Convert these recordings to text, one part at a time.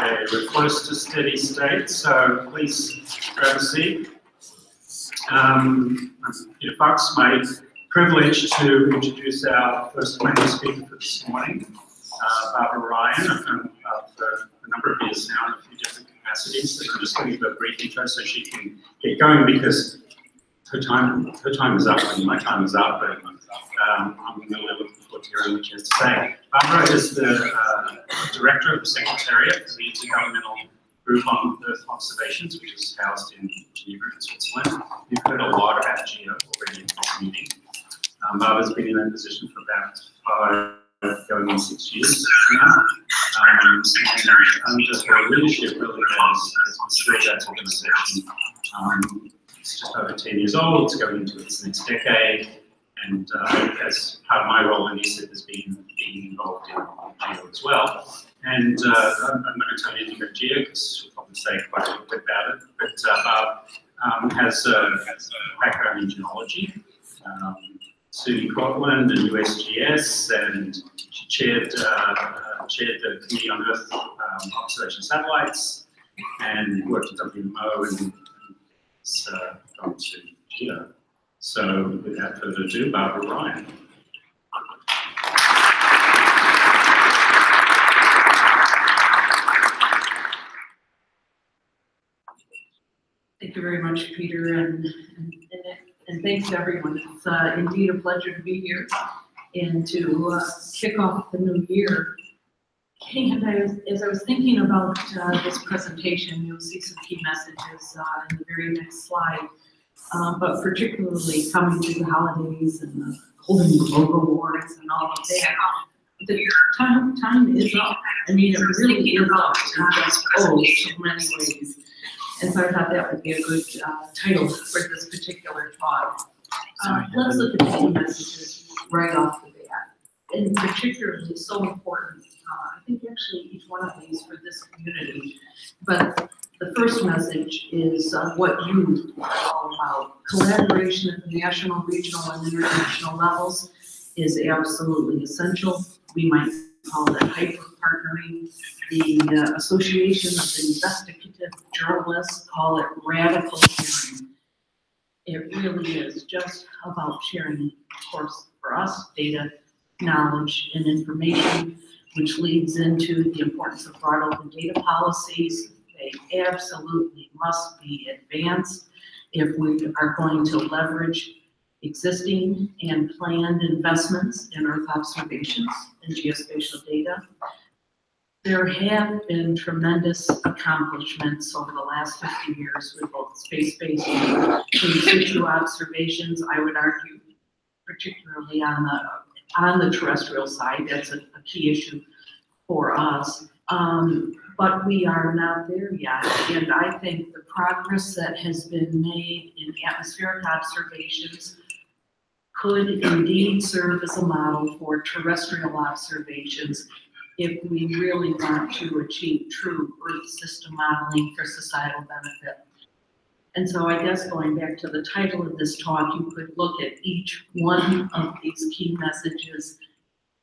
say we're close to steady state, so please grab a seat. I'm Peter Fox, my privilege to introduce our first panel speaker for this morning, Barbara Ryan. I've known for a number of years now in a few different capacities, and I'm just going to give a brief intro so she can get going because her time is up and my time is up, and I'm really looking forward to hearing what she has to say. Barbara is the Director of the Secretariat for the Intergovernmental Group on Earth Observations, which is housed in Geneva in Switzerland. You've heard a lot about GEO already in this meeting. Barbara's been in that position for about 5, going on 6 years now. And under her leadership really has instilled that organisation. It's just over 10 years old, it's going into its next decade, and as part of my role in ESIP has been involved in GEO as well. And I'm not going to tell you anything about GEO because she'll probably say quite a little bit about it, but Barb has a background in geology, SUNY Portland and USGS, and she chaired the Committee on Earth Observation Satellites and worked at WMO and gone to GEO. So without further ado, Barbara Ryan. Thank you very much, Peter, and thanks to everyone. It's indeed a pleasure to be here and to kick off the new year. And as I was thinking about this presentation, you'll see some key messages in the very next slide, but particularly coming through the holidays and the Golden Globe Awards and all of that. The time is up. I mean, it really is up in just so many ways. And so I thought that would be a good title for this particular talk. Let's look at the key messages right off the bat, and particularly so important. I think actually each one of these for this community. But the first message is what you are all about. Collaboration at the national, regional, and international levels is absolutely essential. We might call it hyper-partnering. The Association of Investigative Journalists call it radical sharing. It really is just about sharing, of course, for us, data, knowledge, and information, which leads into the importance of broad open data policies. They absolutely must be advanced if we are going to leverage existing and planned investments in Earth observations and geospatial data. There have been tremendous accomplishments over the last 50 years with both space-based and in situ observations. I would argue, particularly on the terrestrial side, that's a key issue for us. But we are not there yet, and I think the progress that has been made in atmospheric observations could indeed serve as a model for terrestrial observations if we really want to achieve true Earth system modeling for societal benefit. And so I guess going back to the title of this talk, you could look at each one of these key messages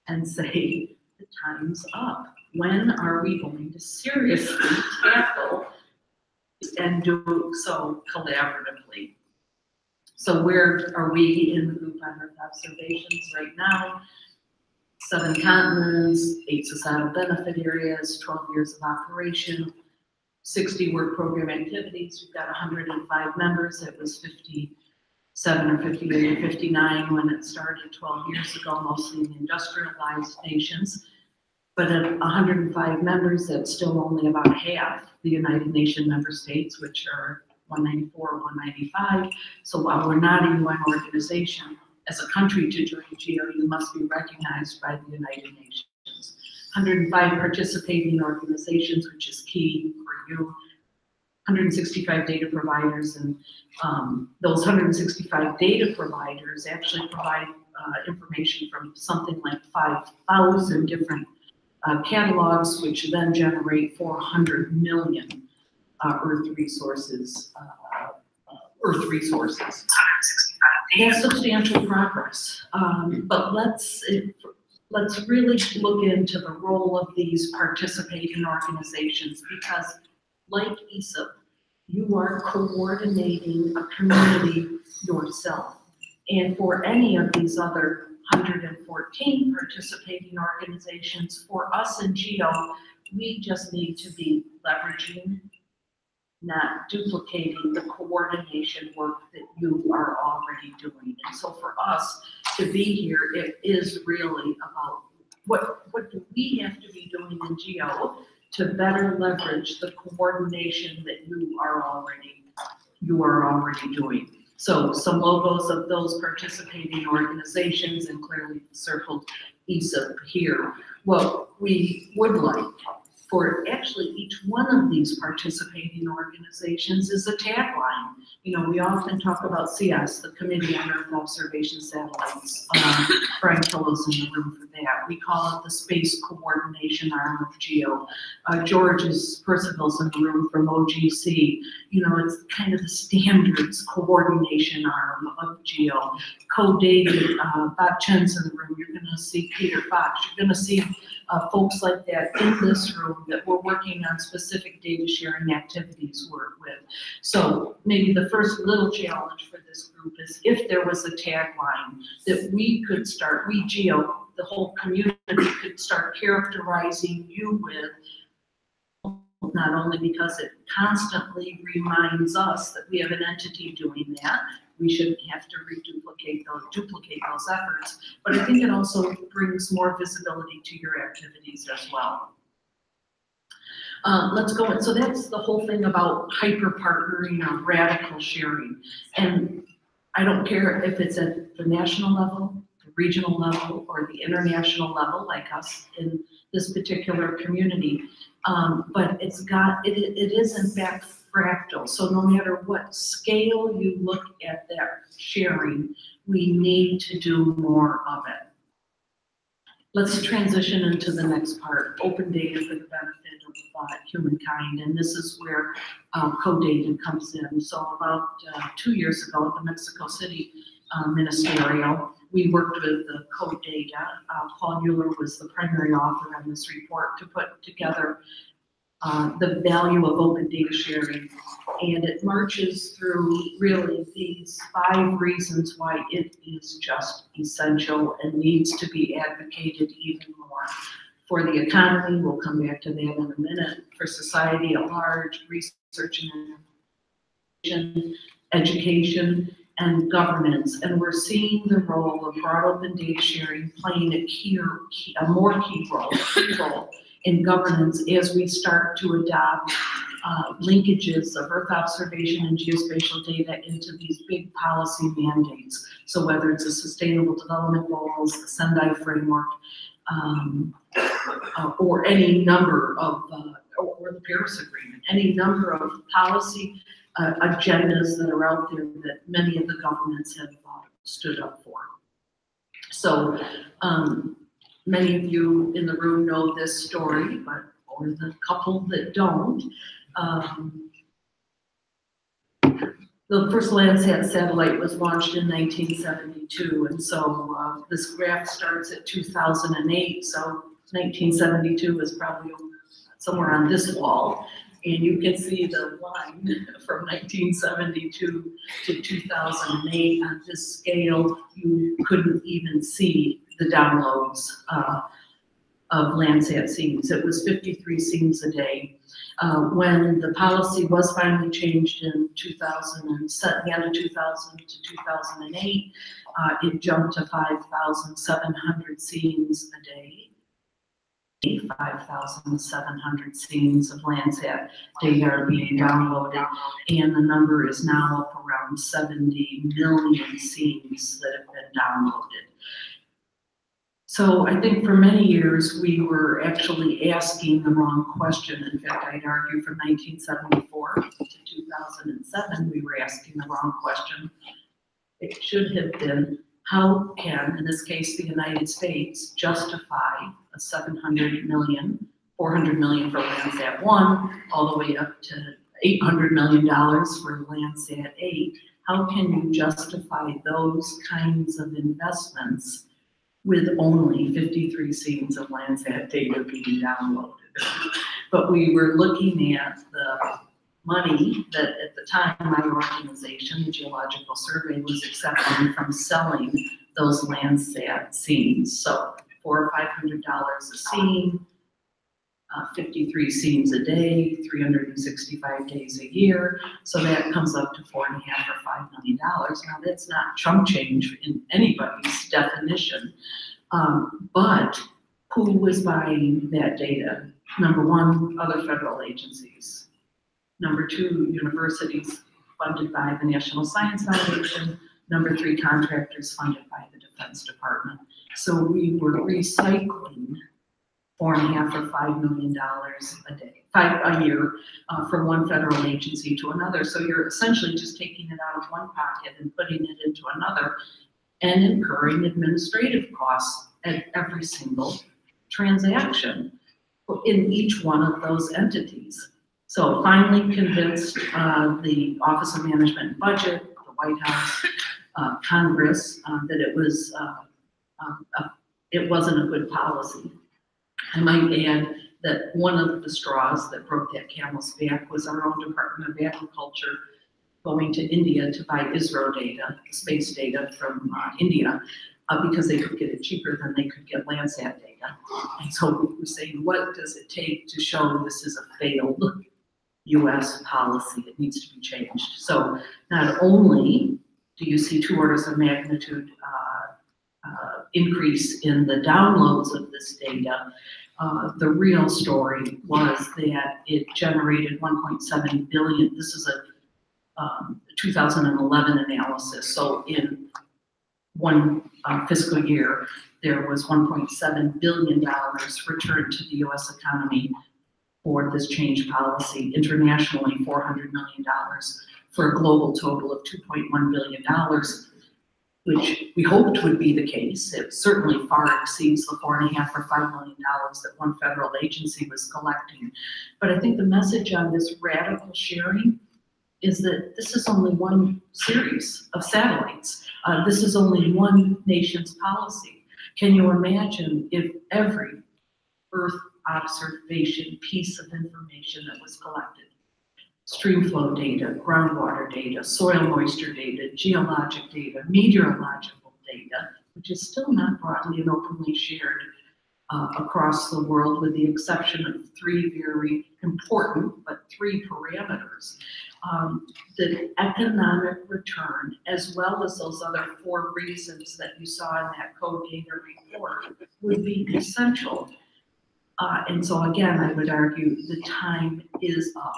and say, the time's up. When are we going to seriously tackle and do so collaboratively? So where are we in the group on Earth observations right now? 7 continents, 8 societal benefit areas, 12 years of operation, 60 work program activities. We've got 105 members. It was 57 or 58 or 59 when it started 12 years ago, mostly in the industrialized nations. But at 105 members, that's still only about half the United Nations member states, which are 194, 195. So while we're not a UN organization, as a country to join GEO, you must be recognized by the United Nations. 105 participating organizations, which is key for you. 165 data providers, and those 165 data providers actually provide information from something like 5,000 different catalogs, which then generate 400 million Earth resources. That's substantial progress. But let's really look into the role of these participating organizations, because like ESIP, you are coordinating a community yourself. And for any of these other 114 participating organizations, for us in GEO, we just need to be leveraging, not duplicating the coordination work that you are already doing. And so for us to be here, it is really about what do we have to be doing in GEO to better leverage the coordination that you are already doing. So some logos of those participating organizations, and clearly circled ESIP here. What we would like for actually each one of these participating organizations is a tagline. You know, we often talk about CS, the Committee on Earth Observation Satellites. Frank Killo's in the room for that. We call it the Space Coordination Arm of GEO. Percival's in the room from OGC. You know, it's kind of the standards coordination arm of GEO. Co-dated, Bob Chen's in the room. You're gonna see Peter Fox. You're gonna see folks like that in this room that we're working on specific data sharing activities with. So maybe the first little challenge for this group is if there was a tagline that we could start, we GEO, the whole community could start characterizing you with, not only because it constantly reminds us that we have an entity doing that, we shouldn't have to duplicate those efforts, but I think it also brings more visibility to your activities as well. Let's go in. So that's the whole thing about hyper partnering or radical sharing. And I don't care if it's at the national level, the regional level, or the international level, like us in this particular community. But it is in fact fractal. So no matter what scale you look at that sharing, we need to do more of it. Let's transition into the next part, open data for the benefit of humankind. And this is where co-data comes in. So about 2 years ago at the Mexico City Ministerial, we worked with the code data. Paul Euler was the primary author on this report to put together the value of open data sharing. And it marches through really these 5 reasons why it is just essential and needs to be advocated even more. For the economy, we'll come back to that in a minute. For society at large, research and innovation, education, and governance. And we're seeing the role of broad open data sharing playing a more key role in governance as we start to adopt linkages of Earth observation and geospatial data into these big policy mandates. So whether it's the Sustainable Development Goals, the Sendai Framework, or any number of, or the Paris Agreement, any number of policy agendas that are out there that many of the governments have stood up for. So many of you in the room know this story, but or the couple that don't. The first Landsat satellite was launched in 1972, and so this graph starts at 2008, so 1972 is probably somewhere on this wall, and you can see the line from 1972 to 2008. On this scale, you couldn't even see the downloads of Landsat scenes. It was 53 scenes a day. When the policy was finally changed in 2007, the end of 2000 to 2008, it jumped to 5,700 scenes a day. 5,700 scenes of Landsat data are being downloaded, and the number is now up around 70 million scenes that have been downloaded. So I think for many years we were actually asking the wrong question. In fact, I'd argue from 1974 to 2007 we were asking the wrong question. It should have been, how can, in this case, the United States justify a 700 million, 400 million for Landsat 1, all the way up to $800 million for Landsat 8. How can you justify those kinds of investments with only 53 scenes of Landsat data being downloaded. But we were looking at the money that at the time my organization, the Geological Survey, was accepting from selling those Landsat scenes. So $400 or $500 a scene, 53 scenes a day, 365 days a year. So that comes up to $4.5 or $5 million. Now that's not chump change in anybody's definition. But who was buying that data? Number one, other federal agencies. Number two, universities funded by the National Science Foundation. Number three, contractors funded by the Defense Department. So we were recycling $4.5 or $5 million a year from one federal agency to another. So you're essentially just taking it out of one pocket and putting it into another and incurring administrative costs at every single transaction in each one of those entities. So finally convinced the Office of Management and Budget, the White House, Congress, that it wasn't a good policy. I might add that one of the straws that broke that camel's back was our own Department of Agriculture going to India to buy ISRO data, space data from India, because they could get it cheaper than they could get Landsat data. And so we were saying, what does it take to show this is a failed US policy that needs to be changed? So not only do you see 2 orders of magnitude increase in the downloads of this data, the real story was that it generated 1.7 billion. This is a 2011 analysis. So in one fiscal year, there was $1.7 billion returned to the US economy for this change policy. Internationally, $400 million for a global total of $2.1 billion, which we hoped would be the case. It certainly far exceeds the $4.5 or $5 million that one federal agency was collecting. But I think the message on this radical sharing is that this is only one series of satellites. This is only one nation's policy. Can you imagine if every Earth observation piece of information that was collected, stream flow data, groundwater data, soil moisture data, geologic data, meteorological data, which is still not broadly and openly shared across the world, with the exception of 3 very important, but 3 parameters. The economic return, as well as those other 4 reasons that you saw in that code data report, would be essential. And so again, I would argue the time is up.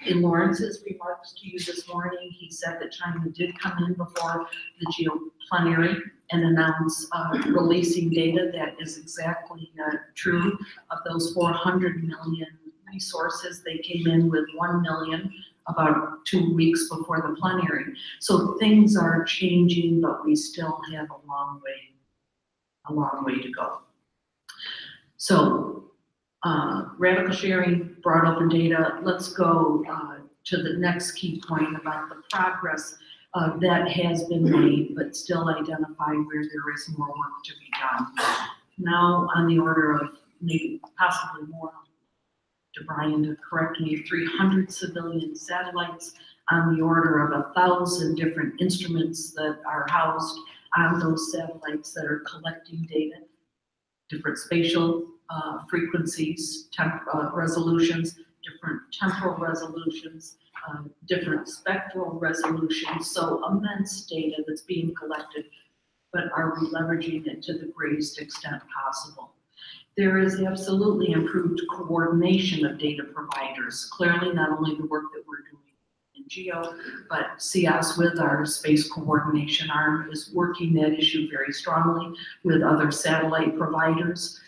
In Lawrence's remarks to you this morning, he said that China did come in before the Plenary and announce releasing data. That is exactly true. Of those 400 million resources, they came in with 1 million about 2 weeks before the Plenary. So things are changing, but we still have a long way to go. So radical sharing, broad open data. Let's go to the next key point about the progress that has been made, but still identify where there is more work to be done. Now on the order of maybe possibly more, to Brian to correct me, 300 civilian satellites, on the order of 1,000 different instruments that are housed on those satellites that are collecting data, different spatial frequencies, resolutions, different temporal resolutions, different spectral resolutions. So immense data that's being collected, but are we leveraging it to the greatest extent possible? There is absolutely improved coordination of data providers. Clearly, not only the work that we're doing in GEO, but CIAS with our space coordination arm is working that issue very strongly with other satellite providers.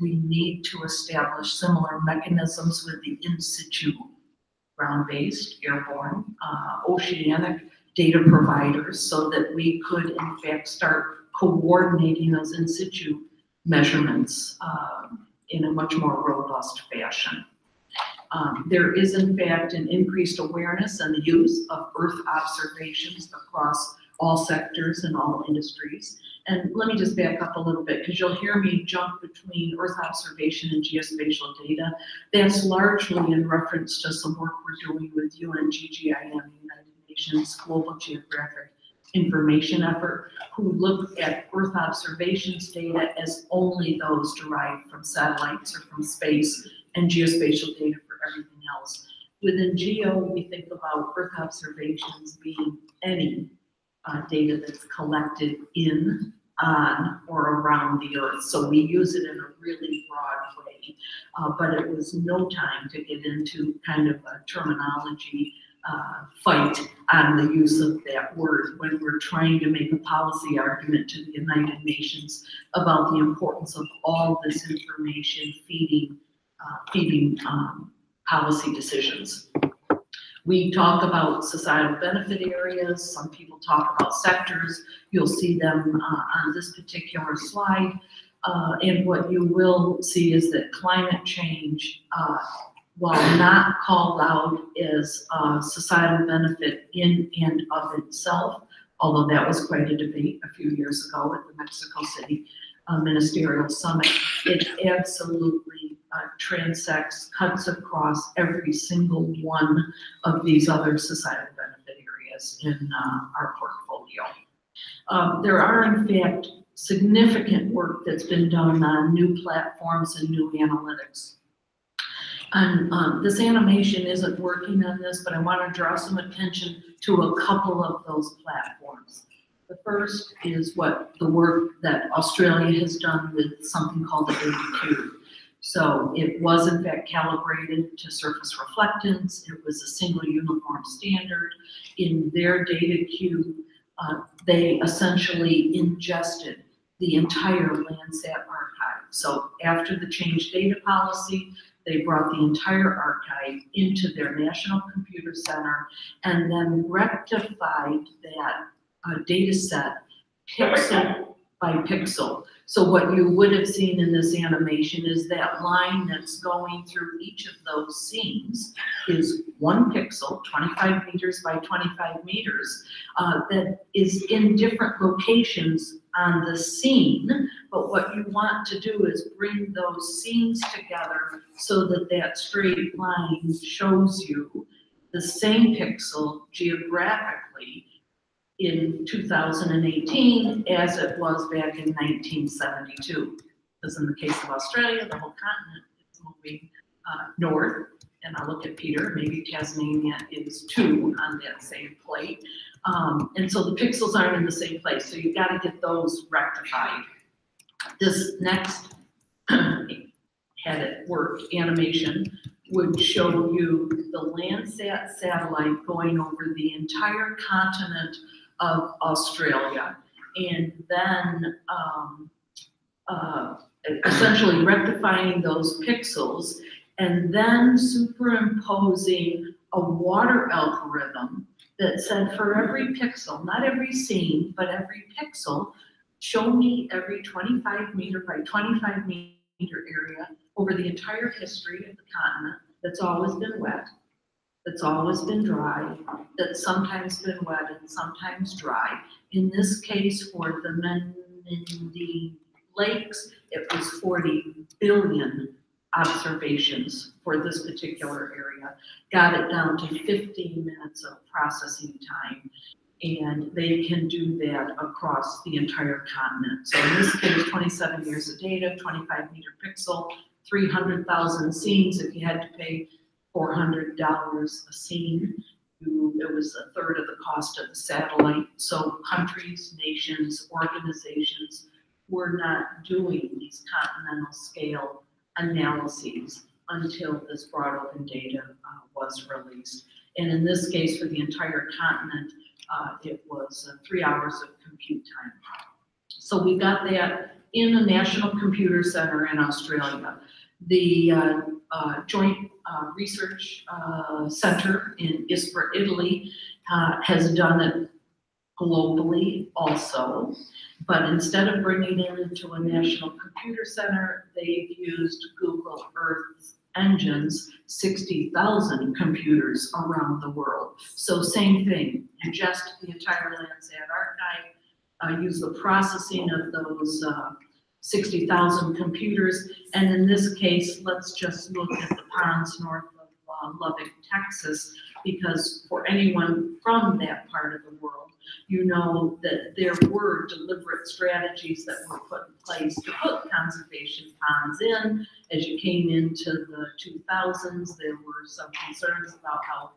We need to establish similar mechanisms with the in situ, ground-based, airborne, oceanic data providers, so that we could in fact start coordinating those in situ measurements in a much more robust fashion. There is in fact an increased awareness and the use of Earth observations across all sectors and all industries. And let me just back up a little bit, because you'll hear me jump between Earth observation and geospatial data. That's largely in reference to some work we're doing with UNGGIM, United Nations Global Geographic Information Effort, who look at Earth observations data as only those derived from satellites or from space, and geospatial data for everything else. Within geo, we think about Earth observations being any data that's collected in, on, or around the Earth. So we use it in a really broad way, but it was no time to get into kind of a terminology fight on the use of that word when we're trying to make a policy argument to the United Nations about the importance of all this information feeding policy decisions. We talk about societal benefit areas. Some people talk about sectors. You'll see them on this particular slide. And what you will see is that climate change, while not called out as societal benefit in and of itself, although that was quite a debate a few years ago at the Mexico City Ministerial Summit, it absolutely transects, cuts across every single one of these other societal benefit areas in our portfolio. There are, in fact, significant work that's been done on new platforms and new analytics. And this animation isn't working on this, but I want to draw some attention to a couple of those platforms. The first is the work that Australia has done with something called the data cube. So it was in fact calibrated to surface reflectance. It was a single uniform standard. In their data cube, they essentially ingested the entire Landsat archive. So after the change data policy, they brought the entire archive into their National Computer Center and then rectified that data set pixel by pixel. So what you would have seen in this animation is that line that's going through each of those scenes is one pixel, 25 meters by 25 meters, that is in different locations on the scene. But what you want to do is bring those scenes together so that that straight line shows you the same pixel geographically in 2018 as it was back in 1972. Because in the case of Australia, the whole continent is moving north. And I look at Peter, maybe Tasmania is 2 on that same plate. And so the pixels aren't in the same place. So you've got to get those rectified. This next had it work animation would show you the Landsat satellite going over the entire continent of Australia, and then essentially rectifying those pixels, and then superimposing a water algorithm that said for every pixel, not every scene, but every pixel, show me every 25 meter by 25 meter area over the entire history of the continent that's always been wet, that's always been dry, that's sometimes been wet and sometimes dry. In this case, for the Menindee Lakes, it was 40 billion observations for this particular area. Got it down to 15 minutes of processing time. And they can do that across the entire continent. So in this case, 27 years of data, 25 meter pixel, 300,000 scenes. If you had to pay $400 a scene, it was a third of the cost of the satellite. So countries, nations, organizations were not doing these continental scale analyses until this broad open data was released. And in this case, for the entire continent, it was 3 hours of compute time. So we got that in the National Computer Center in Australia. The Joint Research Center in Ispra, Italy, has done it globally also, but instead of bringing it into a National Computer Center, they've used Google Earth's engines, 60,000 computers around the world. So same thing, ingest the entire Landsat archive, use the processing of those 60,000 computers, and in this case, let's just look at the ponds north of Lubbock, Texas, because for anyone from that part of the world, you know that there were deliberate strategies that were put in place to put conservation ponds in. As you came into the 2000s, there were some concerns about how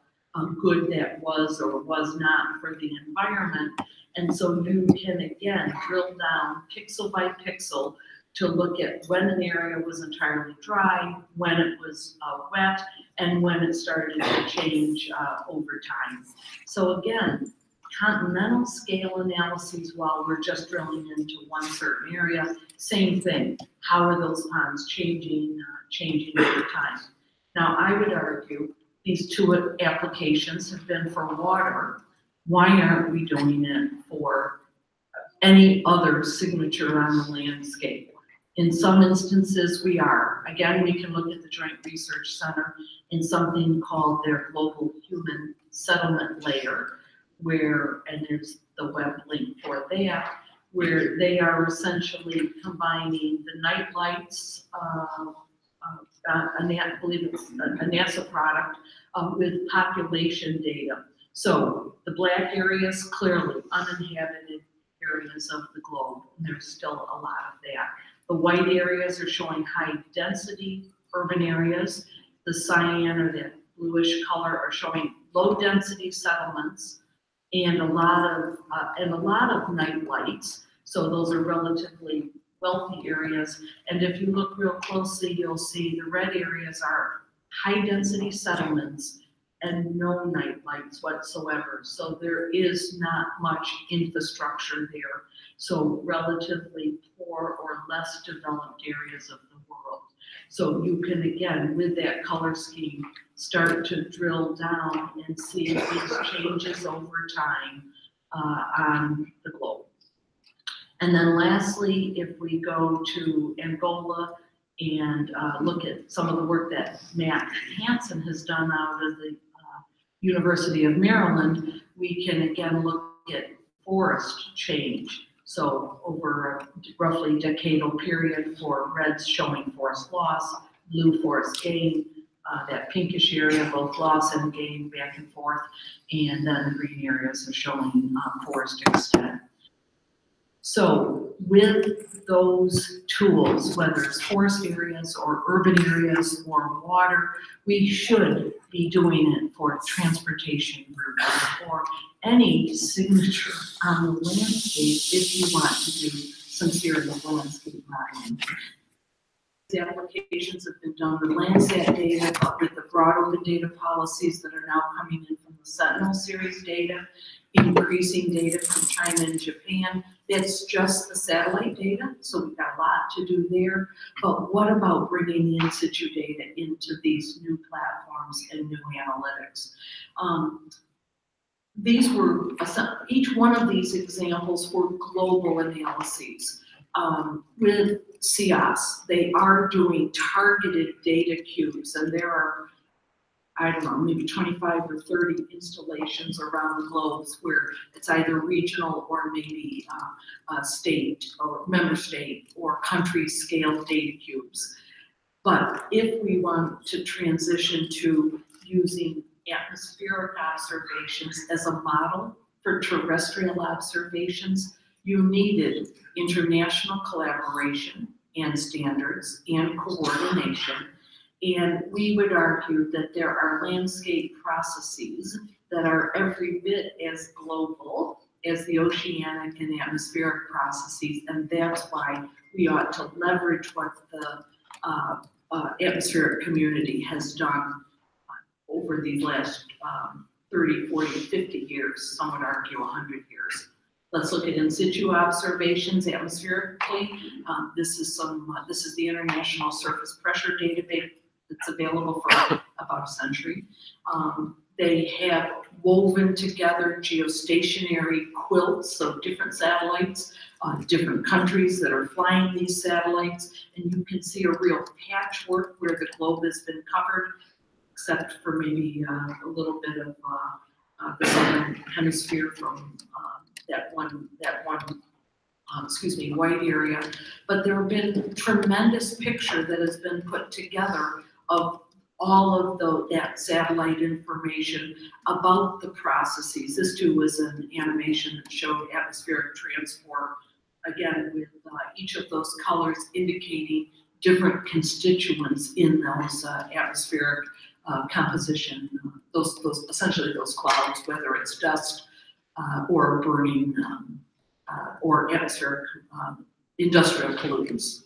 good that was or was not for the environment. And so you can again drill down pixel by pixel to look at when an area was entirely dry, when it was wet, and when it started to change over time. So again, continental scale analyses while we're just drilling into one certain area, same thing. How are those ponds changing over time? Now, I would argue these two applications have been for water. Why aren't we doing it for any other signature on the landscape? In some instances, we are. Again, we can look at the Joint Research Center in something called their Global Human Settlement Layer, where, and there's the web link for that, where they are essentially combining the night lights, I believe it's a NASA product, with population data. So the black areas, clearly uninhabited areas of the globe, and there's still a lot of that. The white areas are showing high density urban areas. The cyan or that bluish color are showing low density settlements and a lot of night lights. So those are relatively wealthy areas. And if you look real closely, you'll see the red areas are high density settlements and no night lights whatsoever. So there is not much infrastructure there. So relatively poor or less developed areas of the world. So you can, again, with that color scheme, start to drill down and see these changes over time on the globe. And then lastly, if we go to Angola and look at some of the work that Matt Hansen has done out of the University of Maryland, we can again look at forest change. So over a roughly decadal period for reds showing forest loss, blue forest gain, that pinkish area, both loss and gain back and forth, and then the green areas are showing forest extent. So with those tools, whether it's forest areas or urban areas or water, we should be doing it for transportation routes or any signature on the landscape if you want to do some serious landscape modeling. These applications have been done with Landsat data, with the broad open data policies that are now coming in from the Sentinel series data, increasing data from China and Japan. That's just the satellite data, so we've got a lot to do there. But what about bringing the in-situ data into these new platforms and new analytics? Each one of these examples were global analyses. With CIAS, they are doing targeted data cubes, and there are, I don't know, maybe 25 or 30 installations around the globe where it's either regional or maybe state or member state or country scale data cubes. But if we want to transition to using atmospheric observations as a model for terrestrial observations, you needed international collaboration and standards and coordination. And we would argue that there are landscape processes that are every bit as global as the oceanic and atmospheric processes, and that's why we ought to leverage what the atmospheric community has done over these last 30, 40, 50 years, some would argue 100 years. Let's look at in-situ observations atmospherically. This is the International Surface Pressure Database that's available for about a century. They have woven together geostationary quilts of different satellites different countries that are flying these satellites, and you can see a real patchwork where the globe has been covered, except for maybe a little bit of the southern hemisphere from that one white area. But there have been tremendous picture that has been put together of all of that satellite information about the processes. This too was an animation that showed atmospheric transport, again with each of those colors indicating different constituents in those atmospheric composition, those essentially those clouds, whether it's dust or burning or atmospheric industrial pollutants.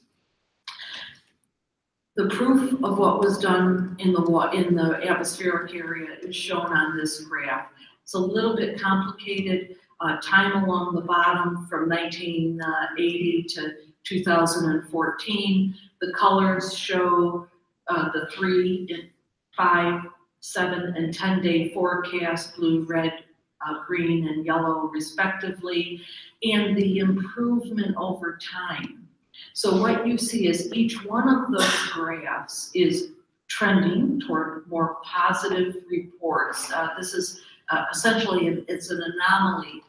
The proof of what was done in the atmospheric area is shown on this graph. It's a little bit complicated. Time along the bottom from 1980 to 2014. The colors show the 3, 5, 7, and 10-day forecast, blue, red, green, and yellow respectively, and the improvement over time. So what you see is each one of those graphs is trending toward more positive reports. This is essentially, it's an anomaly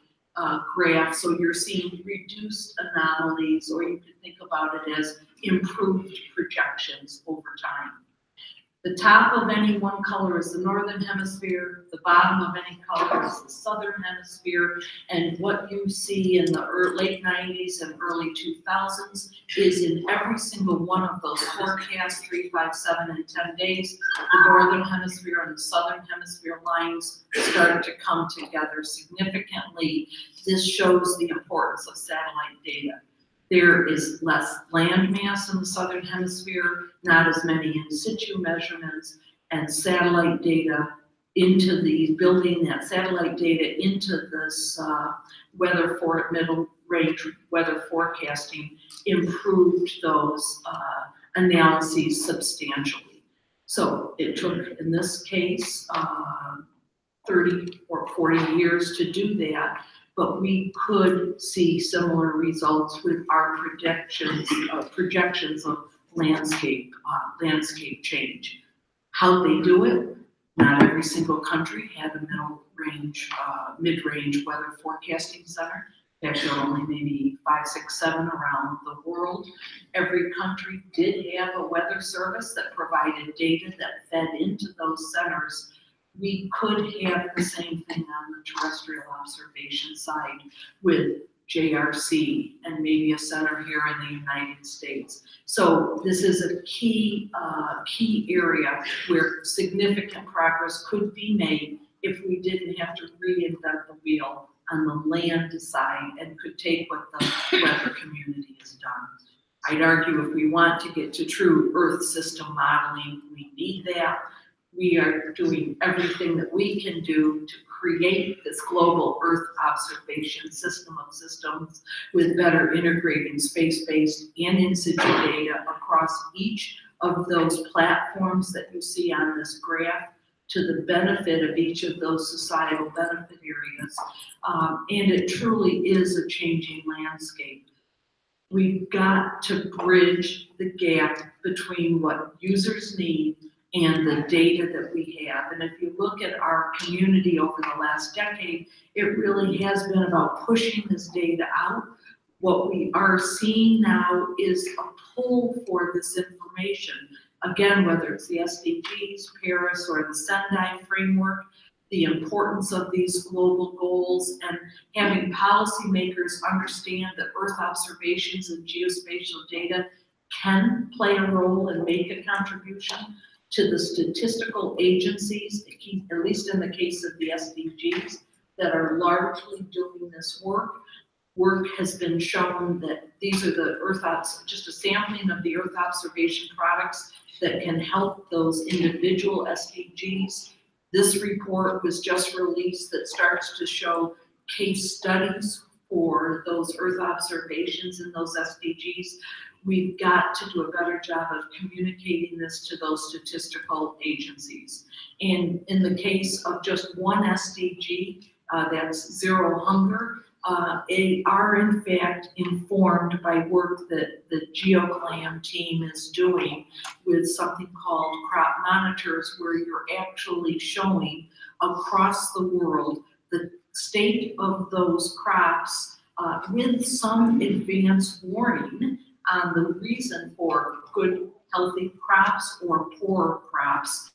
graph, so you're seeing reduced anomalies, or you can think about it as improved projections over time. The top of any one color is the northern hemisphere, the bottom of any color is the southern hemisphere, and what you see in the late 90s and early 2000s is in every single one of those forecasts, 3, 5, 7, and 10 days, the northern hemisphere and the southern hemisphere lines started to come together significantly. This shows the importance of satellite data. There is less land mass in the southern hemisphere, not as many in situ measurements, and satellite data into building that satellite data into this middle range weather forecasting improved those analyses substantially. So it took, in this case, 30 or 40 years to do that, but we could see similar results with our projections of landscape change. How they do it? Not every single country had a mid-range weather forecasting center. Actually, only maybe 5, 6, 7 around the world. Every country did have a weather service that provided data that fed into those centers. We could have the same thing on the terrestrial observation side with JRC and maybe a center here in the United States. So this is a key area where significant progress could be made if we didn't have to reinvent the wheel on the land side and could take what the weather community has done. I'd argue if we want to get to true Earth system modeling, we need that. We are doing everything that we can do to create this global Earth observation system of systems with better integrating space-based and in-situ data across each of those platforms that you see on this graph to the benefit of each of those societal benefit areas. And it truly is a changing landscape. We've got to bridge the gap between what users need and the data that we have. And if you look at our community over the last decade, it really has been about pushing this data out. What we are seeing now is a pull for this information. Again, whether it's the SDGs, Paris, or the Sendai framework, the importance of these global goals and having policymakers understand that Earth observations and geospatial data can play a role and make a contribution to the statistical agencies, at least in the case of the SDGs, that are largely doing this work. Work has been shown that these are the just a sampling of the Earth observation products that can help those individual SDGs. This report was just released that starts to show case studies for those Earth observations in those SDGs. We've got to do a better job of communicating this to those statistical agencies. And in the case of just one SDG, that's zero hunger, are in fact informed by work that the GeoClam team is doing with something called crop monitors, where you're actually showing across the world the state of those crops with some advance warning on the reason for good, healthy crops or poor crops.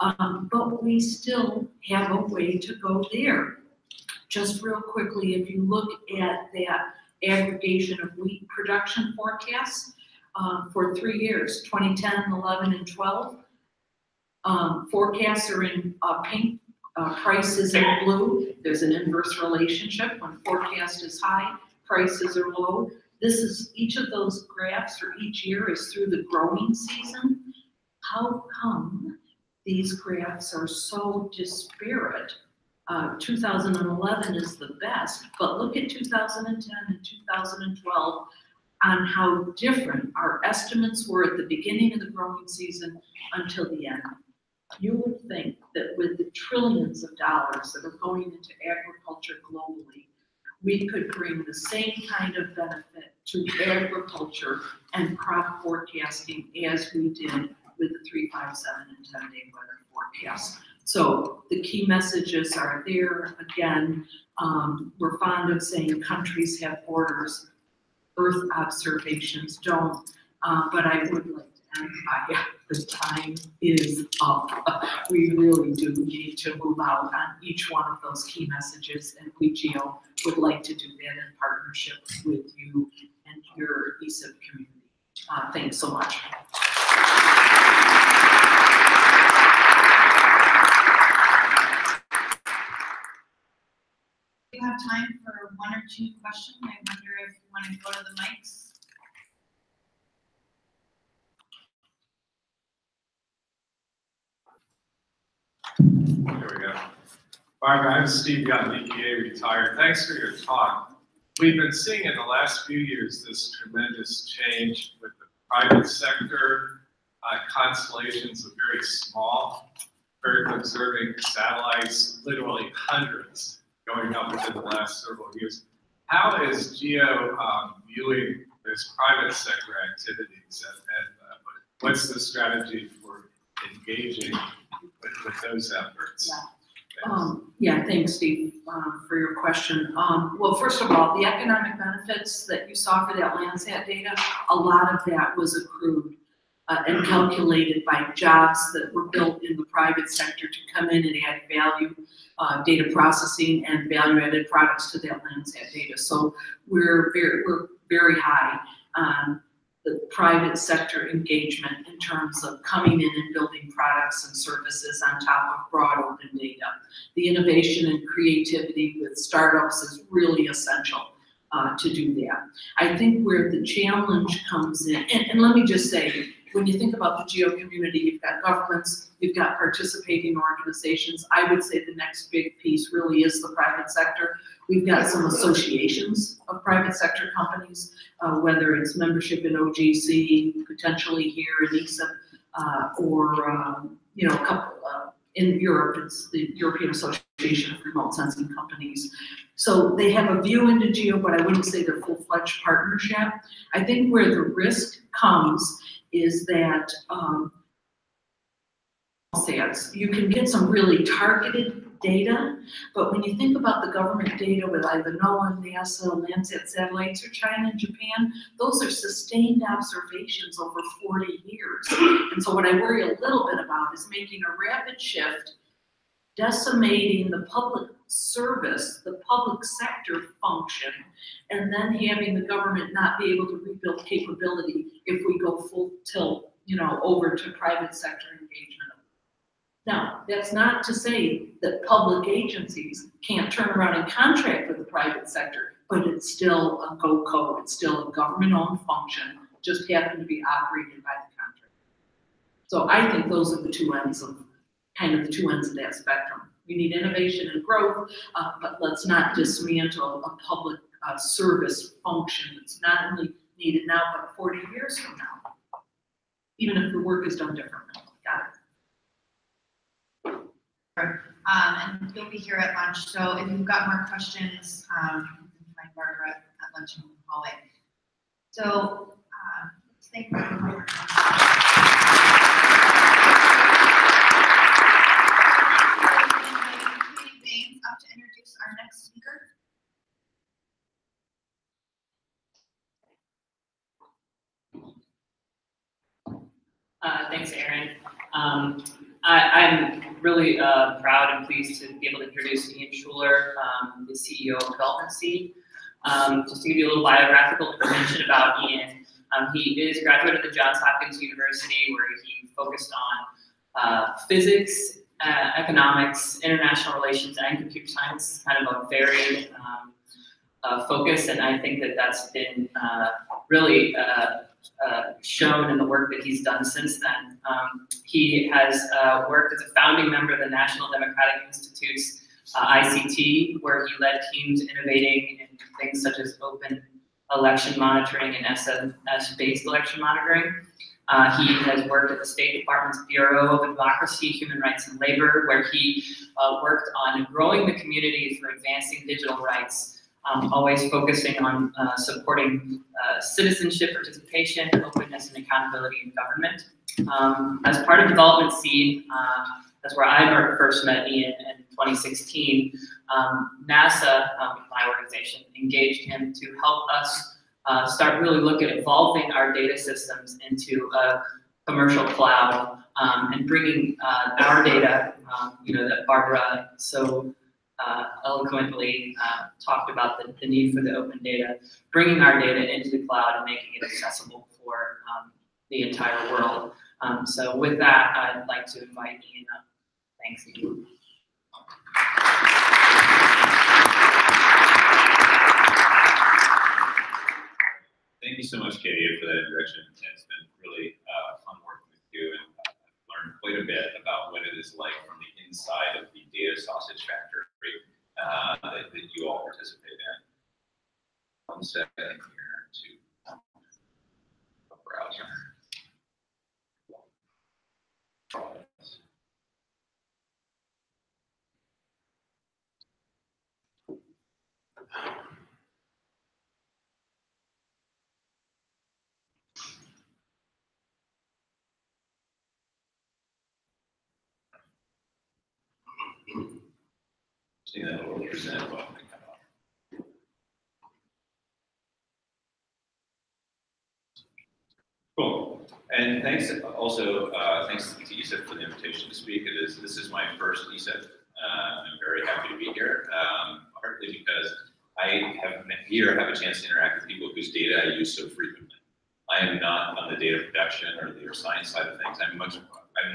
But we still have a way to go there. Just real quickly, if you look at that aggregation of wheat production forecasts for 3 years, 2010, 11, and 12, forecasts are in pink, prices in blue. There's an inverse relationship. When forecast is high, prices are low. This is, each of those graphs for each year is through the growing season. How come these graphs are so disparate? 2011 is the best, but look at 2010 and 2012 on how different our estimates were at the beginning of the growing season until the end. You would think that with the trillions of dollars that are going into agriculture globally, we could bring the same kind of benefit to agriculture and crop forecasting as we did with the 3, 5, 7, and 10-day weather forecasts. So the key messages are there. Again, we're fond of saying countries have borders, Earth observations don't, but I would like to end by the time is up. We really do need to move out on each one of those key messages, and we, GEO, would like to do that in partnership with you and your ESIP community. Thanks so much. We have time for 1 or 2 questions. I wonder if you want to go to the mics. There we go. Barbara, I'm Steve Young, EPA retired. Thanks for your talk. We've been seeing in the last few years this tremendous change with the private sector, constellations of very small Earth observing satellites, literally hundreds going up within the last several years. How is GEO viewing this private sector activities, and what's the strategy for engaging with those efforts? Yeah, thanks, Steve, for your question. Well, first of all, the economic benefits that you saw for that Landsat data, a lot of that was accrued and calculated by jobs that were built in the private sector to come in and add value, data processing and value-added products to that Landsat data. So we're very high on the private sector engagement in terms of coming in and building products and services on top of broad open data. The innovation and creativity with startups is really essential to do that. I think where the challenge comes in, and let me just say, when you think about the GEO community, you've got governments, you've got participating organizations. I would say the next big piece really is the private sector. We've got some associations of private sector companies, whether it's membership in OGC, potentially here in ESIP, or a couple in Europe. It's the European Association of Remote Sensing Companies. So they have a view into GEO, but I wouldn't say they're full-fledged partnership. I think where the risk comes is that you can get some really targeted data, but when you think about the government data with either NOAA, NASA, Landsat satellites, or China and Japan, those are sustained observations over 40 years. And so what I worry a little bit about is making a rapid shift, decimating the public service, the public sector function, and then having the government not be able to rebuild capability if we go full tilt, over to private sector engagement. Now, that's not to say that public agencies can't turn around and contract with the private sector, but it's still a GOCO, it's still a government-owned function, just happen to be operated by the contractor. So I think those are the two ends of that spectrum. We need innovation and growth, but let's not dismantle a public service function that's not only needed now, but 40 years from now, even if the work is done differently. Got it. And you'll be here at lunch, so if you've got more questions, Barbara at lunch in the hallway. So, let's think about how we're Baines up to introduce our next speaker. Thanks, Erin. I'm really proud and pleased to be able to introduce Ian Schuler, the CEO of Development Seed. Just to give you a little biographical information about Ian, he is graduated at Johns Hopkins University, where he focused on physics, economics, international relations, and computer science, kind of a varied focus, and I think that that's been really shown in the work that he's done since then. He has worked as a founding member of the National Democratic Institute's ICT, where he led teams innovating in things such as open election monitoring and SMS-based election monitoring. He has worked at the State Department's Bureau of Democracy, Human Rights, and Labor, where he worked on growing the community for advancing digital rights, always focusing on supporting citizenship, participation, openness, and accountability in government. As part of Development Seed, that's where I first met Ian in 2016. NASA, my organization, engaged him to help us start really look at evolving our data systems into a commercial cloud and bringing our data, that Barbara so eloquently talked about the need for the open data, bringing our data into the cloud and making it accessible for the entire world. So with that, I'd like to invite Ian up. Thanks, Ian. Thank you so much, Katie, for that introduction. It's been really fun working with you, and I've learned quite a bit about what it is like from the inside of the data sausage factory that you all participate in. 1 second here to the browser. See that little present button come up. Cool. And thanks also, thanks to ESIP for the invitation to speak. This is my first ESIP. I'm very happy to be here, partly because I have a chance to interact with people whose data I use so frequently. I am not on the data production or the science side of things. I'm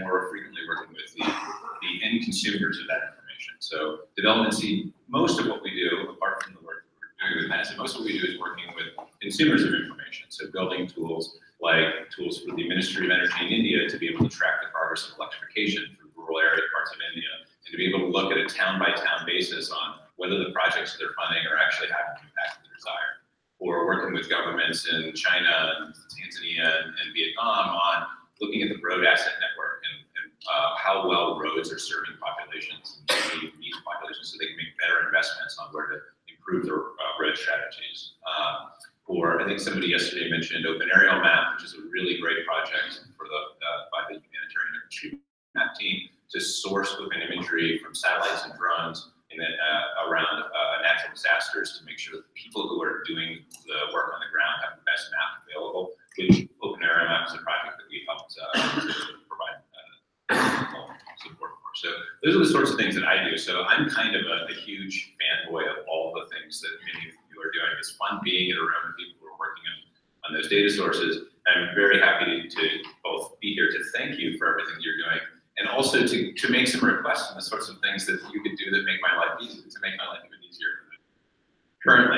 more frequently working with the end consumers of that information. So Development Seed, most of what we do, apart from the work that we're doing with NASA, most of what we do is working with consumers of information. So building tools like tools for the Ministry of Energy in India to be able to track the progress of electrification through rural area parts of India, and to be able to look at a town-by-town basis on whether the projects they're funding are actually having the impact they're desired. Or working with governments in China, and Tanzania, and Vietnam on looking at the road asset network and how well roads are serving populations and these populations so they can make better investments on where to improve their road strategies. Or I think somebody yesterday mentioned Open Aerial Map, which is a really great project for by the Humanitarian Infantry Map team to source open imagery from satellites and drones around natural disasters to make sure that the people who are doing the work on the ground have the best map available, which Open Aerial Map is a project that we helped provide support for. So those are the sorts of things that I do. So I'm kind of a huge fanboy of all the things that many of you are doing. It's fun being in a room with people who are working on those data sources. I'm very happy to both be here to thank you for everything you're doing, and also to make some requests on the sorts of things that you could do that make my life easier, to make my life even easier currently.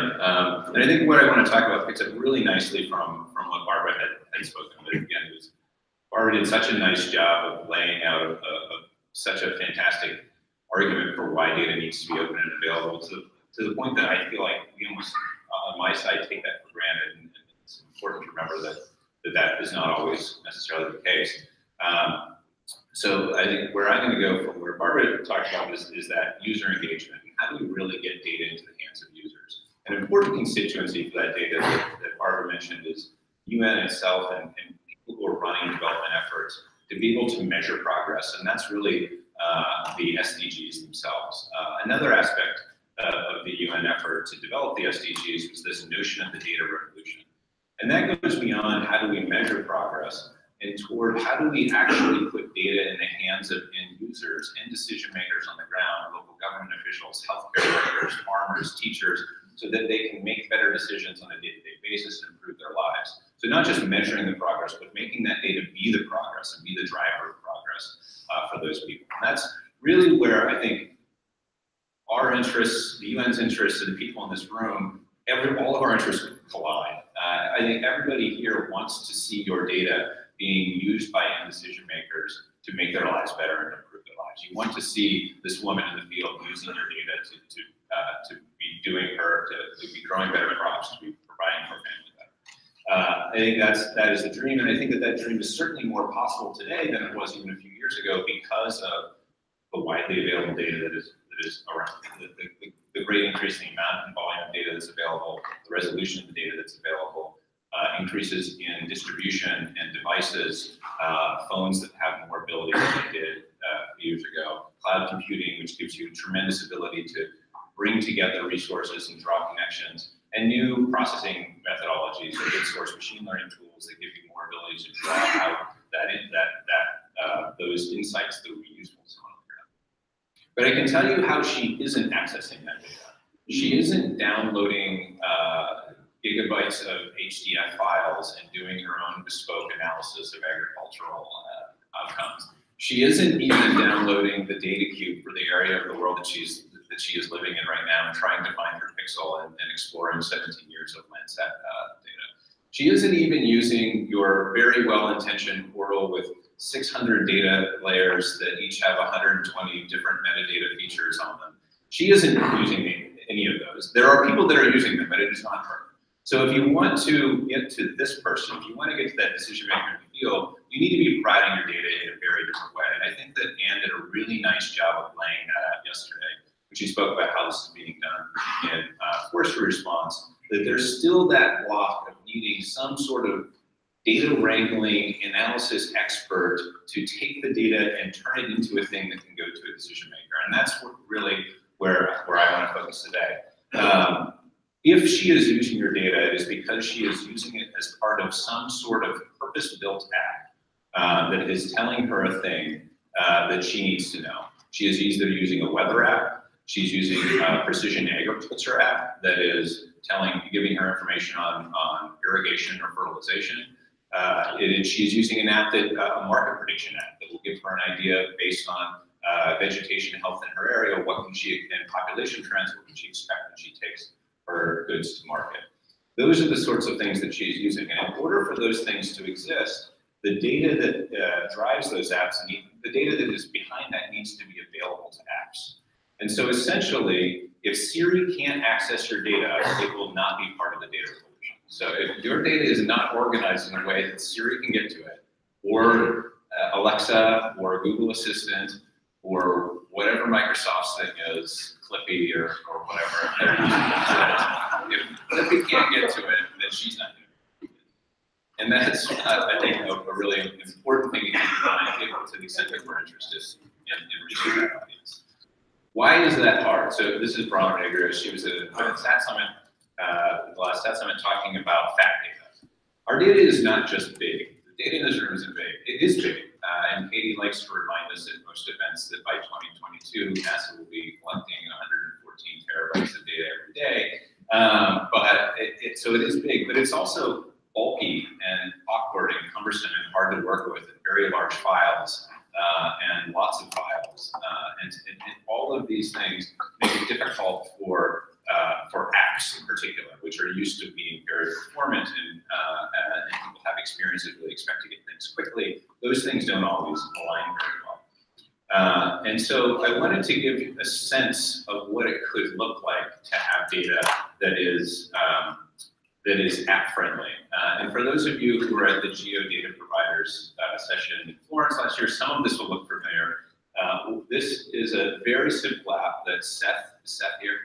And I think what I want to talk about picks up really nicely from what Barbara had spoken about. Again, Barbara did such a nice job of laying out such a fantastic argument for why data needs to be open and available to the point that I feel like we almost, on my side, take that for granted. And it's important to remember that is not always necessarily the case. So I think where I'm going to go from where Barbara talked about is that user engagement. How do we really get data into the hands of users? An important constituency for that data that Barbara mentioned is UN itself and people who are running development efforts to be able to measure progress, and that's really the SDGs themselves. Another aspect of the UN effort to develop the SDGs was this notion of the data revolution. And that goes beyond how do we measure progress and toward how do we actually put data in the hands of end users and decision makers on the ground, local government officials, healthcare workers, farmers, teachers, so that they can make better decisions on a day-to-day basis and improve their lives. So not just measuring the progress, but making that data be the progress and be the driver of progress for those people. And that's really where I think our interests, the UN's interests, and the people in this room, all of our interests collide. I think everybody here wants to see your data being used by end decision makers to make their lives better and improve their lives. You want to see this woman in the field using your data to be to be growing better crops, to be providing for family better. I think that is the dream, and I think that dream is certainly more possible today than it was even a few years ago because of the widely available data that is around, the great increase in the amount and volume of data that's available, the resolution of the data that's available, increases in distribution and devices, phones that have more ability than they did a few years ago, cloud computing, which gives you tremendous ability to bring together resources and draw connections, and new processing methodologies, open source machine learning tools that give you more ability to draw out those insights that would be useful to someone on the ground. But I can tell you how she isn't accessing that data. She isn't downloading gigabytes of HDF files and doing her own bespoke analysis of agricultural outcomes. She isn't even downloading the data cube for the area of the world that she is living in right now and trying to find her pixel and exploring 17 years of Landsat data. She isn't even using your very well-intentioned portal with 600 data layers that each have 120 different metadata features on them. She isn't using any of those. There are people that are using them, but it is not her. So if you want to get to this person, if you want to get to that decision maker in the field, you need to be providing your data in a very different way. And I think that Anne did a really nice job of laying that out yesterday when she spoke about how this is being done in forestry response, that there's still that block of needing some sort of data wrangling analysis expert to take the data and turn it into a thing that can go to a decision maker. And that's really where I want to focus today. If she is using your data, it is because she is using it as part of some sort of purpose-built app that is telling her a thing that she needs to know. She is either using a weather app, she's using a precision agriculture app that is giving her information on irrigation or fertilization. She's using an app a market prediction app that will give her an idea based on vegetation health in her area, and population trends, what can she expect when she takes her goods to market. Those are the sorts of things that she's using. And in order for those things to exist, the data that drives those apps, the data that is behind that needs to be available to apps. And so essentially, if Siri can't access your data, it will not be part of the data revolution. So if your data is not organized in a way that Siri can get to it, or Alexa, or Google Assistant, or whatever Microsoft's thing is, Clippy or whatever they're using. If Clippy can't get to it, then she's not doing it. And that's, I think, a really important thing to keep in mind to the extent that we're interested in reaching that audience. Why is that hard? So this is Brahma Negro. She was at a SAT Summit, the last SAT Summit, talking about fact data. Our data is not just big. The data in this room isn't big. It is big. And Katie likes to remind us at most events that by 2022, NASA will be collecting 114 terabytes of data every day. So it is big, but it's also bulky and awkward and cumbersome and hard to work with, and very large files and lots of files. And all of these things make it difficult for apps in particular, which are used to being very performant and people have experience that really expect to get things quickly. Those things don't always align very well. And so I wanted to give you a sense of what it could look like to have data that is app friendly. And for those of you who were at the GeoData Providers session in Florence last year, some of this will look familiar. This is a very simple app that Seth here.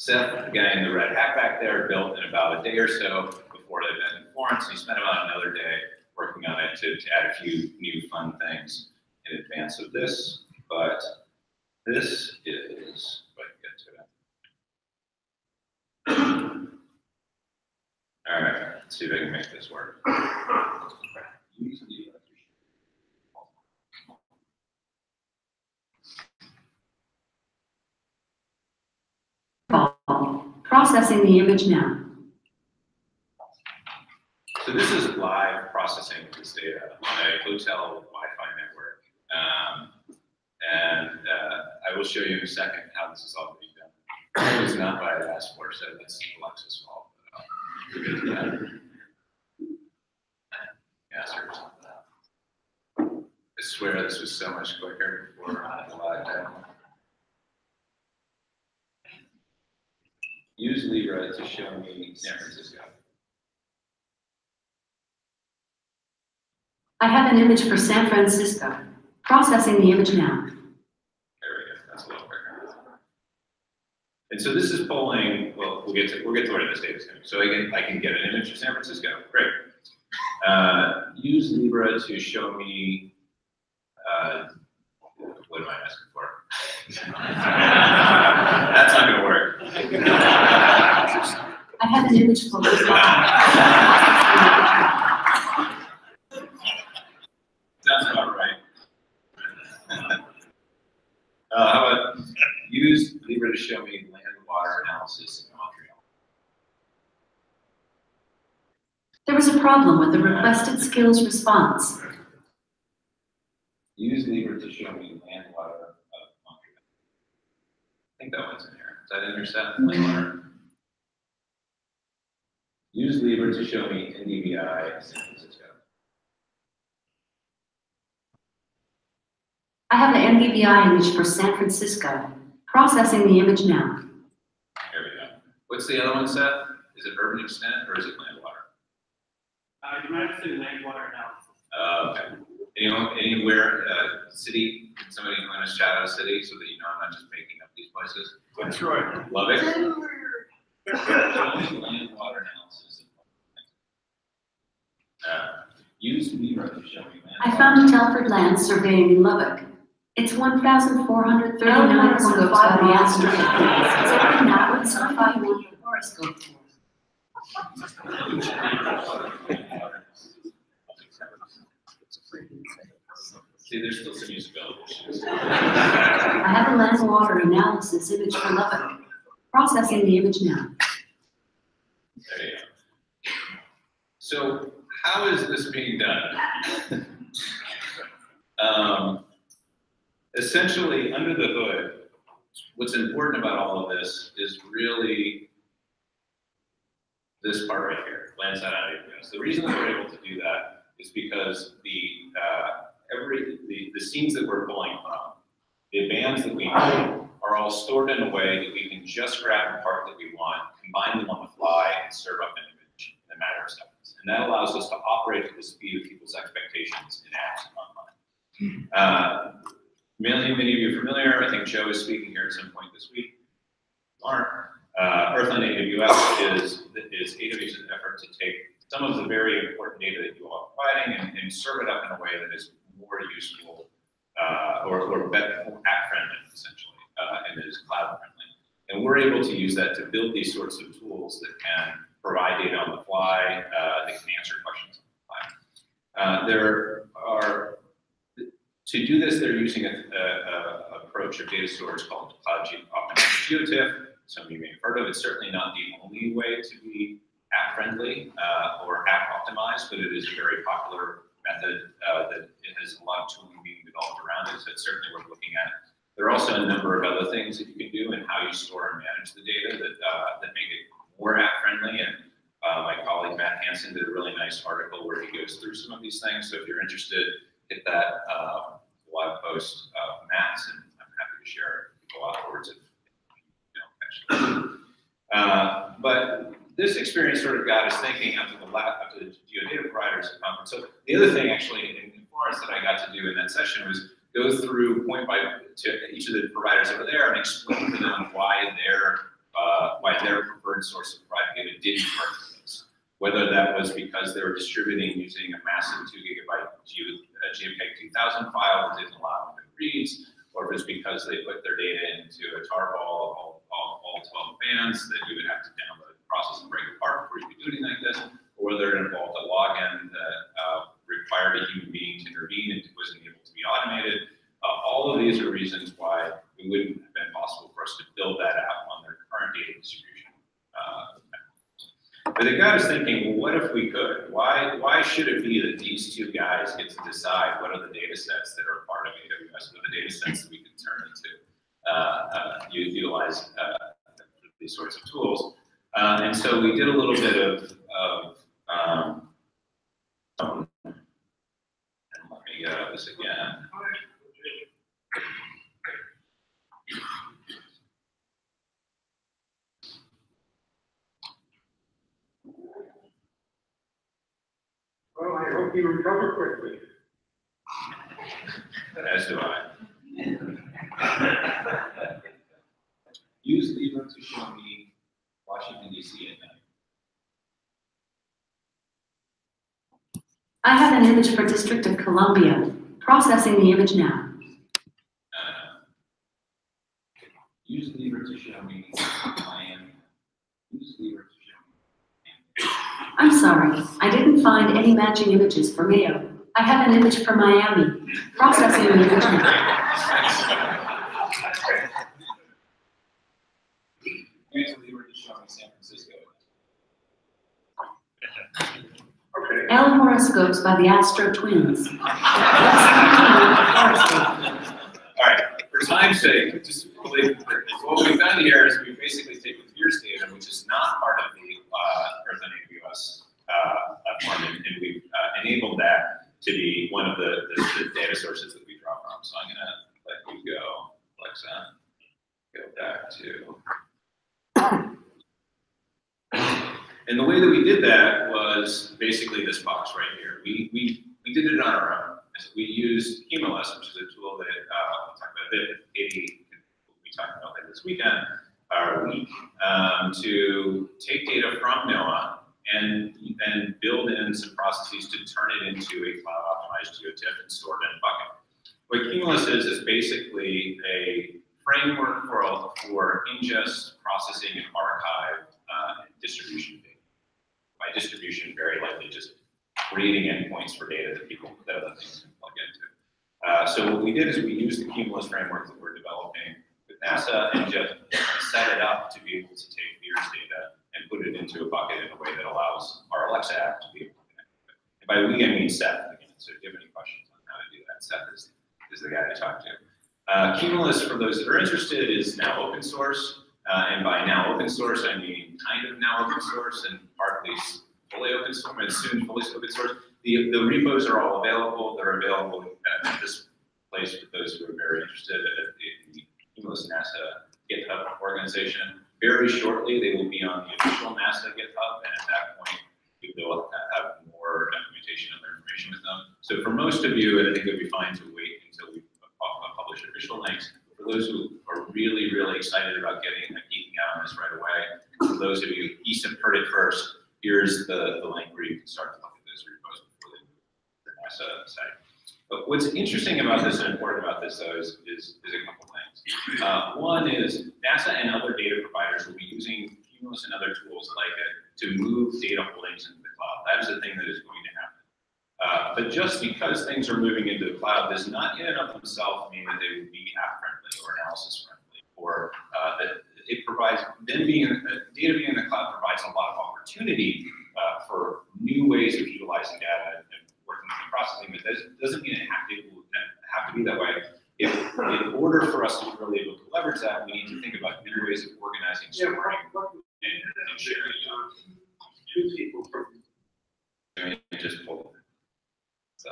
Seth, the guy in the red hat back there, built in about a day or so before the event in Florence. He spent about another day working on it to add a few new fun things in advance of this. But this is, if I can get to it. All right, let's see if I can make this work. Processing the image now. So this is live processing of this data on a hotel Wi-Fi network. I will show you in a second how this is all being done. It was not what I asked for, so that's Alexa's fault. We'll get to that. Yeah, seriously. I swear this was so much quicker before the live demo. Use Libra to show me San Francisco. I have an image for San Francisco. Processing the image now. There we go. That's a little quicker. And so this is pulling. Well, we'll get to where this data is coming. So I can get an image of San Francisco. Great. Use Libra to show me. What am I asking for? That's not going to work. I have an image for Sounds about right. How about use Libra to show me land water analysis in Montreal? There was a problem with the requested skills response. Use Libra to show me land water of Montreal. I think that one's in here. Is that in your set? Land water. Use Libra to show me NDVI San Francisco. I have an NDVI image for San Francisco. Processing the image now. There we go. What's the other one, Seth? Is it urban extent or is it land water? You might have said land water analysis. Okay. Anywhere, city, can somebody want to shout out a city so that you know I'm not just making up these places? Detroit. Love it. Land water analysis. Use Libra to show me land. I found a Telford land surveying in Lubbock. It's 1,439 scopes by the astronaut. It's every now and some 5 million horoscopes. See, there's still some usability issues. I have a land water analysis image for Lubbock. Processing the image now. There you go. So, how is this being done? Essentially, under the hood, what's important about all of this is really this part right here, Landsat AWS. The reason that we're able to do that is because the scenes that we're pulling from, the bands that we know, are all stored in a way that we can just grab the part that we want, combine them on the fly, and serve up an image in a matter of seconds. And that allows us to operate at the speed of people's expectations in apps online. Many of you are familiar. I think Joe is speaking here at some point this week. Earth on AWS is AWS's effort to take some of the very important data that you all are providing and serve it up in a way that is more useful or better, more app-friendly, essentially, and that is cloud-friendly. And we're able to use that to build these sorts of tools that can provide data on the fly, that can answer questions on the fly. To do this, they're using an approach of data storage called Cloud Optimized GeoTIFF. Some of you may have heard of it. It's certainly not the only way to be app-friendly or app-optimized, but it is a very popular method that it has a lot of tooling being developed around it, so it's certainly worth looking at. There are also a number of other things that you can do in how you store and manage the data that make it more app-friendly, and my colleague Matt Hansen did a really nice article where he goes through some of these things, so if you're interested, hit that blog post of Matt's, and I'm happy to share it with people afterwards if you don't catch it. But this experience sort of got us thinking after the geodata providers at conference. So the other thing actually in Florence that I got to do in that session was go through point by to each of the providers over there and explain to them why their why their preferred source of private data didn't work for this. Whether that was because they were distributing using a massive 2 gigabyte JPEG 2000 file that didn't allow them to reads, or if it's because they put their data into a tarball, all 12 bands that you would have to download, process, and break apart before you could do anything like this, or whether it involved a login that required a human being to intervene and wasn't able to be automated. All of these are reasons why it wouldn't have been possible for us to build that out on their current data distribution. But it got us thinking, well, what if we could? Why should it be that these two guys get to decide what are the data sets that are part of AWS, what are the data sets that we can turn into, utilize these sorts of tools? And so we did a little bit of and let me get out of this again. Well, I hope you recover quickly. As do I. Use Libra to show me Washington, D.C. at night. I have an image for District of Columbia. Processing the image now. Use Libra to show me Miami. Use Libra to show me. I'm sorry, I didn't find any matching images for Mayo. I have an image for Miami. Processing the image now. Use Libra to show me San Francisco. Okay. L horoscopes by the Astro Twins. All right, for time's sake, just believe what we've done here is we've basically taken Pierce data, which is not part of the Earth on AWS platform, and we've enabled that to be one of the data sources that we draw from. So I'm going to let you go, Alexa. Go back to. And the way that we did that was basically this box right here. We did it on our own. We used Cumulus, which is a tool that we'll talk about a bit. Katie will be talking about later this weekend, to take data from NOAA and build in some processes to turn it into a cloud-optimized geotiff and store it in a bucket. What Cumulus is basically a framework for ingest, processing, and archive distribution data. By distribution, very likely just creating endpoints for data that other things can plug into. So what we did is we used the Cumulus framework that we're developing with NASA and just set it up to be able to take Pierce data and put it into a bucket in a way that allows our Alexa app to be able to connect with it. And by we, I mean Seth again. So if you have any questions on how to do that, Seth is the guy to talk to. Cumulus, for those that are interested, is now open source. And by now open source, I mean kind of now open source and partly fully open source, and soon fully open source. The repos are all available. They're available at this place for those who are very interested at the Cumulus NASA GitHub organization. Very shortly, they will be on the official NASA GitHub, and at that point, they'll have more documentation and other information with them. So for most of you, I think it would be fine to wait until we publish official links. For those who are really, really excited about geeking out on this right away, for those of you, ESIP heard it first, here's the link where you can start to look at those repos before they move to the NASA site. But what's interesting about this and important about this, though, is a couple things. One is NASA and other data providers will be using Cumulus and other tools like it to move data holdings into the cloud. That is a thing that is going to happen. But just because things are moving into the cloud does not in and of themselves mean that they would be app-friendly or analysis-friendly, or that it provides, data being in the cloud provides a lot of opportunity for new ways of utilizing data and working with processing, but that doesn't mean it will have to be that way. In order for us to be really able to leverage that, we need to think about new ways of organizing, storing, and sharing. Two people from. Let me just pull it. So,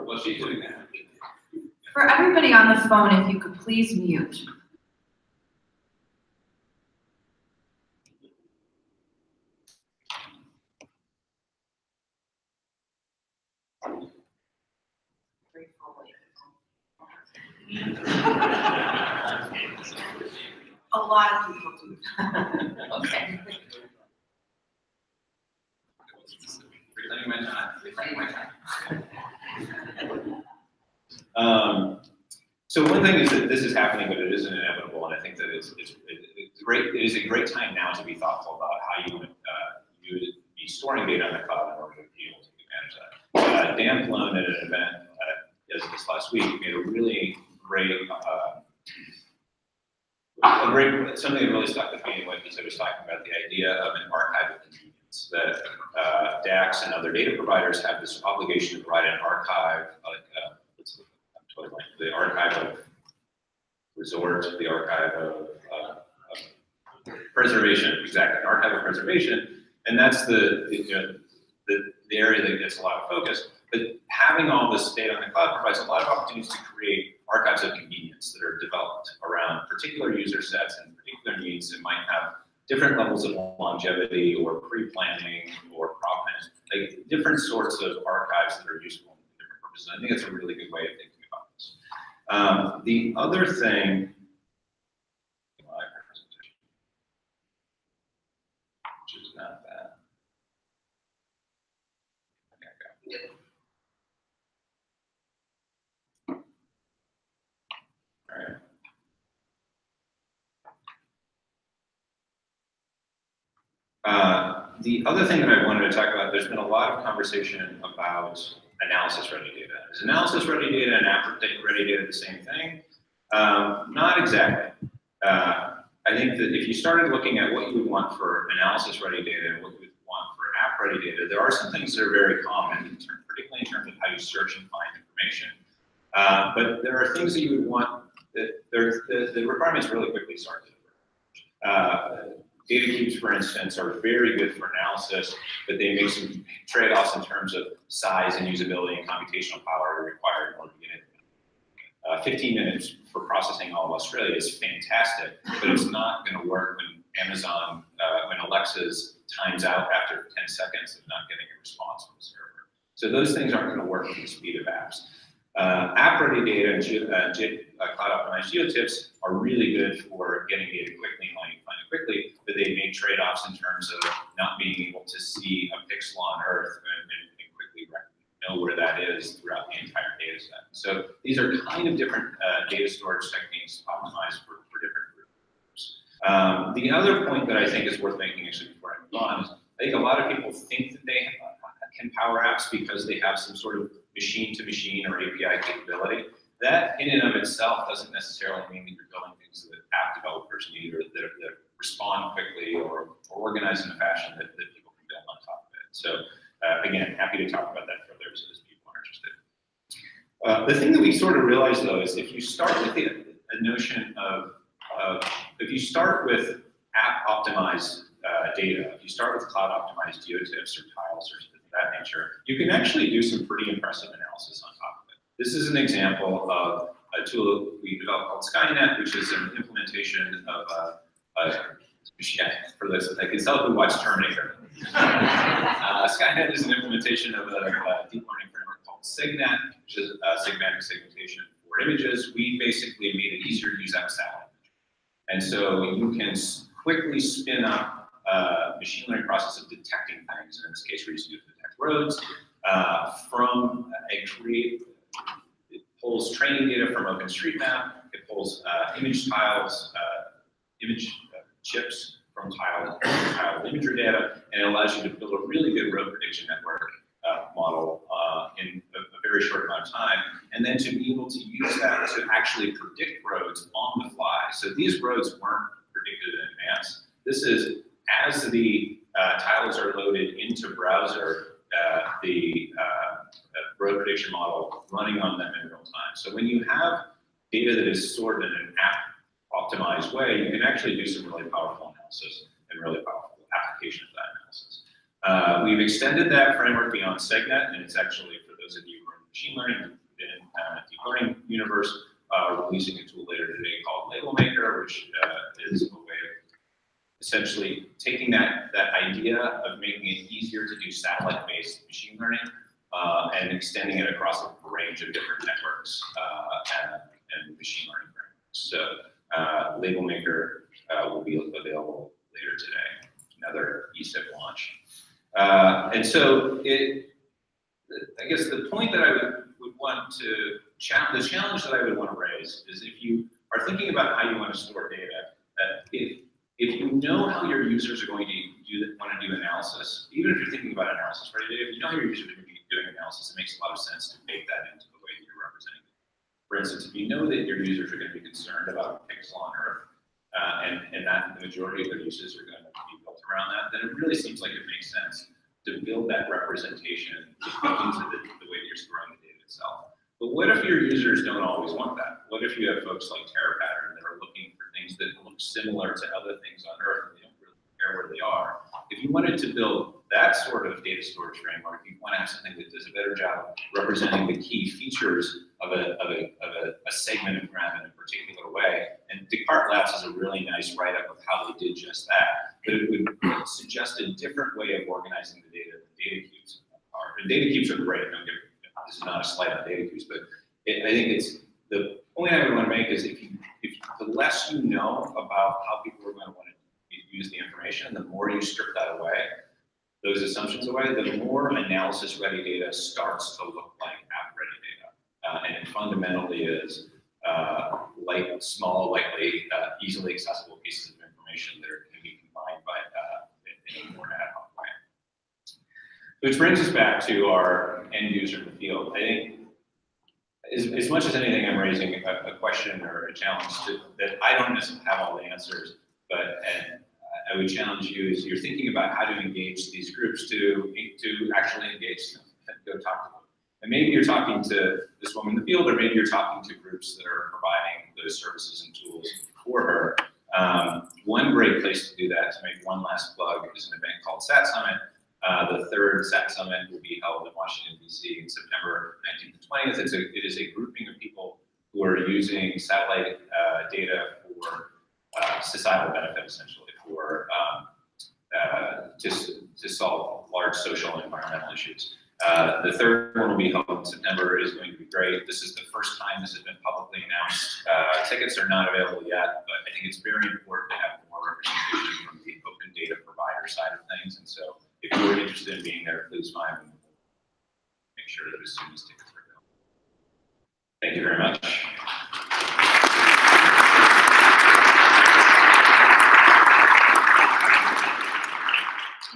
well, she's doing that. For everybody on the phone, if you could please mute. A lot of people do. Okay. Reclaiming my time. Reclaiming my time. So one thing is that this is happening, but it isn't inevitable, and I think that it's great. It is a great time now to be thoughtful about how you would be storing data on the cloud in order to be able to take advantage of that. Dan Plone at an event this last week made a really great, something that really stuck with me when he was talking about the idea of an archive of convenience. That DAX and other data providers have this obligation to provide an archive, the archive of resort, the archive of preservation, exactly, an archive of preservation, and that's the area that gets a lot of focus. But having all this data on the cloud provides a lot of opportunities to create archives of convenience that are developed around particular user sets and particular needs that might have different levels of longevity or pre-planning or provenance, like different sorts of archives that are useful in different purposes. I think it's a really good way of thinking about this. The other thing, which is not that. All right. The other thing that I wanted to talk about, there's been a lot of conversation about analysis-ready data. Is analysis-ready data and app-ready data the same thing? Not exactly. I think that if you started looking at what you would want for analysis-ready data and what you would want for app-ready data, there are some things that are very common, particularly in terms of how you search and find information. But there are things that you would want that the requirements really quickly start to diverge. Data cubes, for instance, are very good for analysis, but they make some trade-offs in terms of size and usability and computational power required in order to get it. 15 minutes for processing all of Australia is fantastic, but it's not going to work when Amazon, when Alexa's times out after 10 seconds of not getting a response from the server. So those things aren't going to work with the speed of apps. App-ready data and cloud-optimized geotips are really good for getting data quickly and finding it quickly, but they make trade-offs in terms of not being able to see a pixel on Earth and quickly know where that is throughout the entire data set. So these are kind of different data storage techniques optimized for different groups. The other point that I think is worth making actually before I move on is I think a lot of people think that they can power apps because they have some sort of machine-to-machine or API capability. That in and of itself doesn't necessarily mean that you're building things that app developers need or that respond quickly or organized in a fashion that people can build on top of it. So again, happy to talk about that further as people are interested. The thing that we sort of realize though is if you start with a notion of, if you start with app optimized data, if you start with cloud optimized geotips or tiles or something of that nature, you can actually do some pretty impressive analysis on top of it. This is an example of a tool we developed called Skynet, which is an implementation of for this, I can tell who watched Terminator. Skynet is an implementation of a deep learning framework called SIGNet, which is segmentic segmentation for images. We basically made it easier to use that satellite. And so you can quickly spin up a machine learning process of detecting things. In this case, we're using it to detect roads. It pulls training data from OpenStreetMap. It pulls image tiles, image chips from tile imagery data, and it allows you to build a really good road prediction network model in a very short amount of time, and then to be able to use that to actually predict roads on the fly. So these roads weren't predicted in advance. This is as the tiles are loaded into browser, the road prediction model running on them in real time. So when you have data that is stored in an app-optimized way, you can actually do some really powerful analysis and really powerful application of that analysis. We've extended that framework beyond SegNet, and it's actually, for those of you who are in machine learning, in deep learning universe, releasing a tool later today called Label Maker, which is a way of essentially taking that idea of making it easier to do satellite-based machine learning and extending it across a range of different networks and machine learning frameworks. So Label Maker will be available later today, another ESIP launch. And so I guess the point that I would want to, the challenge that I would want to raise is if you are thinking about how you want to store data, if you know how your users are going to want to do analysis, even if you're thinking about analysis ready data, if you know how your users are going to be doing analysis, it makes a lot of sense to bake that into the way that you're representing it. For instance, if you know that your users are going to be concerned about a pixel on Earth, and that the majority of their uses are going to be built around that, then it really seems like it makes sense to build that representation into the way that you're storing the data itself. But what if your users don't always want that? What if you have folks like TerraPattern that are looking for things that look similar to other things on Earth and they don't really care where they are? If you wanted to build that sort of data storage framework, you want to have something that does a better job of representing the key features of a segment of ground in a particular way. And Descartes Labs is a really nice write-up of how they did just that. But it would suggest a different way of organizing the data than data cubes are. And data cubes are great. This is not a slight on data cubes, but I think it's the point I would want to make is if the less you know about how people are going to want to use the information, the more you strip that away, those assumptions away, the more analysis-ready data starts to look like app-ready data. And it fundamentally is small, likely, easily accessible pieces of information that can be combined in a more ad hoc way. Which brings us back to our end user in the field. I think as much as anything, I'm raising a question or a challenge that I don't necessarily have all the answers, but I would challenge you as you're thinking about how to engage these groups to actually engage them and go talk to them. And maybe you're talking to this woman in the field, or maybe you're talking to groups that are providing those services and tools for her. One great place to do that, to make one last plug, is an event called SAT Summit. The third SAT Summit will be held in Washington, D.C. in September 19th to 20th. It is a grouping of people who are using satellite data for societal benefit, essentially, for to solve large social and environmental issues. The third one will be held in September. It is going to be great. This is the first time this has been publicly announced. Tickets are not available yet, but I think it's very important to have more representation from the open data provider side of things. And so if you're interested in being there, please find me. Make sure that as soon as tickets are available. Thank you very much.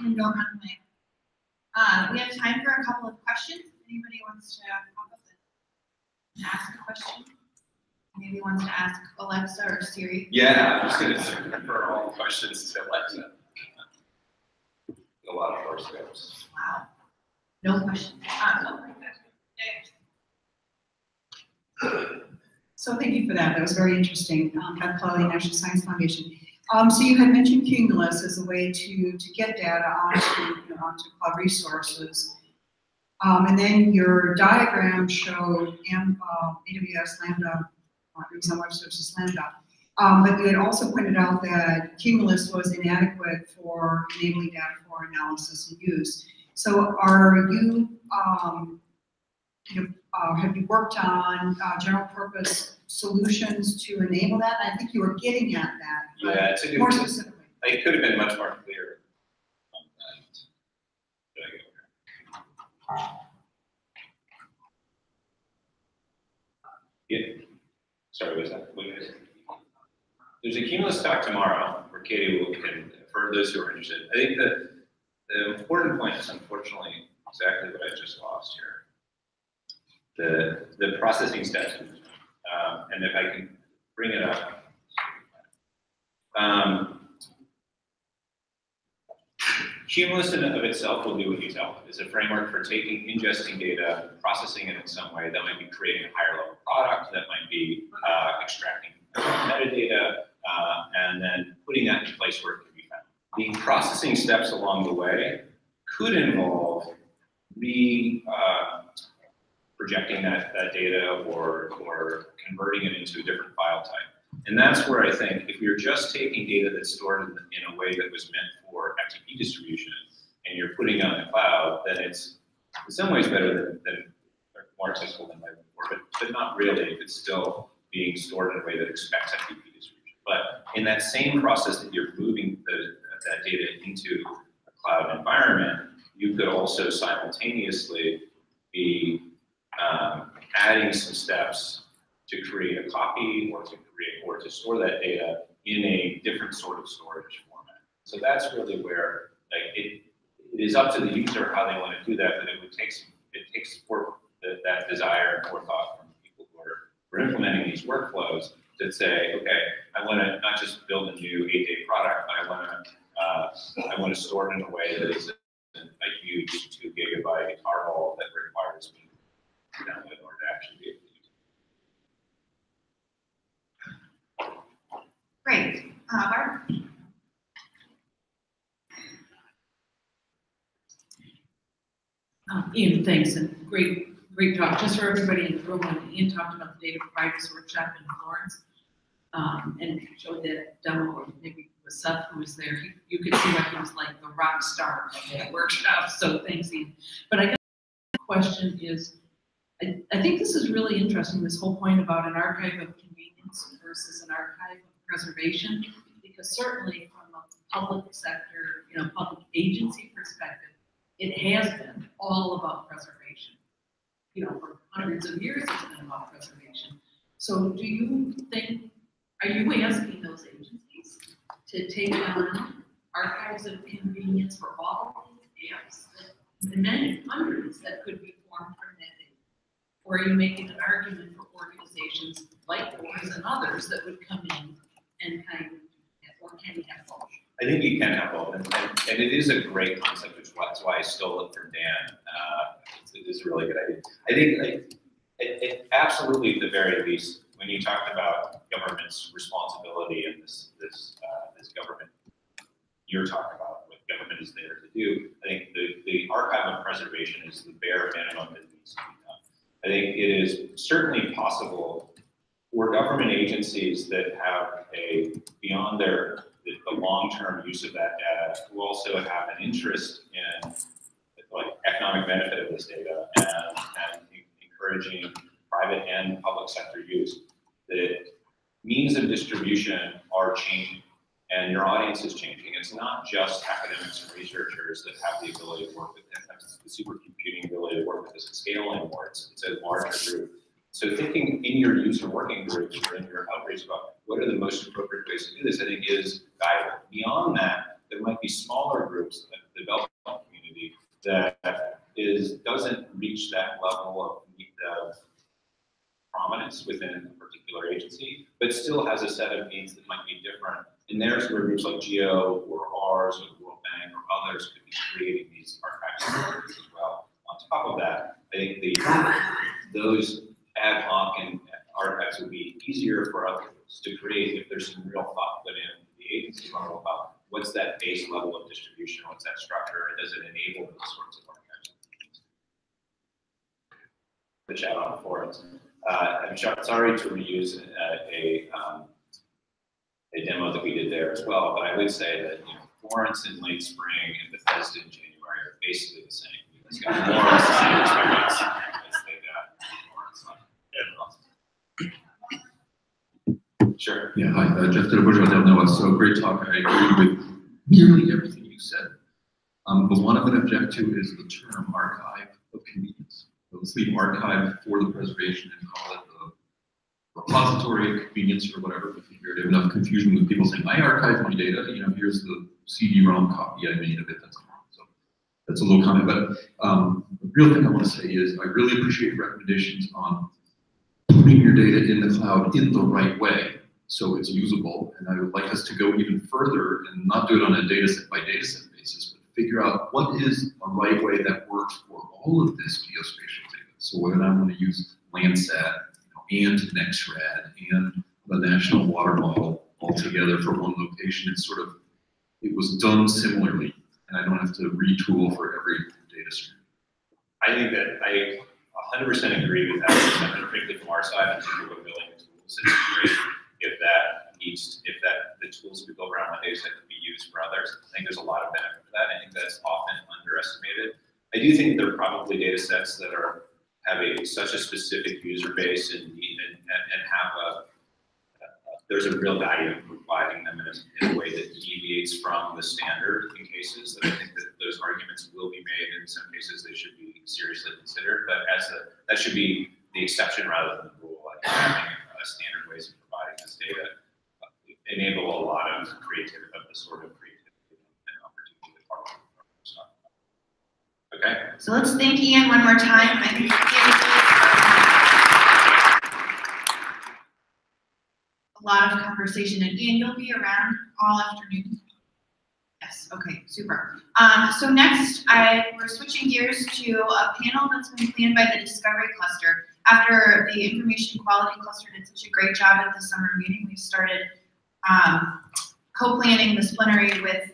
And go around the mic. We have time for a couple of questions. Anybody wants to pop up and ask a question? Maybe wants to ask Alexa or Siri. Yeah, I'm just going to refer all questions to Alexa. A lot of horoscopes. Wow. No questions. So thank you for that. That was very interesting. Beth Clowley, National Science Foundation. So you had mentioned Cumulus as a way to get data onto cloud resources. And then your diagram showed AWS Lambda, Amazon Web Services Lambda. But you had also pointed out that Cumulus was inadequate for enabling data for analysis and use. So are you, have you worked on general purpose solutions to enable that? I think you were getting at that. Yeah, it's a good more specifically. It could have been much more clear on that. Should I go here? Yeah. Sorry, was that? There's a Cumulus talk tomorrow where Katie can, for those who are interested. I think the important point is unfortunately exactly what I just lost here. The processing steps, and if I can bring it up. Cumulus in and of itself will do what you tell it. It's a framework for ingesting data, processing it in some way that might be creating a higher level product, that might be extracting metadata, and then putting that in place where it can be found. The processing steps along the way could involve projecting that data or converting it into a different file type. And that's where I think if you're just taking data that's stored in a way that was meant for FTP distribution and you're putting it on the cloud, then it's in some ways better than or more accessible than ever before, but not really if it's still being stored in a way that expects FTP distribution. But in that same process that you're moving that data into a cloud environment, you could also simultaneously be adding some steps to create a copy or to store that data in a different sort of storage format. So that's really where it is up to the user how they want to do that, but it takes work, that desire and forethought from people who are implementing these workflows to say, okay, I want to not just build a new 8-day product, but I want to store it in a way that isn't a huge 2 gigabyte tarball that requires me to download in order to actually be able to use it. Great. Barb? Ian, thanks, and great talk. Just for everybody in the room, when Ian talked about the data providers workshop in Florence, and showed that demo, or maybe it was Seth who was there, you could see that he was like the rock star of that workshop, so thanks, Ian. But I guess the question is, I think this is really interesting, this whole point about an archive of convenience versus an archive of preservation, because certainly from a public sector, public agency perspective, it has been all about preservation. For hundreds of years it's been about preservation. So do you think, are you asking those agencies to take on archives of convenience for all of these apps, the many hundreds that could be formed from that data? Or are you making an argument for organizations like yours and others that would come in and kind of, or can you have both? I think you can have both, and it is a great concept, which is why I stole it from Dan. It's a really good idea. I think it absolutely, at the very least, when you talked about government's responsibility and this government you're talking about, what government is there to do, I think the archive of preservation is the bare minimum that needs to be done. I think it is certainly possible for government agencies that have beyond the long-term use of that data, who also have an interest in economic benefit of this data and encouraging private and public sector use. The means of distribution are changing, and your audience is changing. It's not just academics and researchers that have the ability to work with the supercomputing ability to work with this at scale anymore. It's a larger group. So thinking in your user working groups or in your outreach about what are the most appropriate ways to do this, I think is valuable. Beyond that, there might be smaller groups, the development community, that doesn't reach that level of prominence within a particular agency, but still has a set of needs that might be different. And there's where groups like GEO or ours or World Bank or others could be creating these archives as well. On top of that, I think those ad hoc and archives would be easier for others to create if there's some real thought put in the agency level about what's that base level of distribution, what's that structure, and does it enable those sorts of archives? The chat on the forums. I'm sorry to reuse a demo that we did there as well, but I would say that Florence in late spring and Bethesda in January are basically the same. It's got more or less the same experience as they got in Florence. Sure. Yeah, hi, Jeff Noah. So great talk. I agree with nearly everything you said. The one I'm going to object to is the term archive of convenience. So let's leave archive for the preservation and call it the repository of convenience or whatever. If you hear enough confusion with people saying, I archive my data, here's the CD-ROM copy I made of it. That's wrong. So that's a little comment. But the real thing I want to say is I really appreciate recommendations on putting your data in the cloud in the right way so it's usable. And I would like us to go even further and not do it on a dataset by dataset basis, but figure out what is a right way that works for all of this geospatial data. So when I want to use Landsat and NextRad and the National Water Model all together for one location, it was done similarly, and I don't have to retool for every data stream. I think that I 100% agree with that. Particularly from our side, in terms of building tools, it's great if the tools we build around one data set can be used for others. I think there's a lot of benefit to that. I think that's often underestimated. I do think there are probably data sets that have such a specific user base and have a there's a real value in providing them in a way that deviates from the standard in cases that I think that those arguments will be made. In some cases, they should be seriously considered, but that should be the exception rather than the rule. Like having standard ways of providing this data enable a lot of creativity, of the sort of creativity and opportunity that part of the talking about. Okay. So let's thank Ian one more time. I think a lot of conversation, and Ian, you'll be around all afternoon. Yes, okay, super. So next, we're switching gears to a panel that's been planned by the Discovery Cluster. After the Information Quality Cluster did such a great job at the summer meeting, we started co-planning this plenary with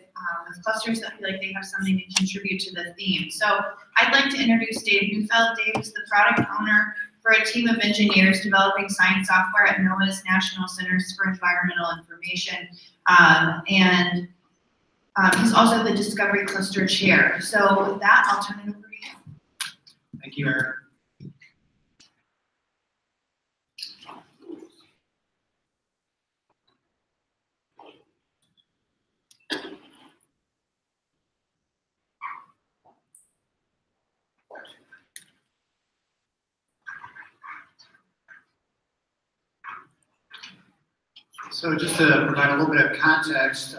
clusters that feel like they have something to contribute to the theme. So I'd like to introduce Dave Neufeld. Dave is the product owner for a team of engineers developing science software at NOAA's National Centers for Environmental Information. He's also the Discovery Cluster Chair. So with that, I'll turn it over to you. Thank you, Erin. So just to provide a little bit of context,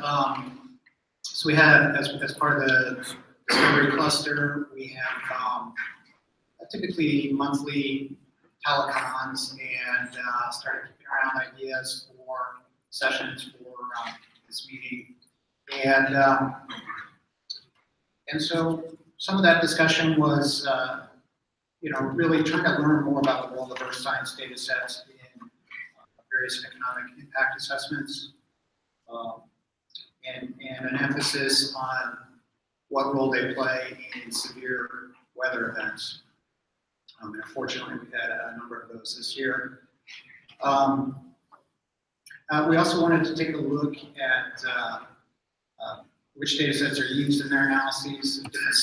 so we have, as part of the Discovery Cluster, we have typically monthly telecons and started kicking around ideas for sessions for this meeting. And so some of that discussion was, really trying to learn more about the role of earth science data sets in various economic impact assessments, and an emphasis on what role they play in severe weather events. Unfortunately, we've had a number of those this year. We also wanted to take a look at which data sets are used in their analyses, different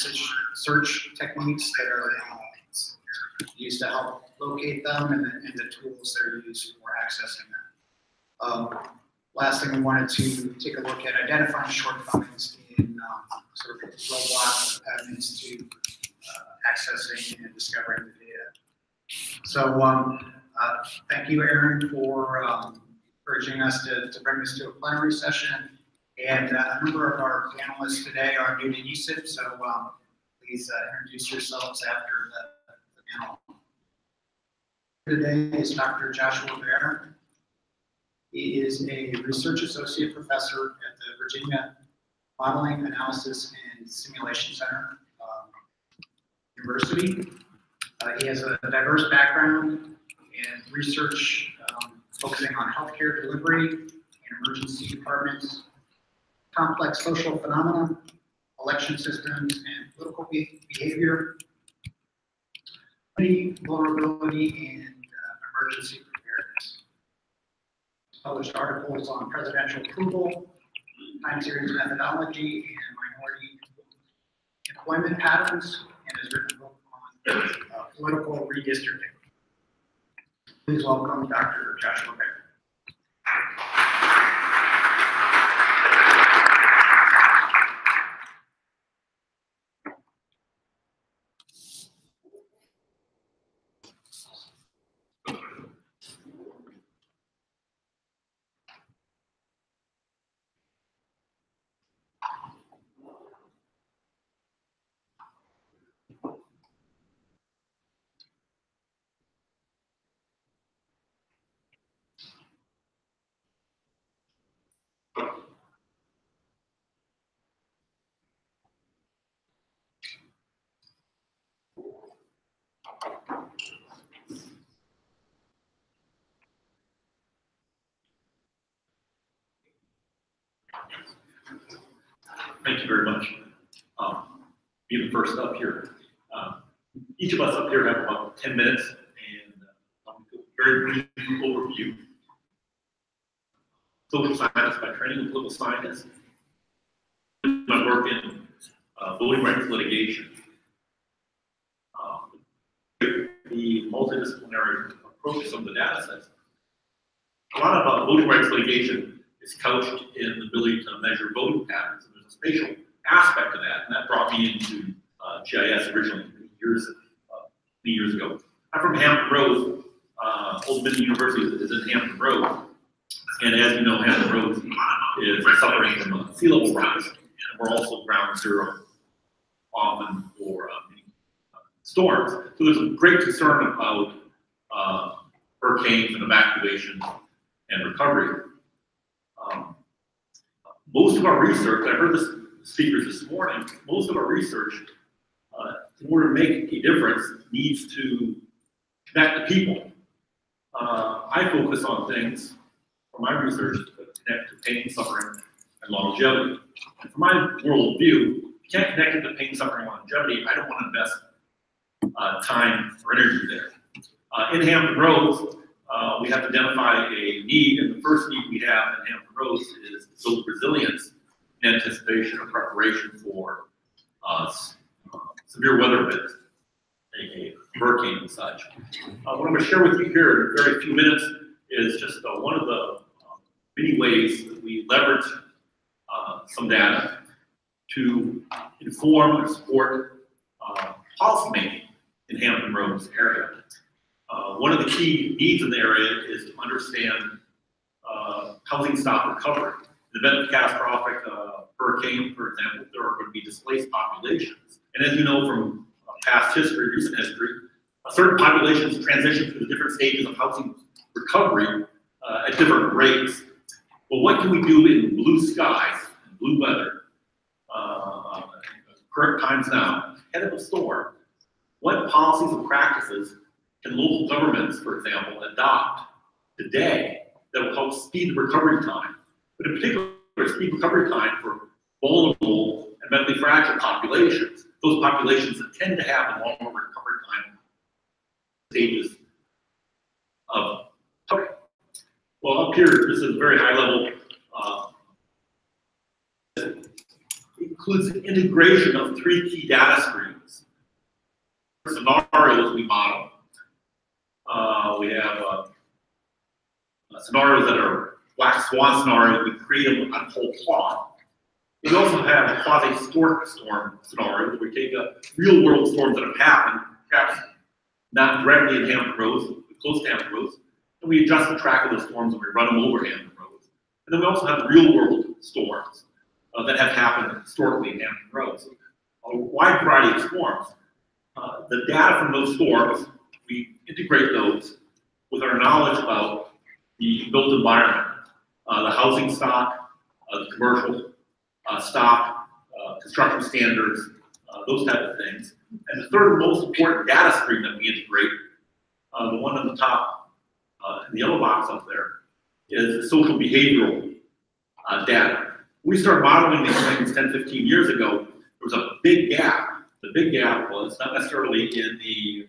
search techniques that are used to help locate them, and the tools that are used for accessing them. Last thing, we wanted to take a look at identifying shortcomings in sort of roadblocks and impediments to accessing and discovering the data. So thank you, Erin, for urging us to bring this to a plenary session. And a number of our panelists today are new to ESIP, so please introduce yourselves after the panel. Today is Dr. Joshua Bear. He is a research associate professor at the Virginia Modeling, Analysis, and Simulation Center University. He has a diverse background in research focusing on healthcare delivery and emergency departments, complex social phenomena, election systems, and political behavior, vulnerability, and emergency preparedness. Published articles on presidential approval, time series methodology, and minority employment patterns, and has written a book on political redistricting. Please welcome Dr. Joshua Bear. Thank you very much. Being the first up here, each of us up here have about 10 minutes, and I'll do a very brief overview. Political scientist by training, a political scientist. I work in voting rights litigation. The multidisciplinary approach to some of the data sets. a lot of voting rights litigation is couched in the ability to measure voting patterns, and there's a spatial aspect to that, and that brought me into GIS originally many years ago. I'm from Hampton Roads. Old Dominion University is in Hampton Roads, and as you know, Hampton Roads is suffering from sea level rise, and we're also ground zero often for storms. So there's a great concern about hurricanes and evacuation and recovery. Most of our research, I heard the speakers this morning, most of our research, in order to make a difference, needs to connect the people. I focus on things for my research that connect to pain, suffering, and longevity. And from my worldview, you can't connect it to pain, suffering, and longevity. I don't want to invest time or energy there. In Hampton Roads, we have to identify a need, and the first need we have in Hampton Roads is to build resilience in anticipation or preparation for severe weather events, aka hurricane and such. What I'm going to share with you here in a very few minutes is just one of the many ways that we leverage some data to inform and support policymaking in Hampton Roads area. One of the key needs in the area is to understand housing stock recovery. In the event of catastrophic hurricane, for example, there are going to be displaced populations. And as you know from past history, recent history, certain populations transition through the different stages of housing recovery at different rates. Well, what can we do in blue skies, and blue weather, current times now, ahead of a storm? What policies and practices can local governments, for example, adopt today that will help speed the recovery time? But in particular, speed recovery time for vulnerable and mentally fragile populations, those populations that tend to have a longer recovery time stages of recovery. Well, up here, this is a very high level. It includes the integration of 3 key data streams. Scenarios we model. We have scenarios that are black swan scenarios. We create them on whole cloth. We also have quasi-historic storm scenarios where we take real world storms that have happened, perhaps not directly in Hampton Roads, but close to Hampton Roads, and we adjust the track of those storms and we run them over Hampton Roads. And then we also have real world storms that have happened historically in Hampton Roads. A wide variety of storms. The data from those storms, we integrate those with our knowledge about the built environment, the housing stock, the commercial stock, construction standards, those type of things. And the third most important data stream that we integrate, the one on the top, in the yellow box up there, is social behavioral data. We started modeling these things 10, 15 years ago. There was a big gap. The big gap was not necessarily in the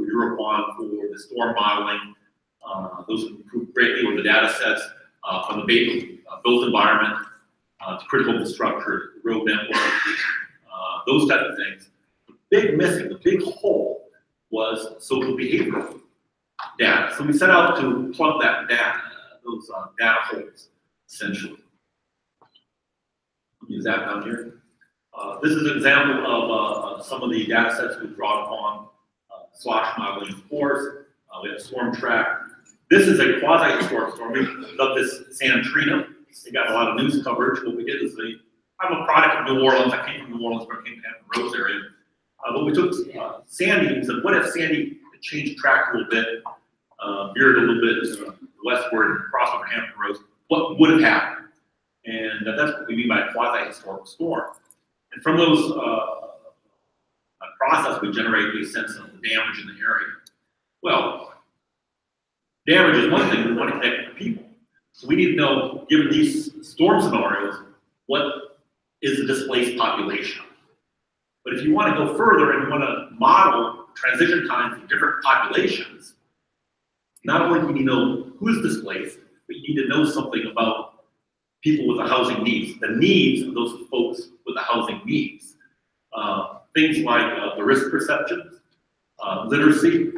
Europe for the storm modeling. Those improved greatly with the data sets from the built environment to critical infrastructure, road network, those type of things. The big missing, the big hole was social behavioral data. So we set out to plug that data, those data holes, essentially. Let me use that down here. This is an example of some of the data sets we've drawn upon. Slosh modeling, of course. We have storm track. This is a quasi-historic storm. We love this San Trina. They got a lot of news coverage. What we did is I'm a product of New Orleans. I came from New Orleans, but I came to Hampton Roads area. But we took Sandy and said, what if Sandy had changed track a little bit, veered a little bit westward and crossed over Hampton Roads? What would have happened? And that's what we mean by a quasi-historic storm. And from those process, we generate a sense of the damage in the area. Well, damage is one thing. We want to connect with people. So we need to know, given these storm scenarios, what is the displaced population? But if you want to go further and you want to model transition times for different populations, not only do you need to know who's displaced, but you need to know something about people with the housing needs, the needs of those folks with the housing needs. Things like the risk perceptions, literacy,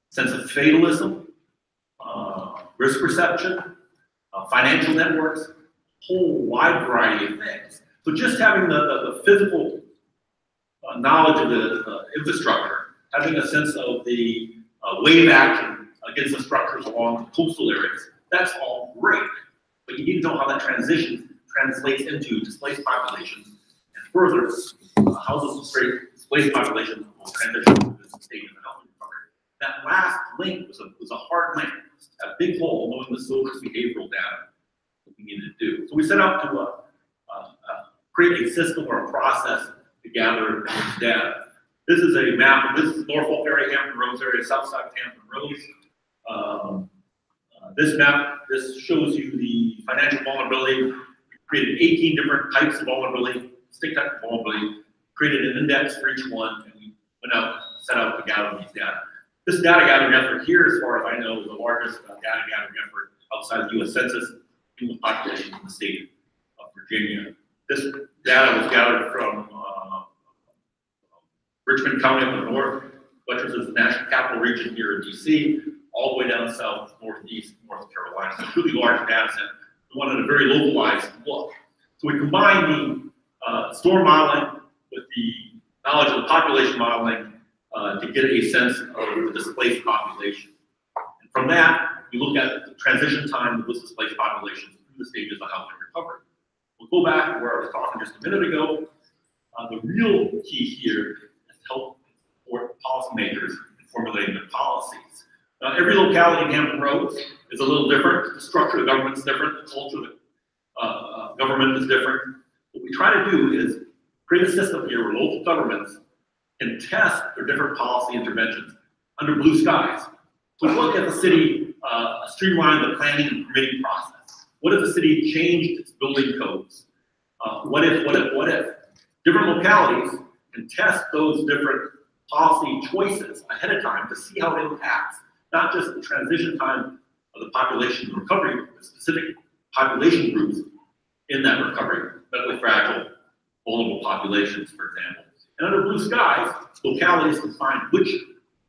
sense of fatalism, risk perception, financial networks, whole wide variety of things. So just having the physical knowledge of the infrastructure, having a sense of the wave action against the structures along the coastal areas, that's all great. But you need to know how that translates into displaced populations, and further, how those displaced populations will transition to the state of the housing recovery. That last link was a hard link, a big hole, knowing the social behavioral data that we needed to do. So we set out to create a system or a process to gather this data. This is a map. This is Norfolk area, Hampton Roads area, south side of Hampton Roads. This map, this shows you the financial vulnerability. We created 18 different types of vulnerability, distinct types of vulnerability, created an index for each one, and we went out, set out to gather these data. This data gathering effort here, as far as I know, is the largest data gathering effort outside the U.S. Census in the population in the state of Virginia. This data was gathered from Richmond County up in the north, which is the national capital region here in D.C., all the way down south, northeast, North Carolina. So it's a really large data set. We wanted a very localized look. So we combined the storm modeling with the knowledge of the population modeling to get a sense of the displaced population. And from that, we look at the transition time of those displaced populations through the stages of housing recovery. We'll go back to where I was talking just a minute ago. The real key here is to help support policymakers in formulating their policies. Now, every locality in Hampton Roads is a little different. The structure of the government is different. The culture of the government is different. What we try to do is create a system here where local governments can test their different policy interventions under blue skies. So what if a city streamlined the planning and permitting process? What if the city changed its building codes? What if? Different localities can test those different policy choices ahead of time to see how it impacts not just the transition time of the population recovery, but specific population groups in that recovery, medically fragile, vulnerable populations, for example. And under blue skies, localities can find which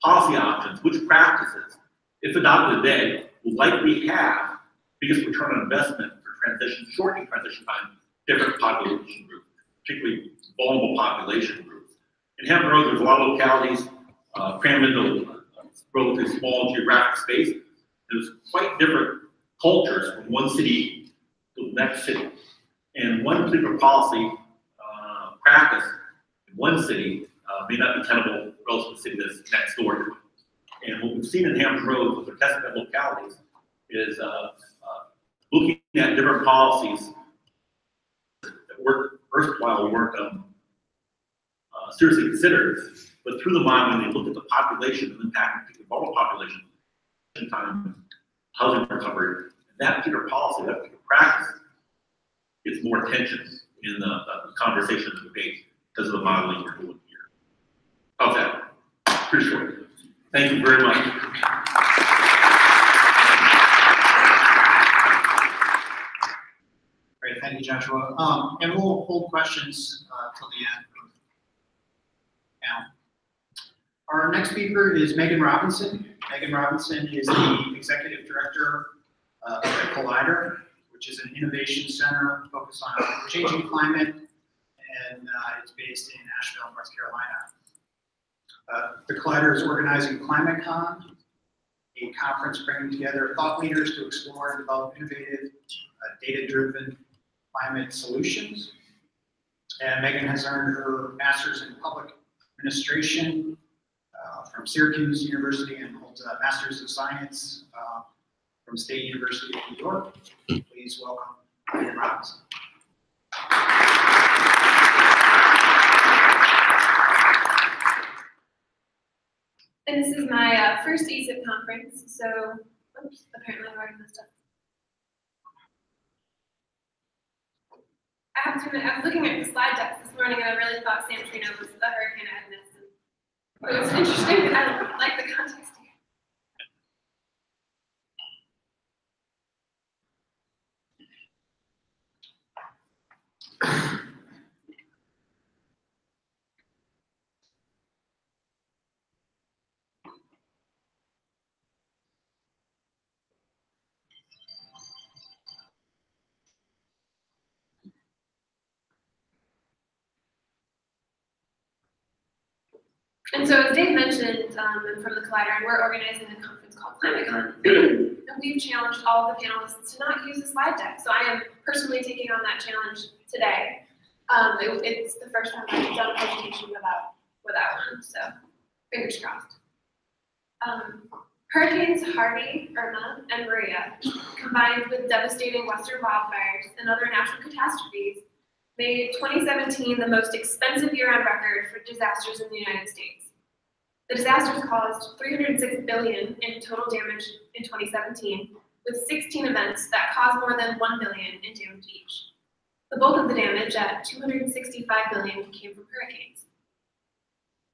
policy options, which practices, if adopted today, will likely have biggest return on investment for transition, shortening transition time, different population groups, particularly vulnerable population groups. In Hampton Roads, there's a lot of localities crammed into a relatively small geographic space. There's quite different cultures from one city to the next city. And one particular policy practice in one city may not be tenable relative to the city that's next door to it. And what we've seen in Hampton Roads with the testing of localities is looking at different policies that were erstwhile weren't seriously considered, but through the modeling, they looked at the population and impact of the vulnerable population, time, housing recovery, and that particular policy, that particular practice gets more attention in the conversation and debate because of the modeling we're doing here. How's that? Pretty short. Thank you very much. Great, thank you, Joshua. And we'll hold questions till the end. Now, our next speaker is Megan Robinson. Megan Robinson is the Executive Director of Collider, which is an innovation center focused on changing climate, and it's based in Asheville, North Carolina. The Collider is organizing ClimateCon, a conference bringing together thought leaders to explore and develop innovative, data-driven climate solutions. And Megan has earned her master's in public administration from Syracuse University and holds a master's of science from State University of New York. Please welcome Megan Robinson. And this is my first ESIP conference, so, oops, apparently I've already messed up. I have to admit, I was looking at the slide decks this morning and I really thought San Trino was the hurricane I had missed. It was interesting, I like the context here. And so as Dave mentioned, and from the Collider, we're organizing a conference called ClimateCon, and we've challenged all of the panelists to not use a slide deck. So I am personally taking on that challenge today. It's the first time I've done a presentation without one, so fingers crossed. Hurricanes Harvey, Irma, and Maria, combined with devastating western wildfires and other natural catastrophes, made 2017 the most expensive year on record for disasters in the United States. The disasters caused $306 billion in total damage in 2017, with 16 events that caused more than $1 billion in damage each. The bulk of the damage, at $265 billion, came from hurricanes.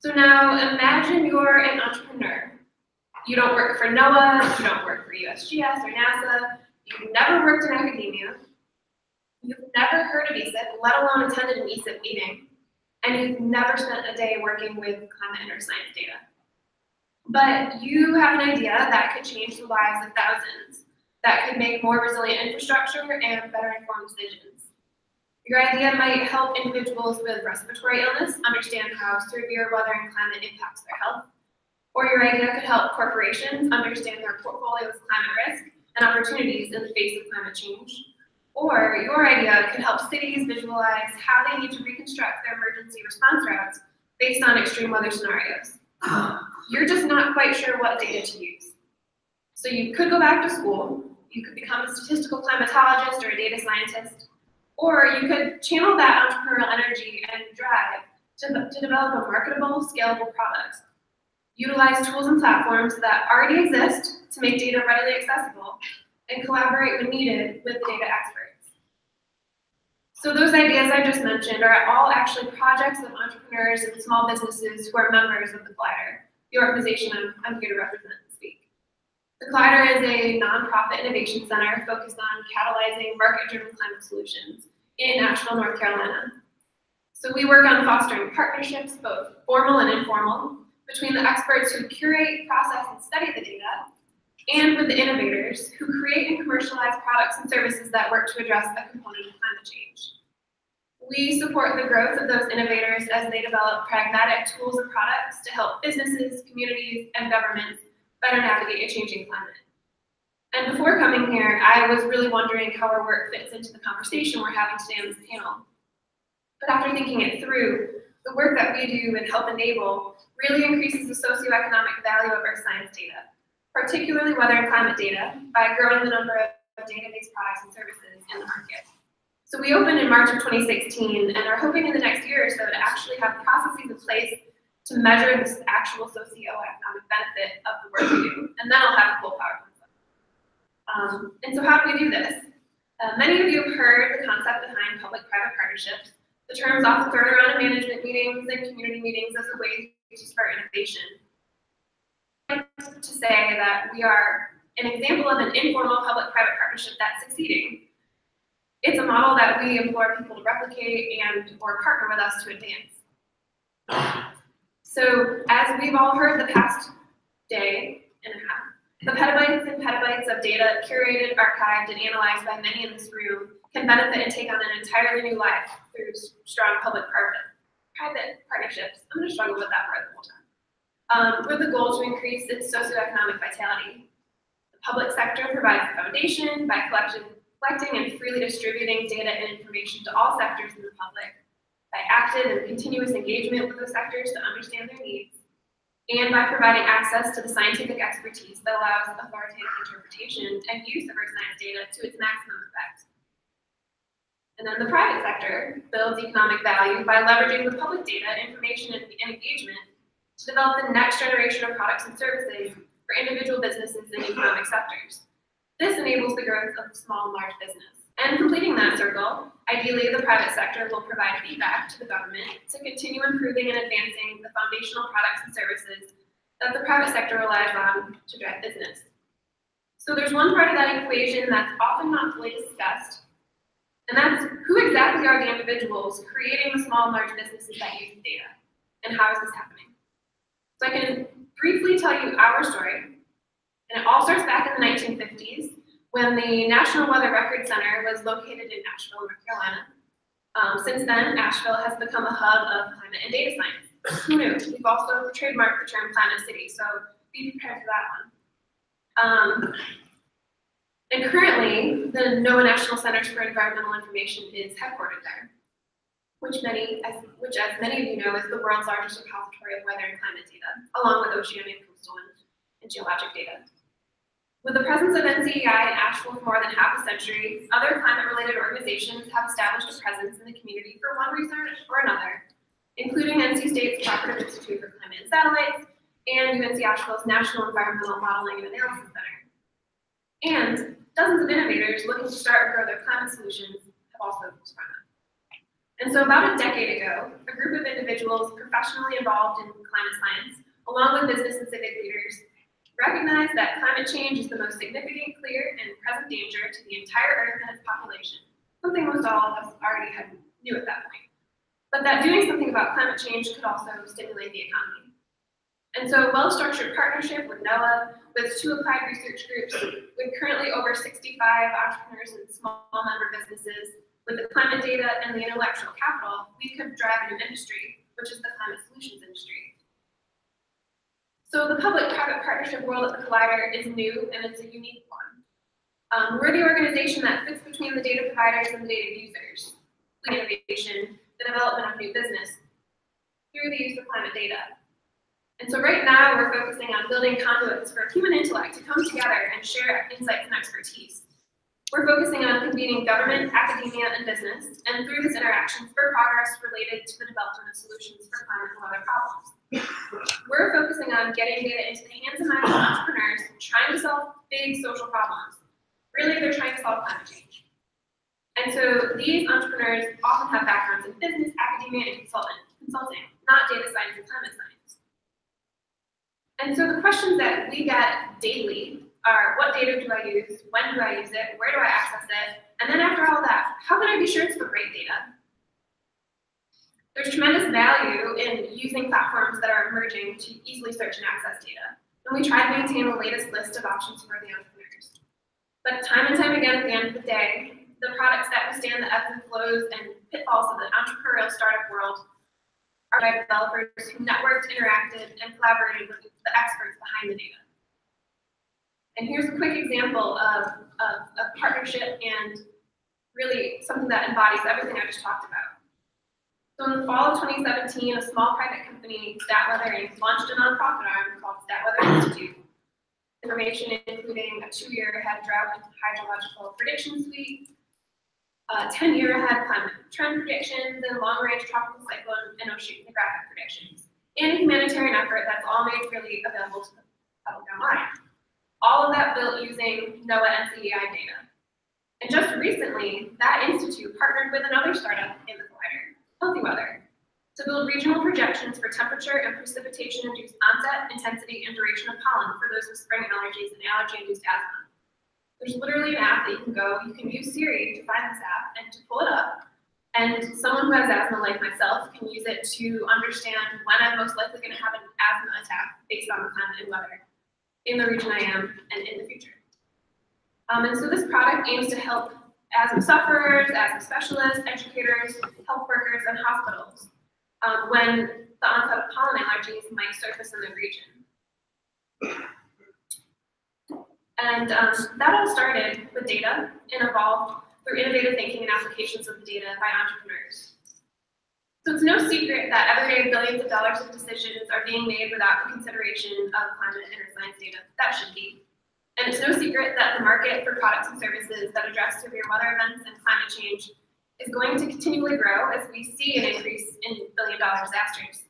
So now imagine you're an entrepreneur. You don't work for NOAA, you don't work for USGS or NASA, you've never worked in academia, you've never heard of ESIP, let alone attended an ESIP meeting, and you've never spent a day working with climate and earth science data. But you have an idea that could change the lives of thousands, that could make more resilient infrastructure and better informed decisions. Your idea might help individuals with respiratory illness understand how severe weather and climate impacts their health. Or your idea could help corporations understand their portfolio's climate risk and opportunities in the face of climate change. Or your idea could help cities visualize how they need to reconstruct their emergency response routes based on extreme weather scenarios. You're just not quite sure what data to use. So you could go back to school, you could become a statistical climatologist or a data scientist, or you could channel that entrepreneurial energy and drive to develop a marketable, scalable product. Utilize tools and platforms that already exist to make data readily accessible, and collaborate when needed with the data experts. So those ideas I just mentioned are all actually projects of entrepreneurs and small businesses who are members of the Collider, the organization I'm here to represent and speak. The Collider is a nonprofit innovation center focused on catalyzing market-driven climate solutions in Asheville, North Carolina. So we work on fostering partnerships, both formal and informal, between the experts who curate, process, and study the data, and with the innovators who create and commercialize products and services that work to address a component of climate change. We support the growth of those innovators as they develop pragmatic tools and products to help businesses, communities, and governments better navigate a changing climate. And before coming here, I was really wondering how our work fits into the conversation we're having today on this panel. But after thinking it through, the work that we do and help enable really increases the socioeconomic value of our science data, particularly weather and climate data, by growing the number of database products and services in the market. So we opened in March of 2016 and are hoping in the next year or so to actually have processes in place to measure this actual socioeconomic benefit of the work we do, and then I'll have a full PowerPoint. And so how do we do this? Many of you have heard the concept behind public-private partnerships. The term's often thrown around in management meetings and community meetings as a way to spur innovation. I'd like to say that we are an example of an informal public-private partnership that's succeeding. It's a model that we implore people to replicate and or partner with us to advance. So as we've all heard the past day and a half, the petabytes and petabytes of data curated, archived, and analyzed by many in this room can benefit and take on an entirely new life through strong public-private partnerships. I'm going to struggle with that word the whole time. With the goal to increase its socioeconomic vitality. The public sector provides the foundation by collecting and freely distributing data and information to all sectors in the public, by active and continuous engagement with those sectors to understand their needs, and by providing access to the scientific expertise that allows authoritative interpretation and use of our science data to its maximum effect. And then the private sector builds economic value by leveraging the public data, information, and engagement to develop the next generation of products and services for individual businesses and economic sectors. This enables the growth of small and large business. And completing that circle, ideally the private sector will provide feedback to the government to continue improving and advancing the foundational products and services that the private sector relies on to drive business. So there's one part of that equation that's often not fully discussed, and that's who exactly are the individuals creating the small and large businesses that use data, and how is this happening? So I can briefly tell you our story, and it all starts back in the 1950s when the National Weather Record Center was located in Asheville, North Carolina. Since then, Asheville has become a hub of climate and data science. Who knew? We've also trademarked the term Planet City, so be prepared for that one. And currently, the NOAA National Centers for Environmental Information is headquartered there, which, as many of you know, is the world's largest repository of weather and climate data, along with oceanic, coastal, and geologic data. With the presence of NCEI in Asheville for more than half a century, other climate-related organizations have established a presence in the community for one reason or another, including NC State's Cooperative Institute for Climate and Satellites and UNC Asheville's National Environmental Modeling and Analysis Center. And dozens of innovators looking to start and grow their climate solutions have also sprung up. And so about a decade ago, a group of individuals professionally involved in climate science, along with business and civic leaders, recognized that climate change is the most significant, clear, and present danger to the entire Earth and its population, something most all of us already knew at that point. But that doing something about climate change could also stimulate the economy. And so a well-structured partnership with NOAA, with 2 applied research groups, with currently over 65 entrepreneurs and small member businesses, with the climate data and the intellectual capital, we could drive a new industry, which is the climate solutions industry. So the public-private partnership world at the Collider is new, and it's a unique one. We're the organization that fits between the data providers and the data users, innovation, the development of new business, through the use of climate data. And so right now, we're focusing on building conduits for human intellect to come together and share insights and expertise. We're focusing on convening government, academia, and business, and through these interactions for progress related to the development of solutions for climate and weather problems. We're focusing on getting data into the hands and minds of entrepreneurs trying to solve big social problems. Really, they're trying to solve climate change. And so these entrepreneurs often have backgrounds in business, academia, and consulting, not data science and climate science. And so the questions that we get daily are, what data do I use? When do I use it? Where do I access it? And then after all that, how can I be sure it's the right data? There's tremendous value in using platforms that are emerging to easily search and access data. And we try to maintain the latest list of options for the entrepreneurs. But time and time again, at the end of the day, the products that withstand the ebbs and flows and pitfalls of the entrepreneurial startup world are by developers who networked, interacted, and collaborated with the experts behind the data. And here's a quick example of a partnership and really something that embodies everything I just talked about. So in the fall of 2017, a small private company, StatWeather Inc., launched a nonprofit arm called StatWeather Institute. Information including a 2-year ahead drought and hydrological prediction suite, 10-year ahead climate trend predictions, and long-range tropical cyclone and oceanographic predictions, and a humanitarian effort that's all made freely available to the public online. All of that built using NOAA NCEI data. And just recently, that institute partnered with another startup in the Collider, Healthy Weather, to build regional projections for temperature and precipitation-induced onset, intensity, and duration of pollen for those with spring allergies and allergy-induced asthma. There's literally an app that you can use Siri to find this app and to pull it up, and someone who has asthma like myself can use it to understand when I'm most likely going to have an asthma attack based on the climate and weather in the region I am and in the future. And so this product aims to help asthma sufferers, asthma specialists, educators, health workers, and hospitals when the onset of pollen allergies might surface in the region. And that all started with data and evolved through innovative thinking and applications of the data by entrepreneurs. So it's no secret that every day billions of dollars of decisions are being made without the consideration of climate and earth science data. That should be. And it's no secret that the market for products and services that address severe weather events and climate change is going to continually grow as we see an increase in billion-dollar disasters.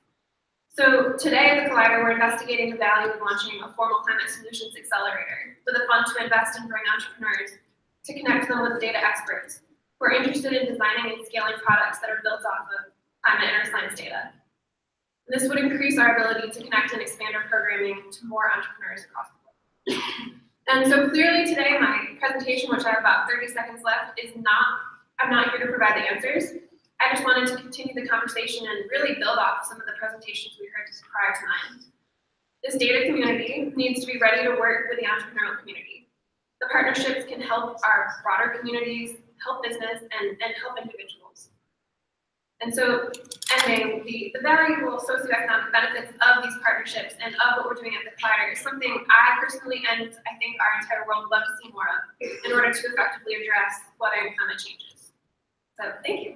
So today at the Collider, we're investigating the value of launching a formal climate solutions accelerator with a fund to invest and bring entrepreneurs to connect them with data experts who are interested in designing and scaling products that are built off of climate and earth science data. This would increase our ability to connect and expand our programming to more entrepreneurs across the world. And so clearly today, my presentation, which I have about 30 seconds left, I'm not here to provide the answers. I just wanted to continue the conversation and really build off some of the presentations we heard prior to mine. This data community needs to be ready to work with the entrepreneurial community. The partnerships can help our broader communities, help business, and help individuals. And so, ending, the valuable socioeconomic benefits of these partnerships and of what we're doing at the Collider is something I personally, and I think our entire world would love to see more of in order to effectively address weather and climate changes. So, thank you.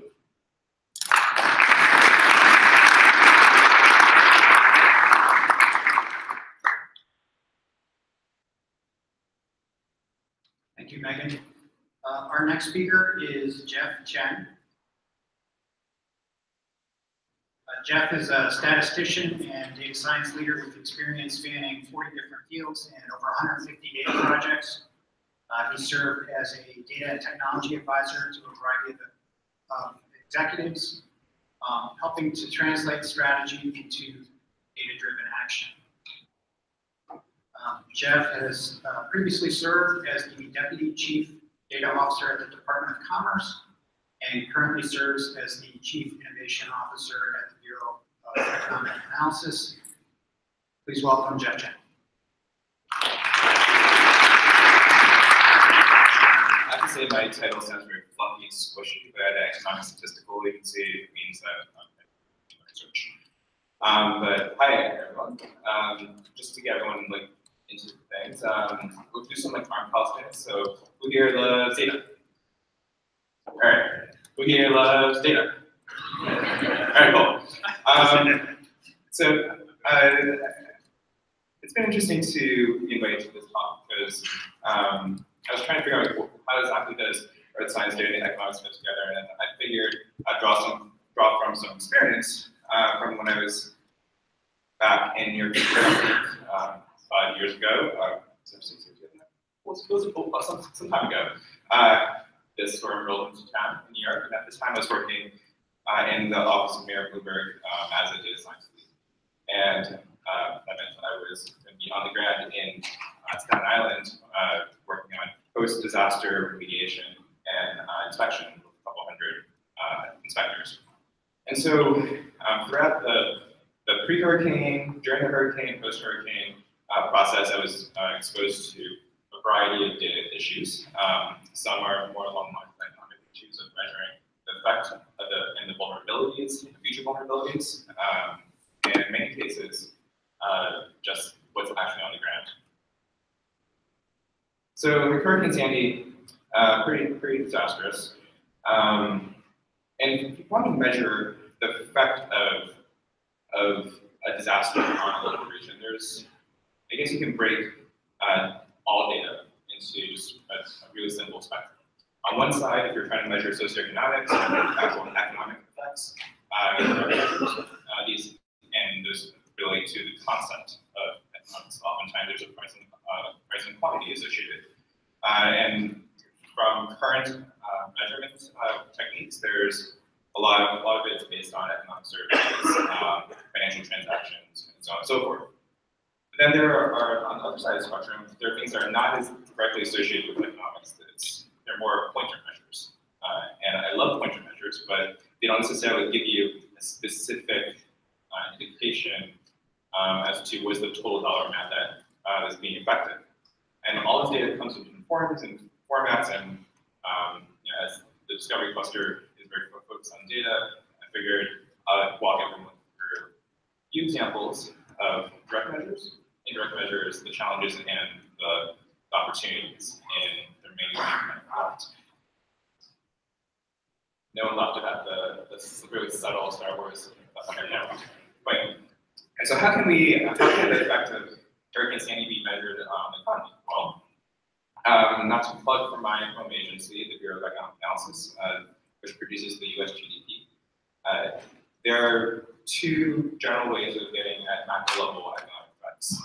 Thank you, Megan. Our next speaker is Jeff Chen. Jeff is a statistician and data science leader with experience spanning 40 different fields and over 150 data projects. He served as a data and technology advisor to a variety of executives, helping to translate strategy into data-driven action. Jeff has previously served as the Deputy Chief Data Officer at the Department of Commerce and currently serves as the Chief Innovation Officer at the Bureau of Economic Analysis. Please welcome Jeff Chen. I have to say my title sounds very fluffy, squishy, but at Economic Statistical Agency it means that I'm doing research. But hi everyone. Just to get everyone into things, we'll do some farm policy. So who here loves data? All right. Who here loves data? All right, cool. It's been interesting to be invited to this talk because I was trying to figure out how exactly does earth science, data, and economics fit together, and I figured I'd draw from some experience from when I was back in New York 5 years ago. 6 years ago. Some time ago. This storm rolled into town in New York, and at this time I was working in the office of Mayor Bloomberg as a data science lead. And that meant I was going to be on the ground in Staten Island working on post-disaster remediation and inspection with a couple hundred inspectors. And so throughout the pre-hurricane, during the hurricane, post-hurricane process, I was exposed to a variety of data issues. Some are more along the lines of economic issues of measuring the effect of the vulnerabilities, the future vulnerabilities, and in many cases, just what's actually on the ground. So Hurricane Sandy, pretty disastrous. And if you want to measure the effect of a disaster on a local region, I guess you can break all data into just a really simple spectrum. On one side, if you're trying to measure socioeconomics and actual economic effects, those relate to the concept of economics. Oftentimes, there's a price and quantity associated. And from current measurement techniques, there's a lot of it is based on economic surveys, financial transactions, and so on and so forth. But then there are, on the other side of the spectrum, there are things that are not as directly associated with economics. They're more pointer measures. And I love pointer measures, but they don't necessarily give you a specific indication as to what's the total dollar amount that is being affected. And all this data comes in different forms and formats, and as the Discovery Cluster is very focused on data, I figured I'd walk everyone through a few examples of direct measures, indirect measures, the challenges, and the opportunities in their main product. No one left about the really subtle Star Wars stuff right now. And so how can the effect of Hurricane Sandy be measured on the economy? Well, not to plug for my home agency, the Bureau of Economic Analysis, which produces the US GDP. There are two general ways of getting at macro level economic effects.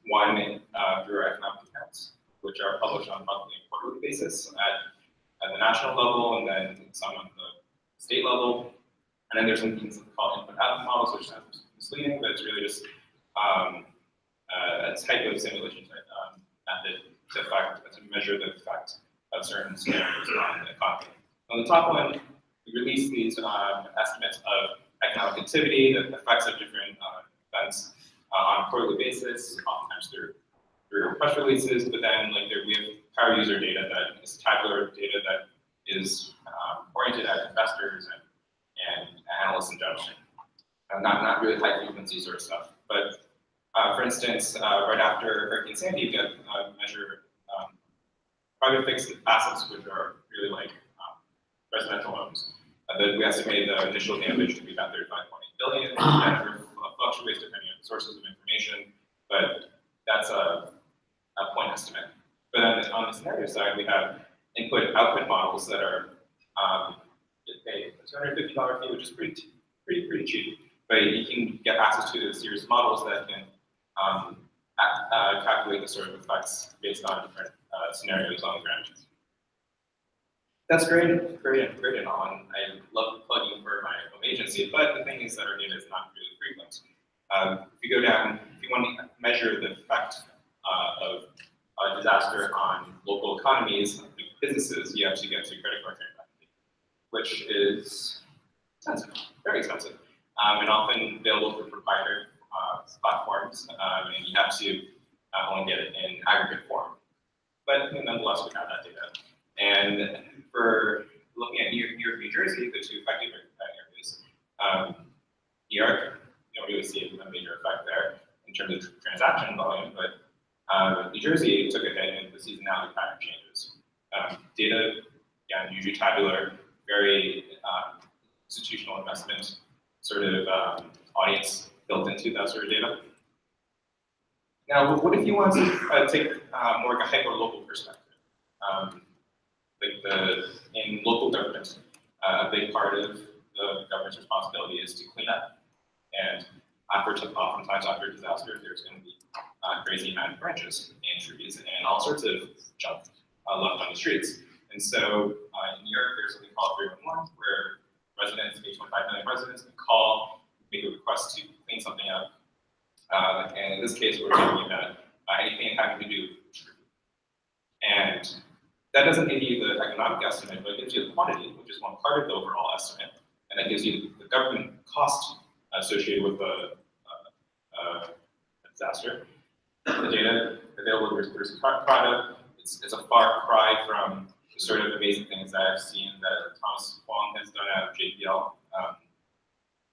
One through our economic accounts, which are published on a monthly and quarterly basis at the national level, and then some on the state level. And then there's some things called input-output models, which sounds misleading, but it's really just a type of simulation method to measure the effect of certain scenarios on the economy. On the top one, we release these estimates of economic activity, the effects of different events on a quarterly basis, oftentimes through press releases, but then we have power user data that is tabular data that is oriented at investors and analysts in general. Not really high frequency sort of stuff. But for instance, right after Hurricane Sandy, you get measure private fixed assets, which are really like residential homes. We estimate the initial damage to be about 35.8 billion. That fluctuates depending on sources of information, but that's a point estimate. But on the scenario side, we have input-output models that are pay a $250 fee, which is pretty cheap. But you can get access to a series of models that can calculate the sort of effects based on different scenarios on the ground. That's great and all, and I love plugging for my home agency, but the thing is that our data is not really frequent. If you go down, if you want to measure the effect of a disaster on local economies, like businesses, you have to get to credit card transactions, which is expensive, very expensive, and often available for provider platforms, and you have to only get it in aggregate form. But nonetheless, we have that data. And for looking at New York, New Jersey, the two affected areas, New York, you don't really see a major effect there in terms of transaction volume, but New Jersey took a hit and the seasonality pattern changes. Data, again, usually tabular, very institutional investment sort of audience built into that sort of data. Now, what if you want to take more like a hyper-local perspective? In local government, a big part of the government's responsibility is to clean up. And oftentimes after a disaster, there's going to be crazy amount of branches and trees and all sorts of junk left on the streets. And so in New York, there's something called 311, where residents, 8.5 million residents, can call, make a request to clean something up. And in this case, we're talking about anything having to do with tree. And that doesn't give you the economic estimate, but it gives you the quantity, which is one part of the overall estimate. And that gives you the government cost associated with a disaster. The data available versus product, it's a far cry from the sort of amazing things that I've seen that Thomas Huang has done out of JPL.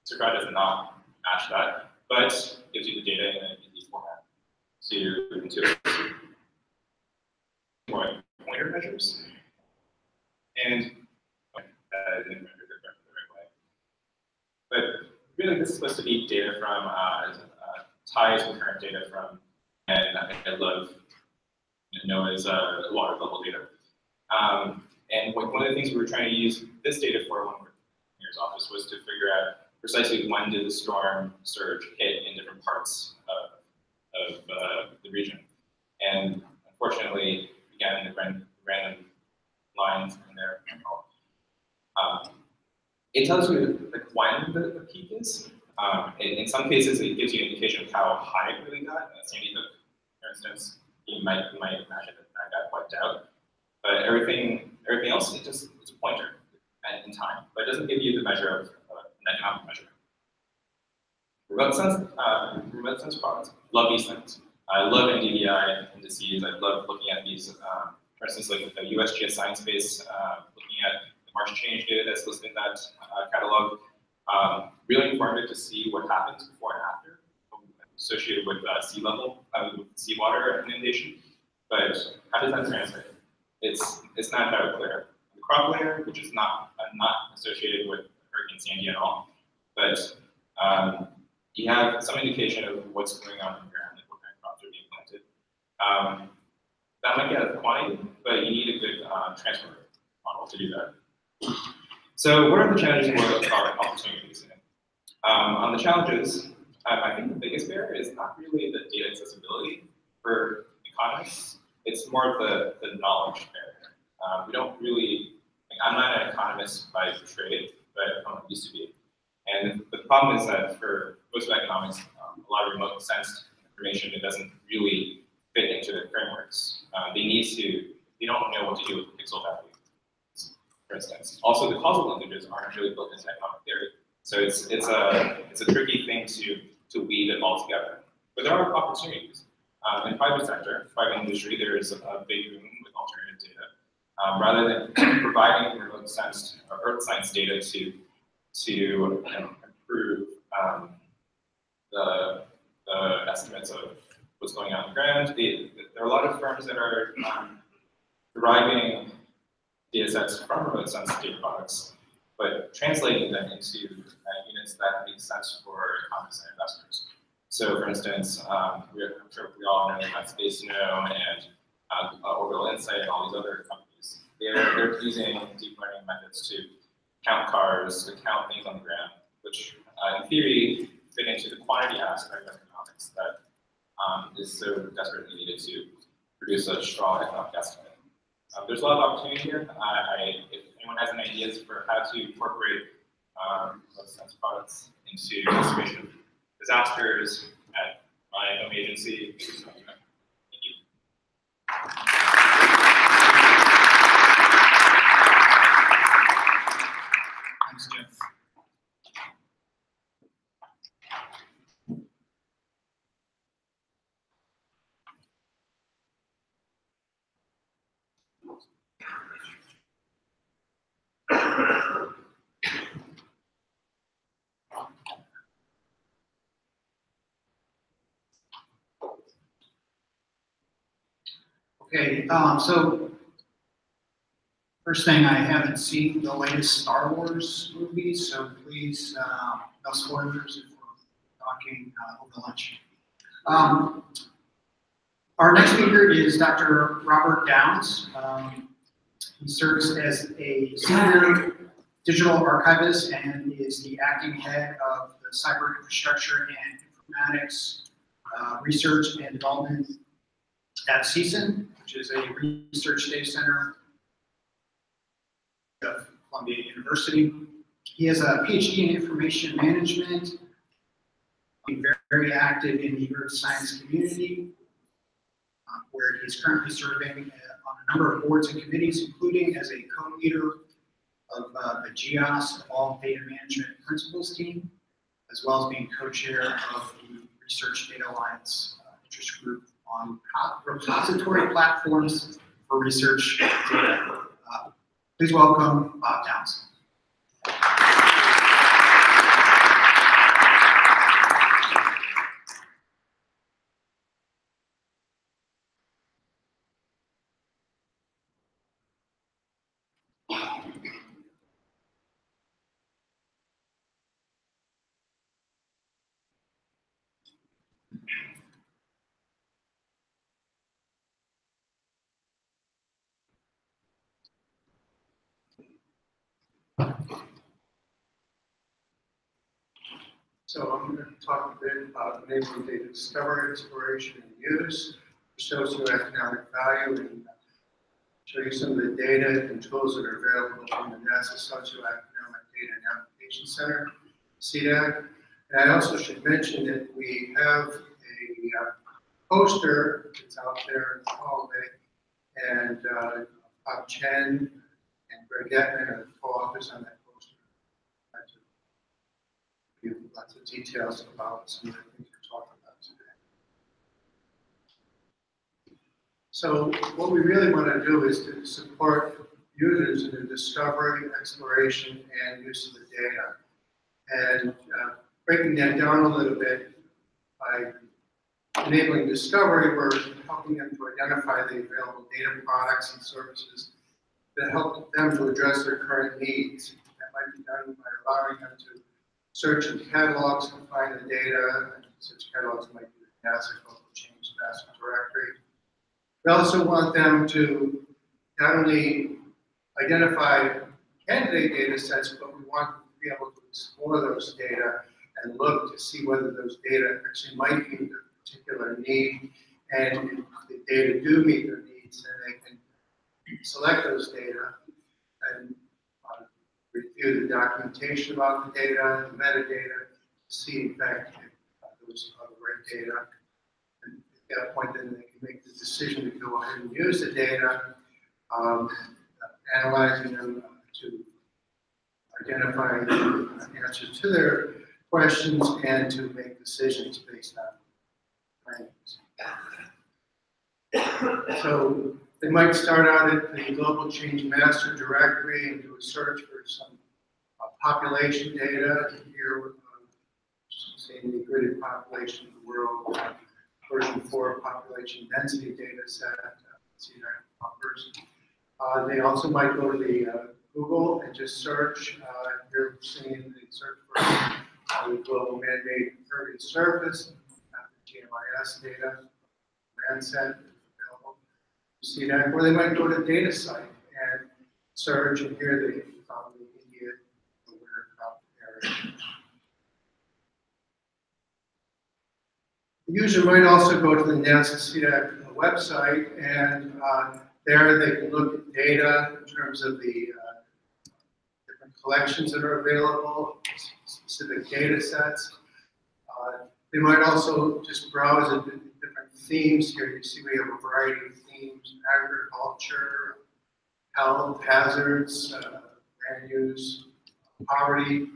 Surprise does not match that, but gives you the data in an easy format to more pointer measures. And I didn't measure the right way. But really, this is supposed to be data from ties with current data from, and I love NOAA's water level data. And one of the things we were trying to use this data for when we were in the mayor's office was to figure out precisely when did the storm surge hit in different parts of the region. And unfortunately, again, the random lines in there. It tells you like when the peak is. In some cases, it gives you an indication of how high it really got. Sandy Hook, for instance, you might imagine that got wiped out. But everything else, it's a pointer in time, but it doesn't give you the measure of an economic measure. Remote sense products. Love these things. I love NDVI indices. I love looking at these. For instance, like the USGS Science Base, looking at the Marsh change data that's listed in that catalog. Really informative to see what happens before and after associated with sea level, with seawater inundation. But how does that translate? It's not that clear. The crop layer, which is not associated with Hurricane Sandy at all, but you have some indication of what's going on the ground and what kind of crops are being planted. That might get a quantity, but you need a good transfer model to do that. So what are the challenges and what are opportunities? On the challenges, I think the biggest barrier is not really the data accessibility for economists. It's more of the knowledge barrier. We don't really, I'm not an economist by trade, but I used to be. And the problem is that for most of economics, a lot of remote sensed information, it doesn't really fit into the frameworks. They don't know what to do with pixel value, for instance. Also, the causal linkages aren't really built into economic theory. So it's a tricky thing to weave it all together. But there are opportunities. In private sector, private industry, there is a big room with alternative data. Rather than providing remote sensed or earth science data to to improve the estimates of what's going on the ground. There are a lot of firms that are deriving data sets from remote sensing data products, but translating them into units that make sense for economists and investors. So, for instance, I'm sure we all know about Space Snow and Orbital Insight and all these other companies. They're using deep learning methods to count cars, to count things on the ground, which in theory fit into the quantity aspect of economics that is so desperately needed to produce a strong economic estimate. There's a lot of opportunity here. If anyone has any ideas for how to incorporate remote sense products into estimation of disasters at my home agency, please let me know. Thank you. Thanks, Jeff. Okay, so first thing, I haven't seen the latest Star Wars movie, so please, no spoilers if we're talking over lunch. Our next speaker is Dr. Robert Downs. He serves as a senior digital archivist and is the acting head of the cyber infrastructure and informatics research and development at CSUN, which is a research data center of Columbia University. He has a PhD in information management, very active in the earth science community, where he's currently serving on a number of boards and committees, including as a co-leader of the GEOS Evolved Data Management Principles team, as well as being co-chair of the Research Data Alliance interest group on repository platforms for research data. Please welcome Bob Downs. So I'm going to talk a bit about enabling data discovery, exploration, and use for socioeconomic value, and show you some of the data and tools that are available from the NASA Socioeconomic Data and Application Center, CDAC. And I also should mention that we have a poster that's out there in the hallway, and Bob Chen and Greg Getman are the co-authors on that poster. Give lots of details about some of the things we're talking about today. So what we really want to do is to support users in the discovery, exploration, and use of the data. And breaking that down a little bit, by enabling discovery, we're helping them to identify the available data products and services that help them to address their current needs. That might be done by allowing them to search in catalogs to find the data, and such catalogs might be the NASA Global Change Master Directory. We also want them to not only identify candidate data sets, but we want them to be able to explore those data and look to see whether those data actually might meet their particular need, and if the data do meet their needs, then they can select those data and review the documentation about the data, the metadata, to see in fact if those are the right data. And at that point, then they can make the decision to go ahead and use the data, analyzing them to identify the answers to their questions and to make decisions based on findings. So they might start out at the Global Change Master Directory and do a search for some population data here, seeing the gridded population of the world, version 4 population density data set, CDAC offers. They also might go to the Google and just search. You're seeing the search for the global man-made impervious surface, GMIS data, Landsat available. CDAC, or they might go to data site and search, and here they found the India winter crop area. The user might also go to the NASA CDAC website, and there they can look at data in terms of the different collections that are available, specific data sets. They might also just browse at the different themes. Here you see we have a variety of themes: agriculture, health, hazards, land use, poverty,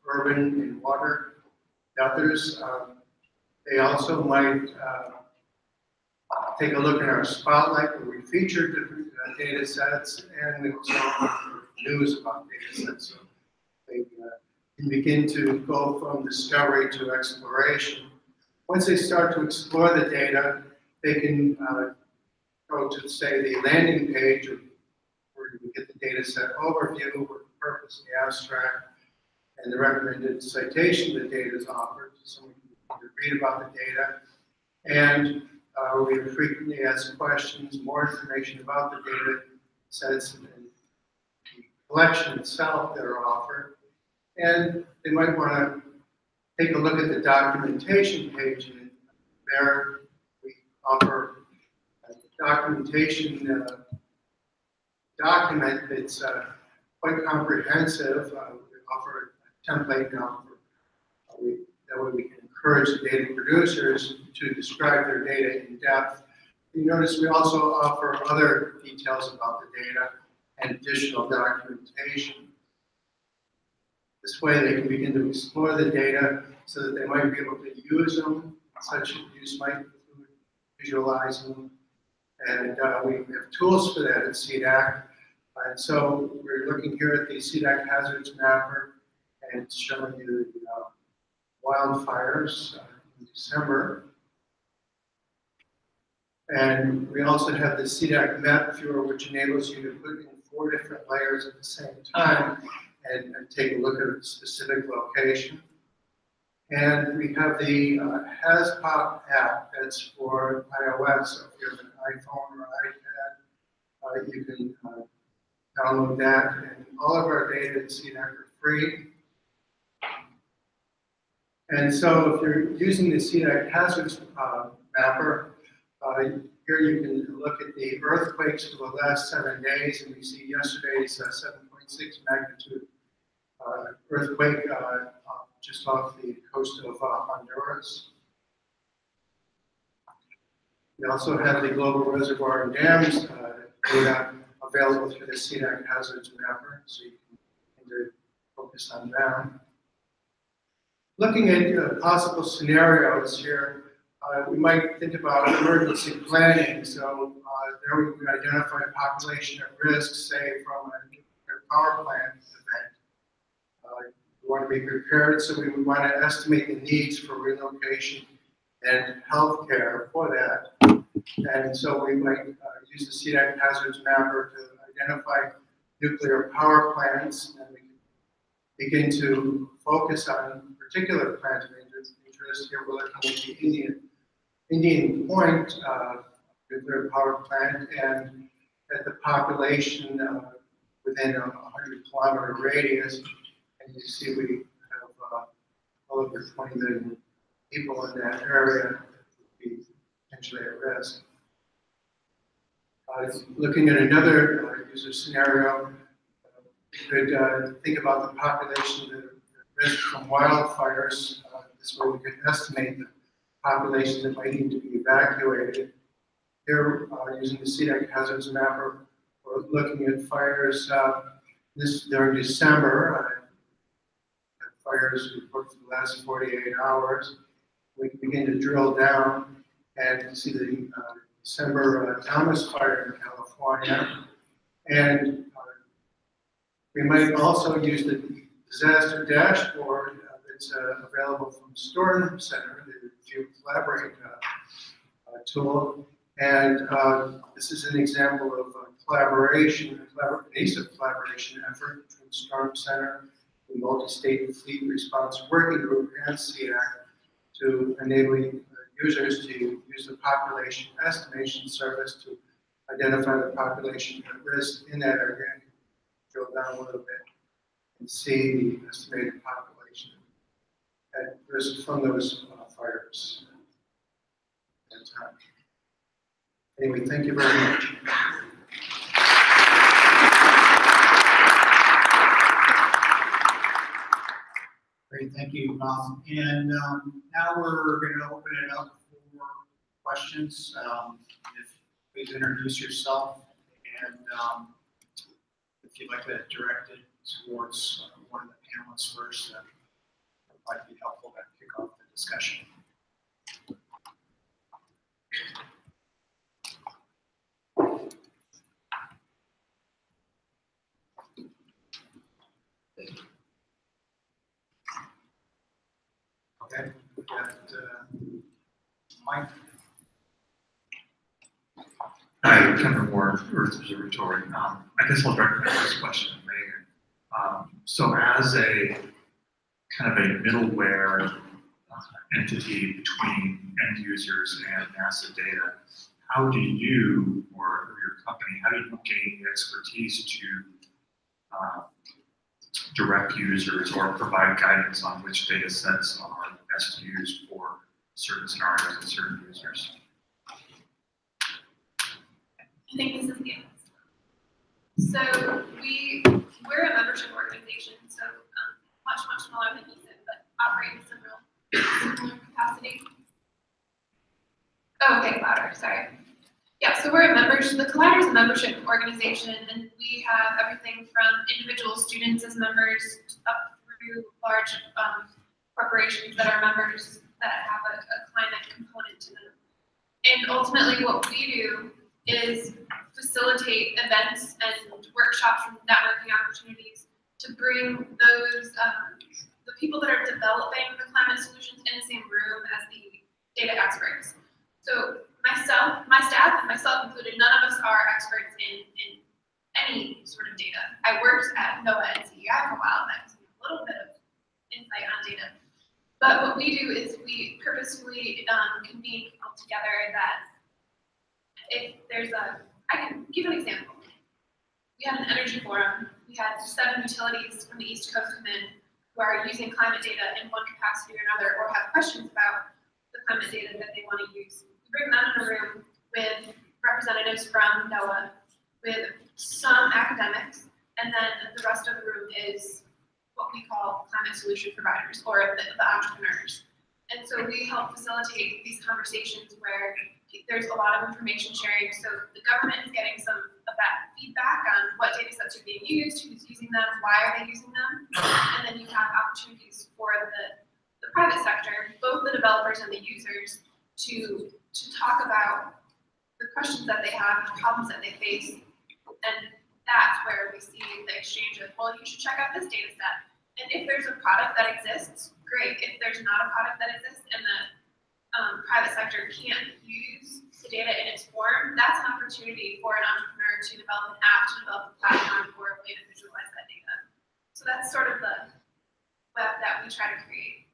urban and water, and others. They also might take a look at our spotlight where we feature different data sets, and we also offer news about data sets. So they can begin to go from discovery to exploration. Once they start to explore the data, they can go to, say, the landing page where you get the data set overview with the purpose, the abstract, and the recommended citation the data is offered. So we can read about the data, and we frequently ask questions, more information about the data sets and the collection itself that are offered. And they might want to take a look at the documentation page, and there we offer a documentation document that's quite comprehensive. We offer a template now for that way we can encourage the data producers to describe their data in depth. You notice we also offer other details about the data and additional documentation. This way they can begin to explore the data so that they might be able to use them. Such use might include visualizing, and we have tools for that at CDAC. And so we're looking here at the CDAC Hazards Mapper, and it's showing you the wildfires in December. And we also have the CDAC Map Viewer, which enables you to put in 4 different layers at the same time and take a look at a specific location. And we have the HazPop app that's for iOS. So if you have an iPhone or iPad, you can download that. And all of our data at CDAC are free. And so if you're using the CDAC Hazards Mapper, here you can look at the earthquakes for the last 7 days, and we see yesterday's 7.6 magnitude earthquake just off the coast of Honduras. We also have the global reservoir and dams data available through the CDAC Hazards Mapper, so you can focus on them. Looking at possible scenarios here, we might think about emergency planning. So there we would identify a population at risk, say from a nuclear power plant event. We want to be prepared, so we would want to estimate the needs for relocation and health care for that. And so we might use the CDAC Hazards Mapper to identify nuclear power plants, and we can begin to focus on particular plant of interest. Here we're looking at the Indian Point nuclear power plant, and at the population within a 100-kilometer radius. And you see we have over 20 million people in that area that would be potentially at risk. Looking at another user scenario, you could think about the population that are at risk from wildfires. This way we could estimate the population that might need to be evacuated. Here, using the CDAC Hazards Mapper, we're looking at fires during December. Fires reported for the last 48 hours. We can begin to drill down and see the December Thomas fire in California. And We might also use the disaster dashboard that's available from Storm Center, the Geo Collaborate tool. And this is an example of a collaboration, an ESIP collaboration effort between Storm Center, the Multi-State Fleet Response Working Group, and SEAC to enabling users to use the population estimation service to identify the population at risk in that area. Drill down a little bit and see the estimated population at risk from those fires. Anyway, thank you very much. Great, thank you. Now we're going to open it up for questions. Please introduce yourself, and if you'd like to direct it towards one of the panelists first, that might be helpful to kick off the discussion. Okay, we've got Mike. Hi, Kevin Ward, Earth Observatory. I guess I'll direct this question to Megan. So as a kind of a middleware entity between end users and NASA data, how do you, or your company, how do you gain the expertise to direct users or provide guidance on which data sets are best to use for certain scenarios and certain users? I think this is the answer. So we're a membership organization, so much smaller than ESIP, but operate in a similar capacity. Oh, okay, louder, sorry. Yeah, so we're a membership, the Collider is a membership organization, and we have everything from individual students as members up through large corporations that are members that have a climate component to them. And ultimately what we do is facilitate events and workshops and networking opportunities to bring those, the people that are developing the climate solutions in the same room as the data experts. So myself, my staff, and myself included, none of us are experts in any sort of data. I worked at NOAA and CEI for a while, and that gives me a little bit of insight on data. But what we do is we purposefully convene people together that if there's I can give an example. We had an energy forum. We had 7 utilities from the East Coast come in who are using climate data in one capacity or another, or have questions about the climate data that they want to use. We bring them in a room with representatives from NOAA, with some academics, and then the rest of the room is what we call climate solution providers, or the entrepreneurs. And so we help facilitate these conversations where there's a lot of information sharing. So the government is getting some of that feedback on what data sets are being used, who's using them, why are they using them, and then you have opportunities for the private sector, both the developers and the users, to talk about the questions that they have, the problems that they face, and that's where we see the exchange of, well, you should check out this data set. And if there's a product that exists, great. If there's not a product that exists and the private sector can't use the data in its form, that's an opportunity for an entrepreneur to develop an app, to develop a platform, or a way to visualize that data. So that's sort of the web that we try to create.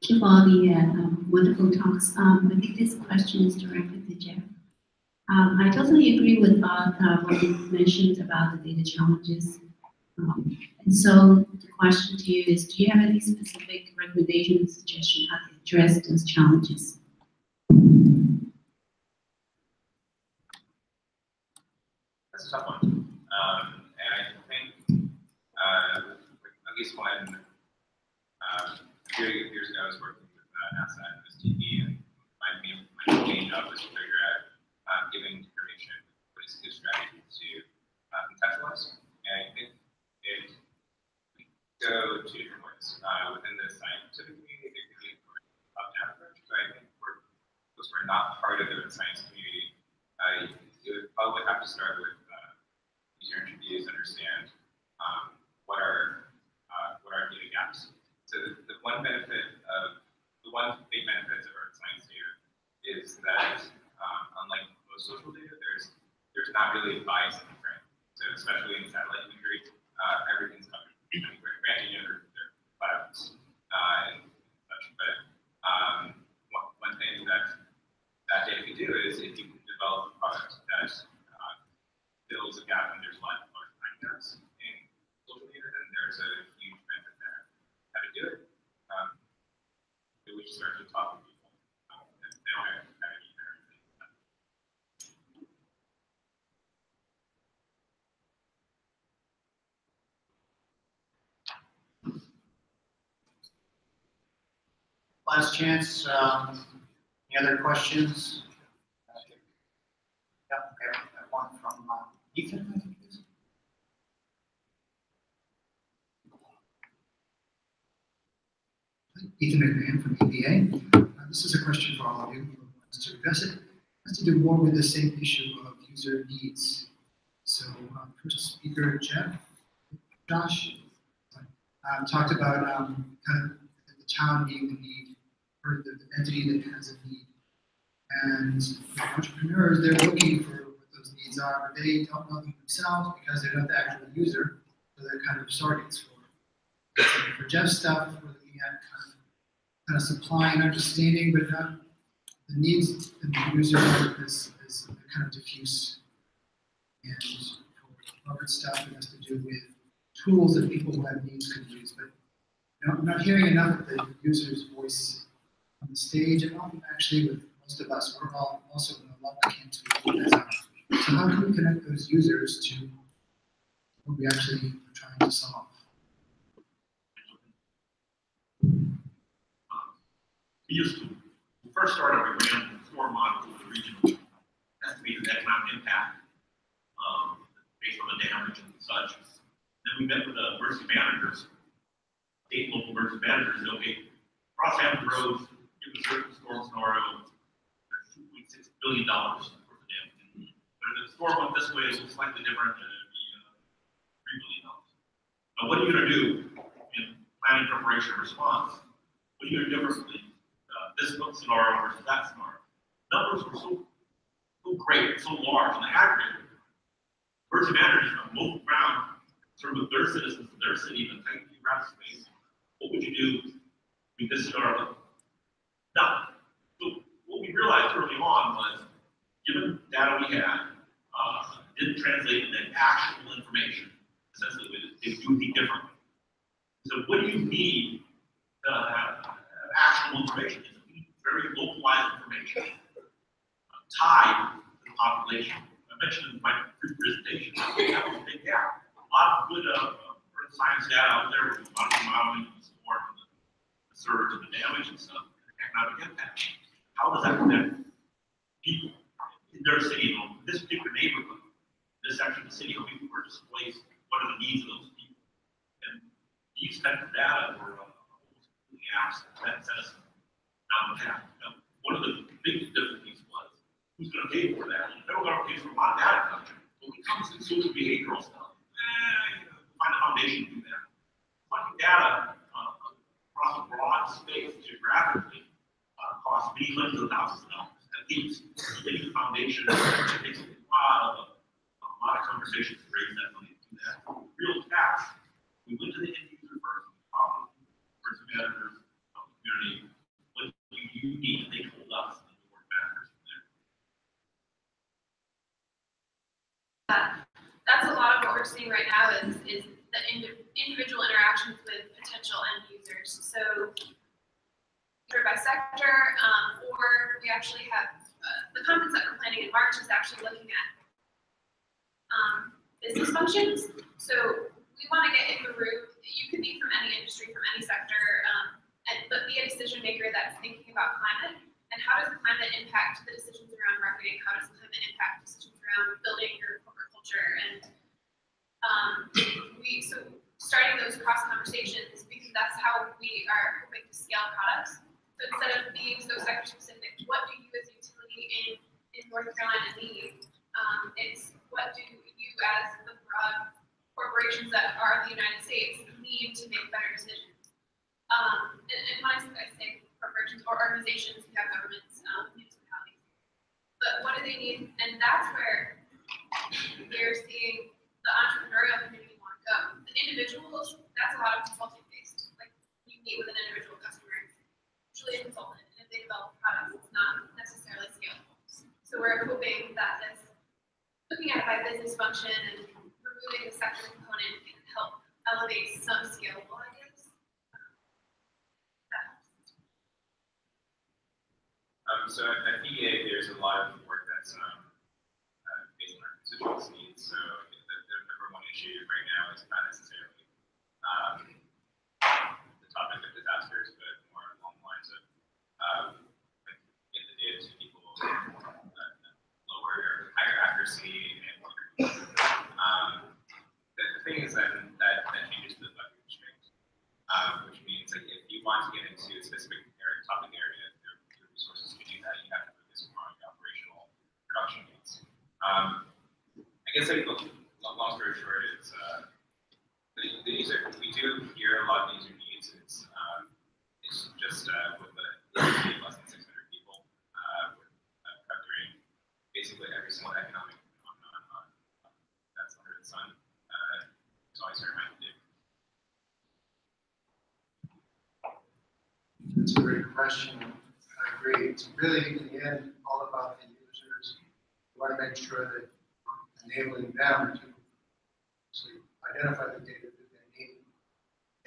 Thank you for all the wonderful talks. I think this question is directed to Jeff. I totally agree with what you mentioned about the data challenges. And so the question to you is, do you have any specific recommendations, suggestions how to address those challenges? That's a tough one. And I think, at least when years ago I was working with NASA and STD, and my main job was to figure out giving information what is a good strategy to contextualize. And I think it go 2 different ways. Within the scientific community, there could be a top-down approach, but I think are not part of the science community, you would probably have to start with user interviews, understand what are data gaps. So the one big benefit of earth science data is that unlike most social data, there's not really a bias in the frame. So especially in satellite imagery, everything's covered. Granted, there are clouds and such, but one thing that data can do is if you can develop a product that fills a gap and there's large time gaps in social data, then there's a huge benefit there. How to do it? We should start to talk to people. They don't have any there. Last chance, any other questions? Yeah, okay, I have one from Ethan, I think it is. Ethan McMahon from EPA. This is a question for all of you who wants to address it. It has to do more with the same issue of user needs. So first speaker, Josh, talked about kind of the town being the need, or the entity that has a need. And entrepreneurs, they're looking for what those needs are, but they don't know them themselves because they're not the actual user, so they're kind of surrogates for. So for Jeff's stuff, we're looking at kind of supply and understanding, but not the needs and the user is kind of diffuse. And for Robert's stuff, it has to do with tools that people who have needs could use. But I'm not hearing enough of the user's voice on the stage, and often actually with most of us, we're all also in a lot of camps with that. So how can we connect those users to what we actually are trying to solve? We used to, when we first started, we ran the core model for the regional estimated economic impact based on the damage and such. Then we met with the emergency managers, state and local emergency managers, and okay, across half the roads, give a certain storm scenario, there's $2.6 billion worth of damage. But if the storm went this way, it's slightly different, and it'd be $3 billion. Now, what are you going to do in planning, preparation, and response? What are you going to do differently? This scenario versus that scenario. Numbers were so great, so large in the aggregate. Emergency managers on local ground, sort of with their citizens in their city in a tight geographic space. What would you do with this scenario? Now, so what we realized early on was, given data we had, didn't translate into actionable information. Essentially, it would be differently. So what do you need to have actionable information? Very localized information tied to the population. I mentioned in my presentation, we have a big gap. A lot of good earth science data out there with a lot of modeling and support for the surge and the damage and stuff, and economic impact. How does that connect people in their city, in this particular neighborhood, this section of the city, how many people are displaced, what are the needs of those people? And these types of data were almost completely absent. That set us down the path. Now, one of the big difficulties was who's going to pay for that? The federal government pays for a lot of data collection, but when it comes to social behavioral stuff, find a foundation to do that. Finding data across a broad space geographically costs many hundreds of thousands of dollars at least. Getting the foundation takes a lot of conversations to raise that money to do that. Real task. We went to the end user first, talked to emergency managers, community. What do you need? They told us, and the work matters from there. That's a lot of what we're seeing right now is the individual interactions with potential end users. So by sector, or we actually have the conference that we're planning in March is actually looking at business functions. So we want to get in the room. You could be from any industry, from any sector, but be a decision maker that's thinking about climate and how does the climate impact the decisions around marketing? How does the climate impact decisions around building your corporate culture? And so starting those cross conversations, because that's how we are hoping to scale products. So instead of being so sector specific, what do you as utilities in North Carolina need. It's what do you as the broad corporations that are the United States need to make better decisions. And when I say corporations or organizations, we have governments, municipalities. But what do they need? And that's where they're seeing the entrepreneurial community want to go. The individuals, that's a lot of consulting based. Like you meet with an individual customer, usually a consultant, and if they develop products, it's not necessarily scalable. So we're hoping that this, looking at it by business function and removing the sector component can help elevate some scalable ideas. So at PEA, there's a lot of work that's based on our constituents' needs. So the number one issue right now is not necessarily the topic of disasters, but more along the lines of like get the data to people, lower or higher accuracy, and the thing is that changes the budget constraints, which means like if you want to get into a specific topic area, there are resources to do that. You have to focus more on the operational production needs. I guess like long story short is the user. We do hear a lot of user needs. It's just with the less than 600 people, covering basically every single economic phenomenon that's under the sun. It's always very hard to do. That's a great question. I agree. It's really, in the end, all about the users. We want to make sure that we're enabling them to actually identify the data that they need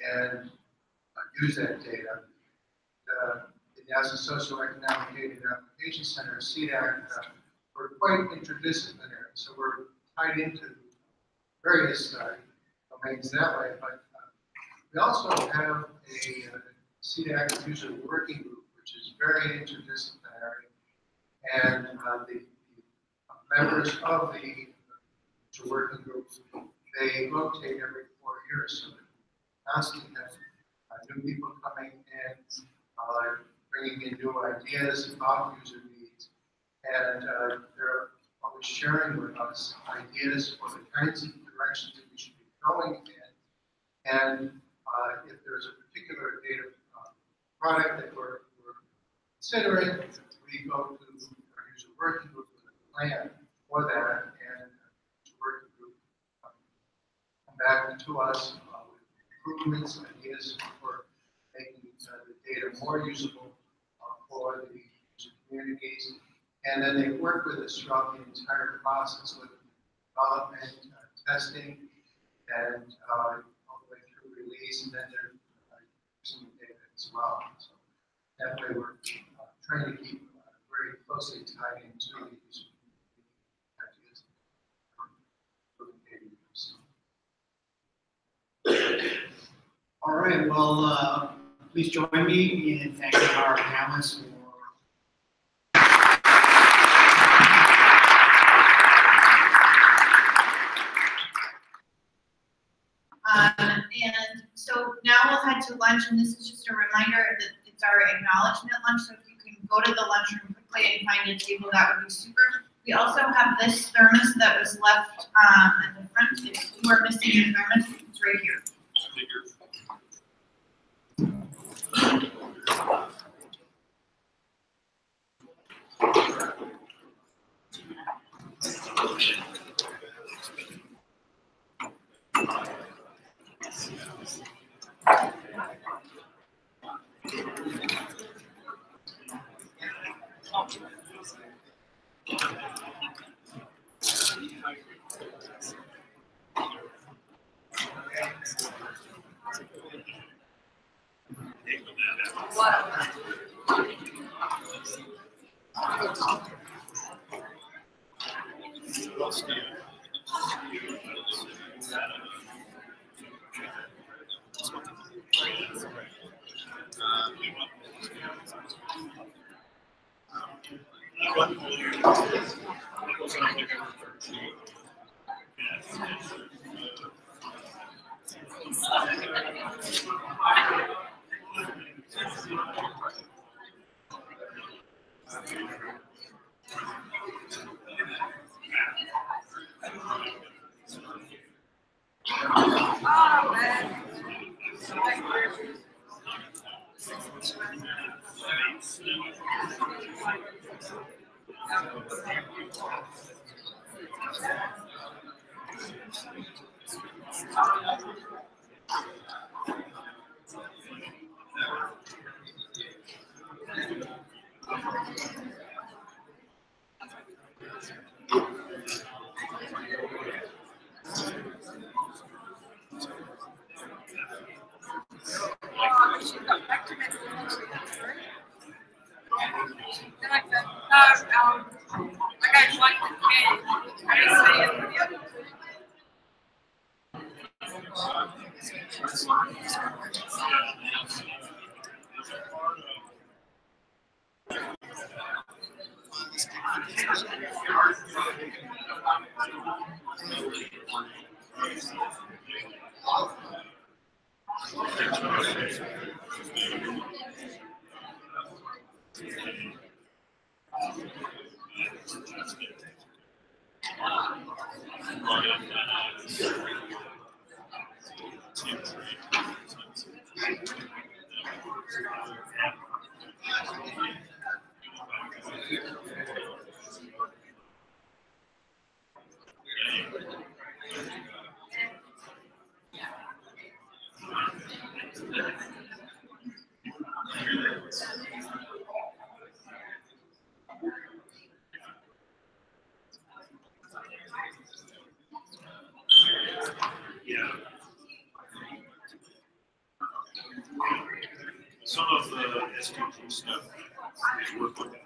and use that data. The NASA Socioeconomic Data and Application Center, CDAC, we're quite interdisciplinary, so we're tied into various domains that way, but we also have a CDAC user working group, which is very interdisciplinary, and the members of the user working group, they rotate every 4 years, so we constantly have new people coming in, bringing in new ideas about user needs, and they're always sharing with us ideas for the kinds of directions that we should be going in, and if there's a particular data product that we're considering, we go to our user working group with a plan for that, and the user working group come back to us with improvements, ideas for making the data more usable for the user communities, and then they work with us throughout the entire process with development, testing, and all the way through release, and then they're using the data as well. So that way we're trying to keep very closely tied into the user ideas for the data use. All right, well, please join me in thanking our panelists for and so now we'll head to lunch, and this is just a reminder that it's our acknowledgement lunch, so if you can go to the lunchroom quickly and find a table, that would be super. We also have this thermos that was left at the front. If you are missing your thermos, it's right here. Some of the SDG stuff is work with that.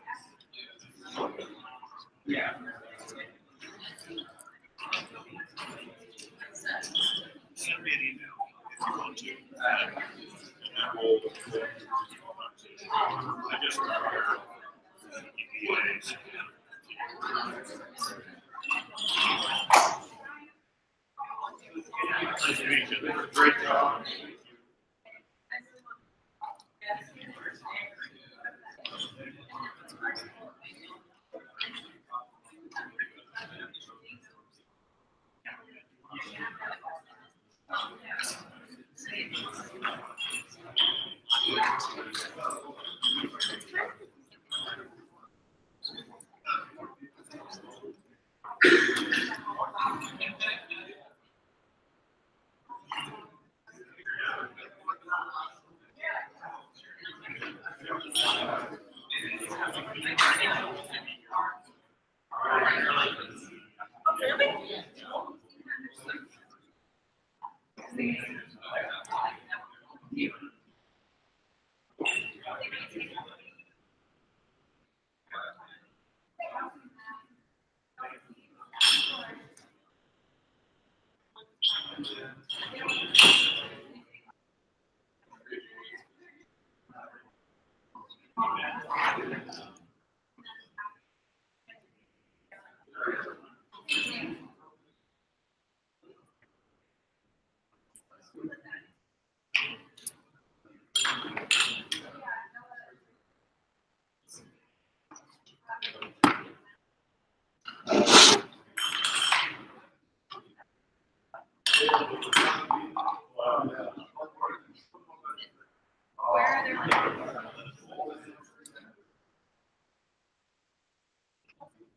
Yeah. Send me an email if you want to. And I will. I just require EPAs. Nice to meet you. Great job.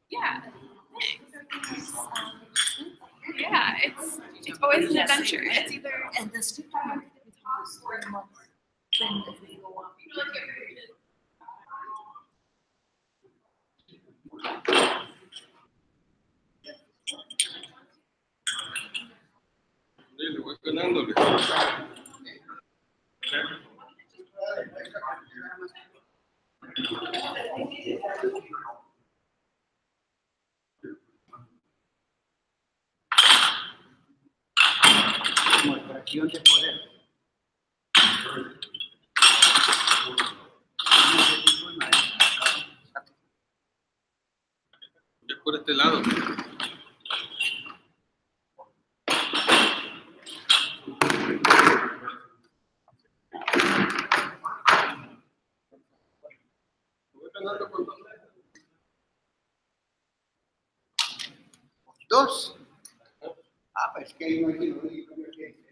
Yeah. Yeah, it's always an adventure. It's either and the student Demostración de poder. Es por este lado. Dos. Ah, pues que no hay que.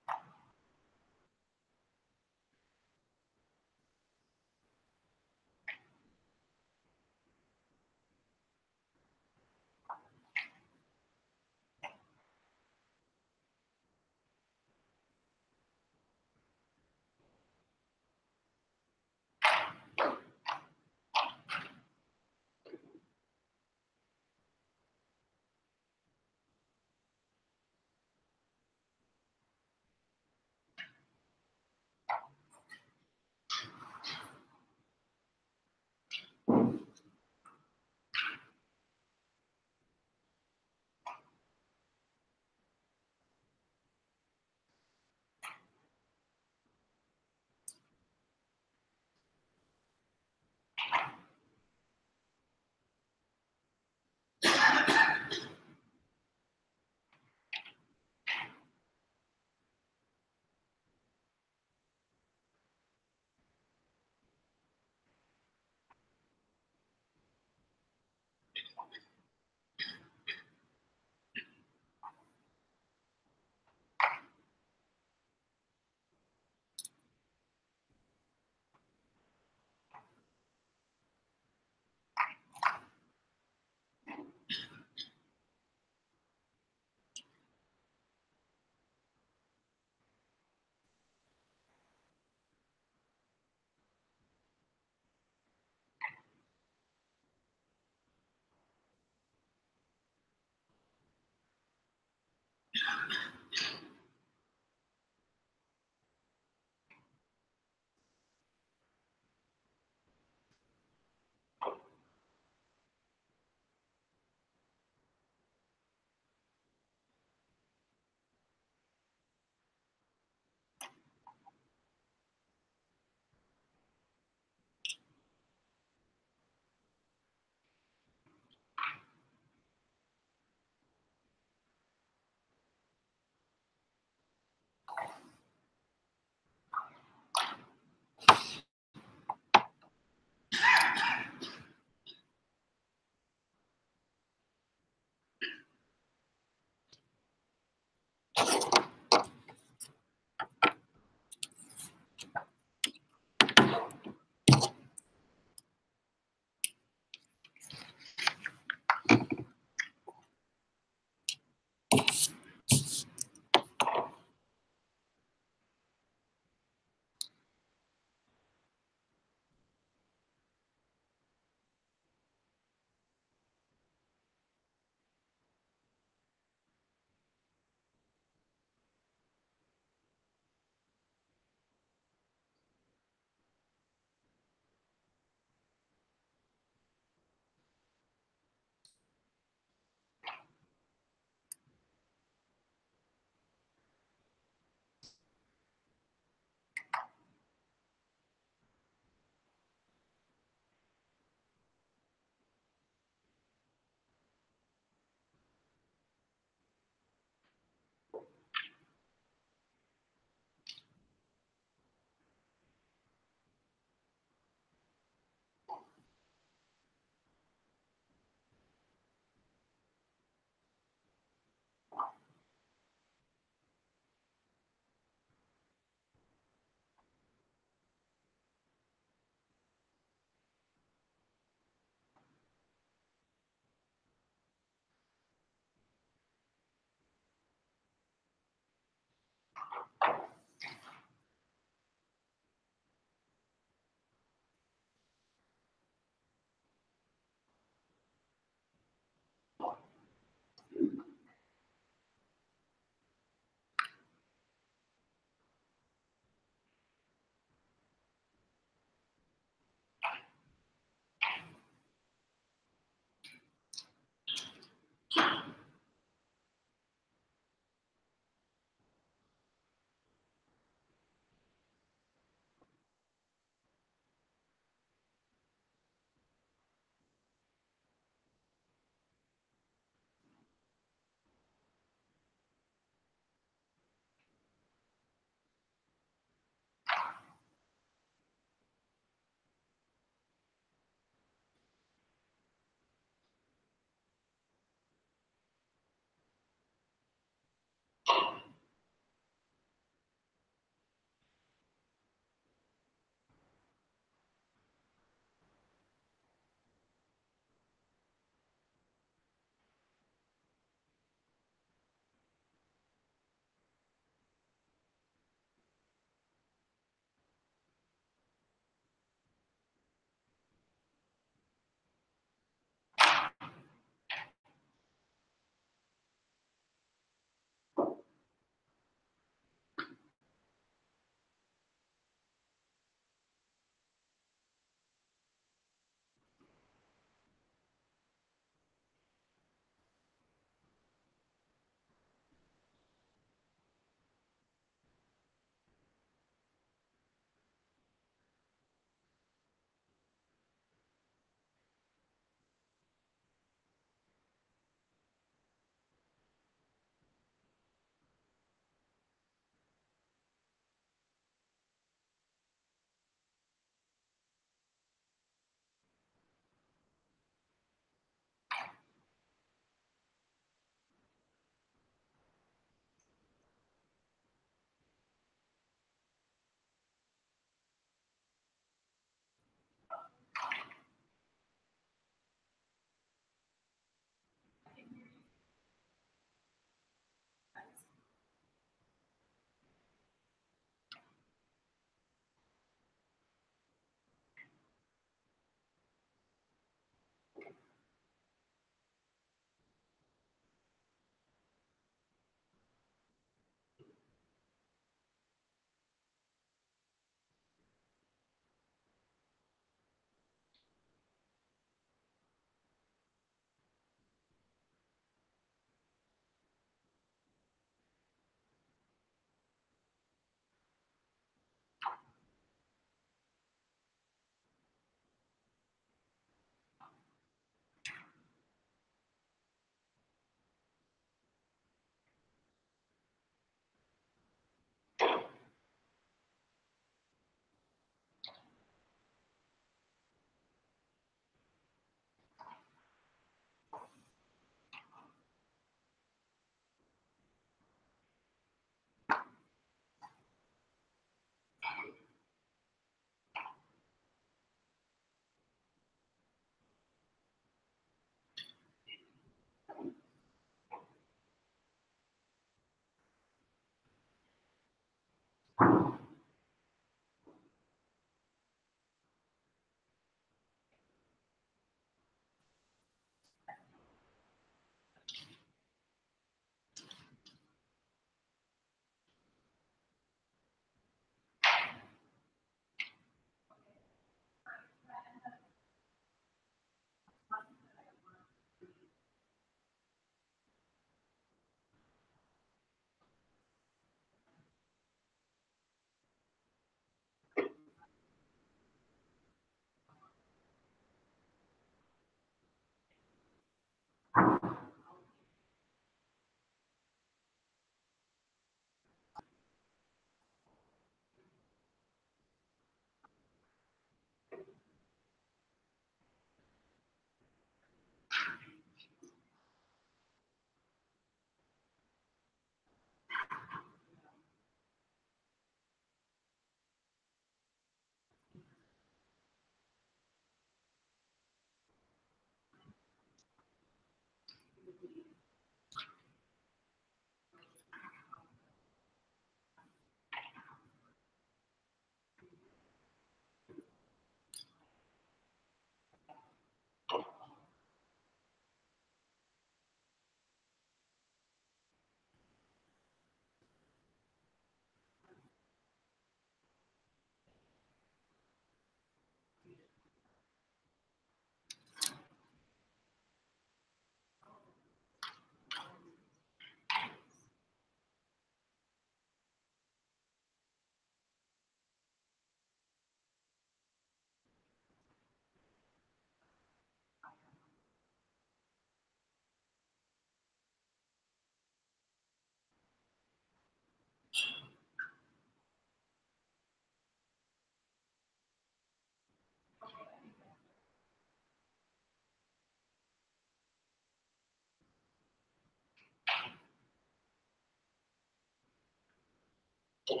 Thank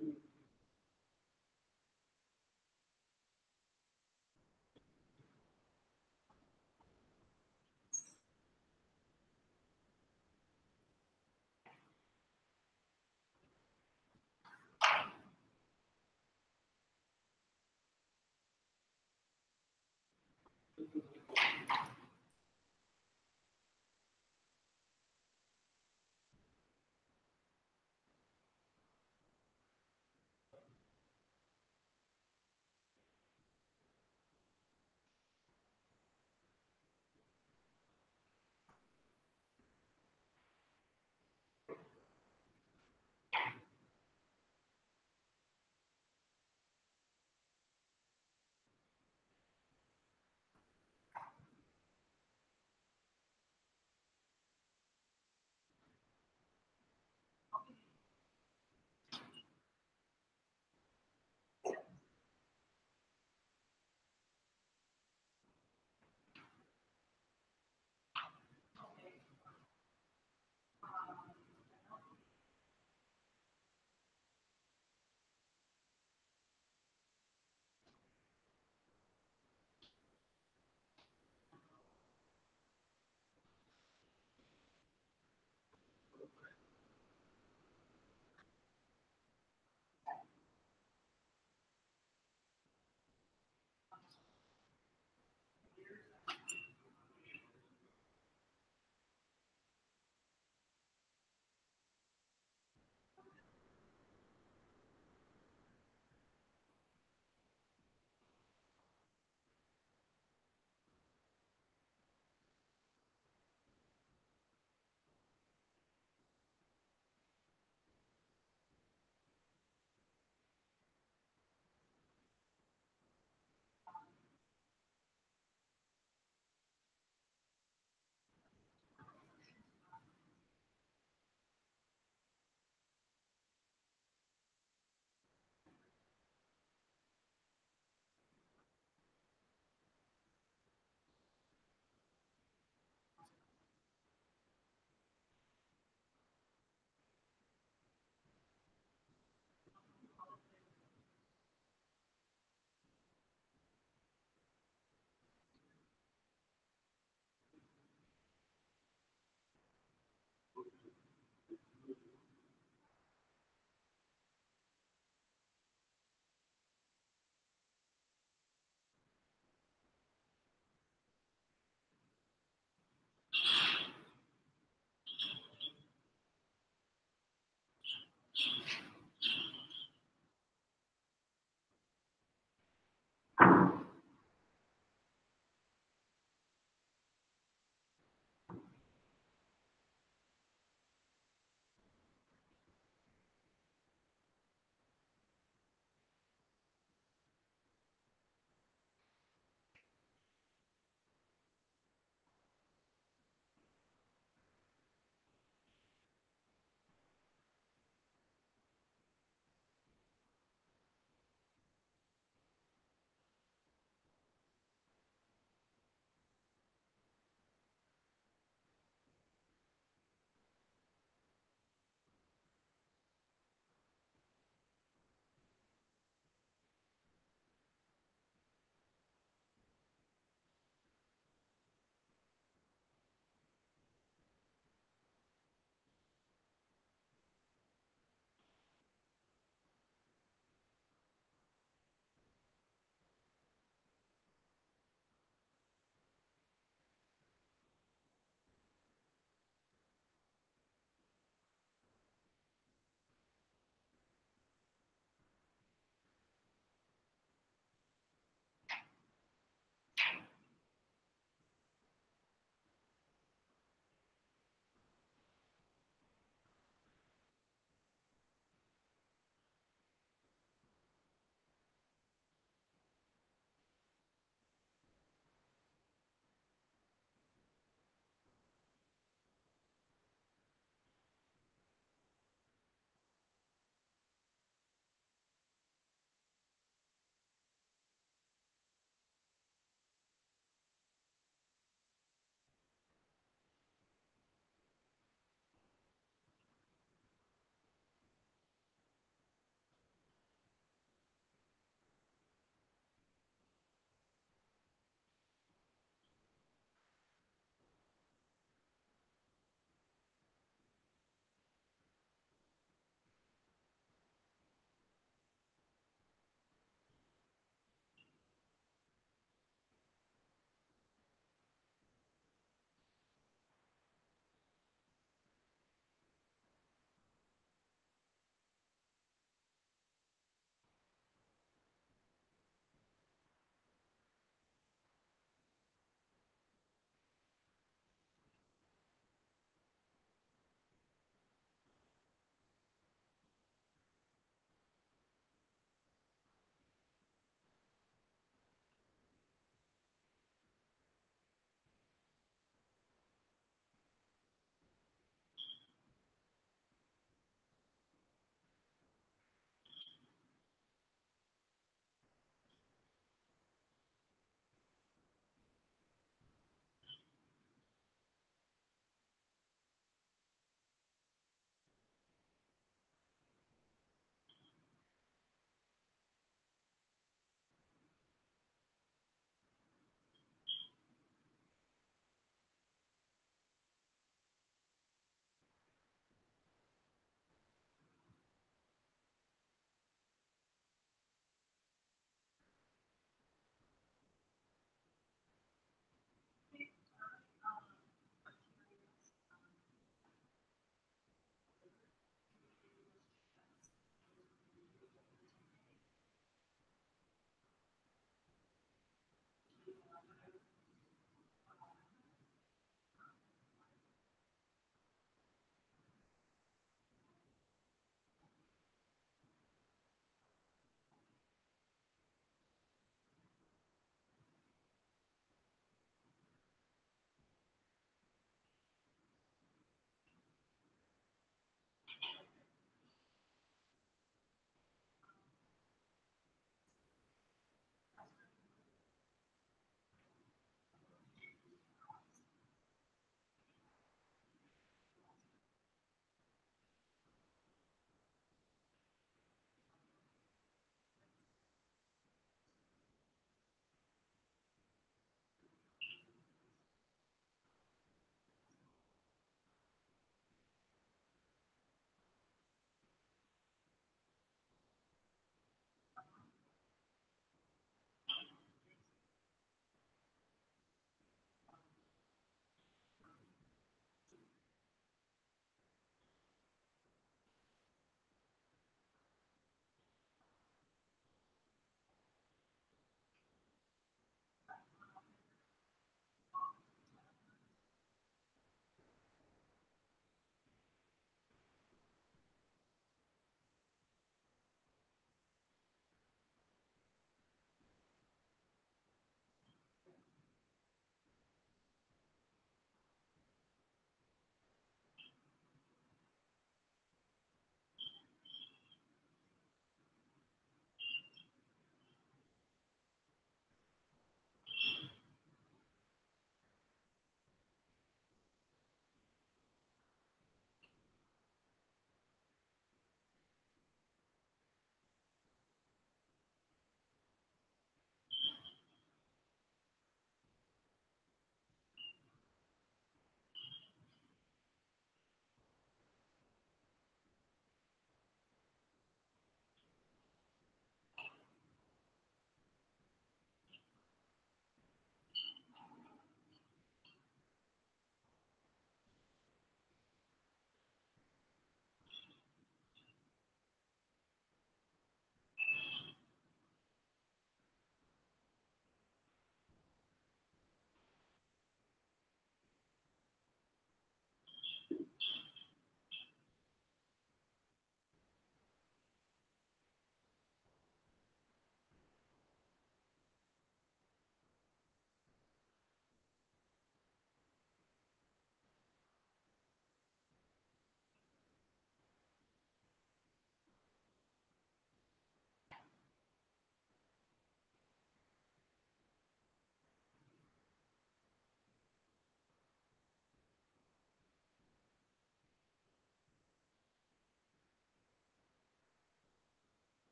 you.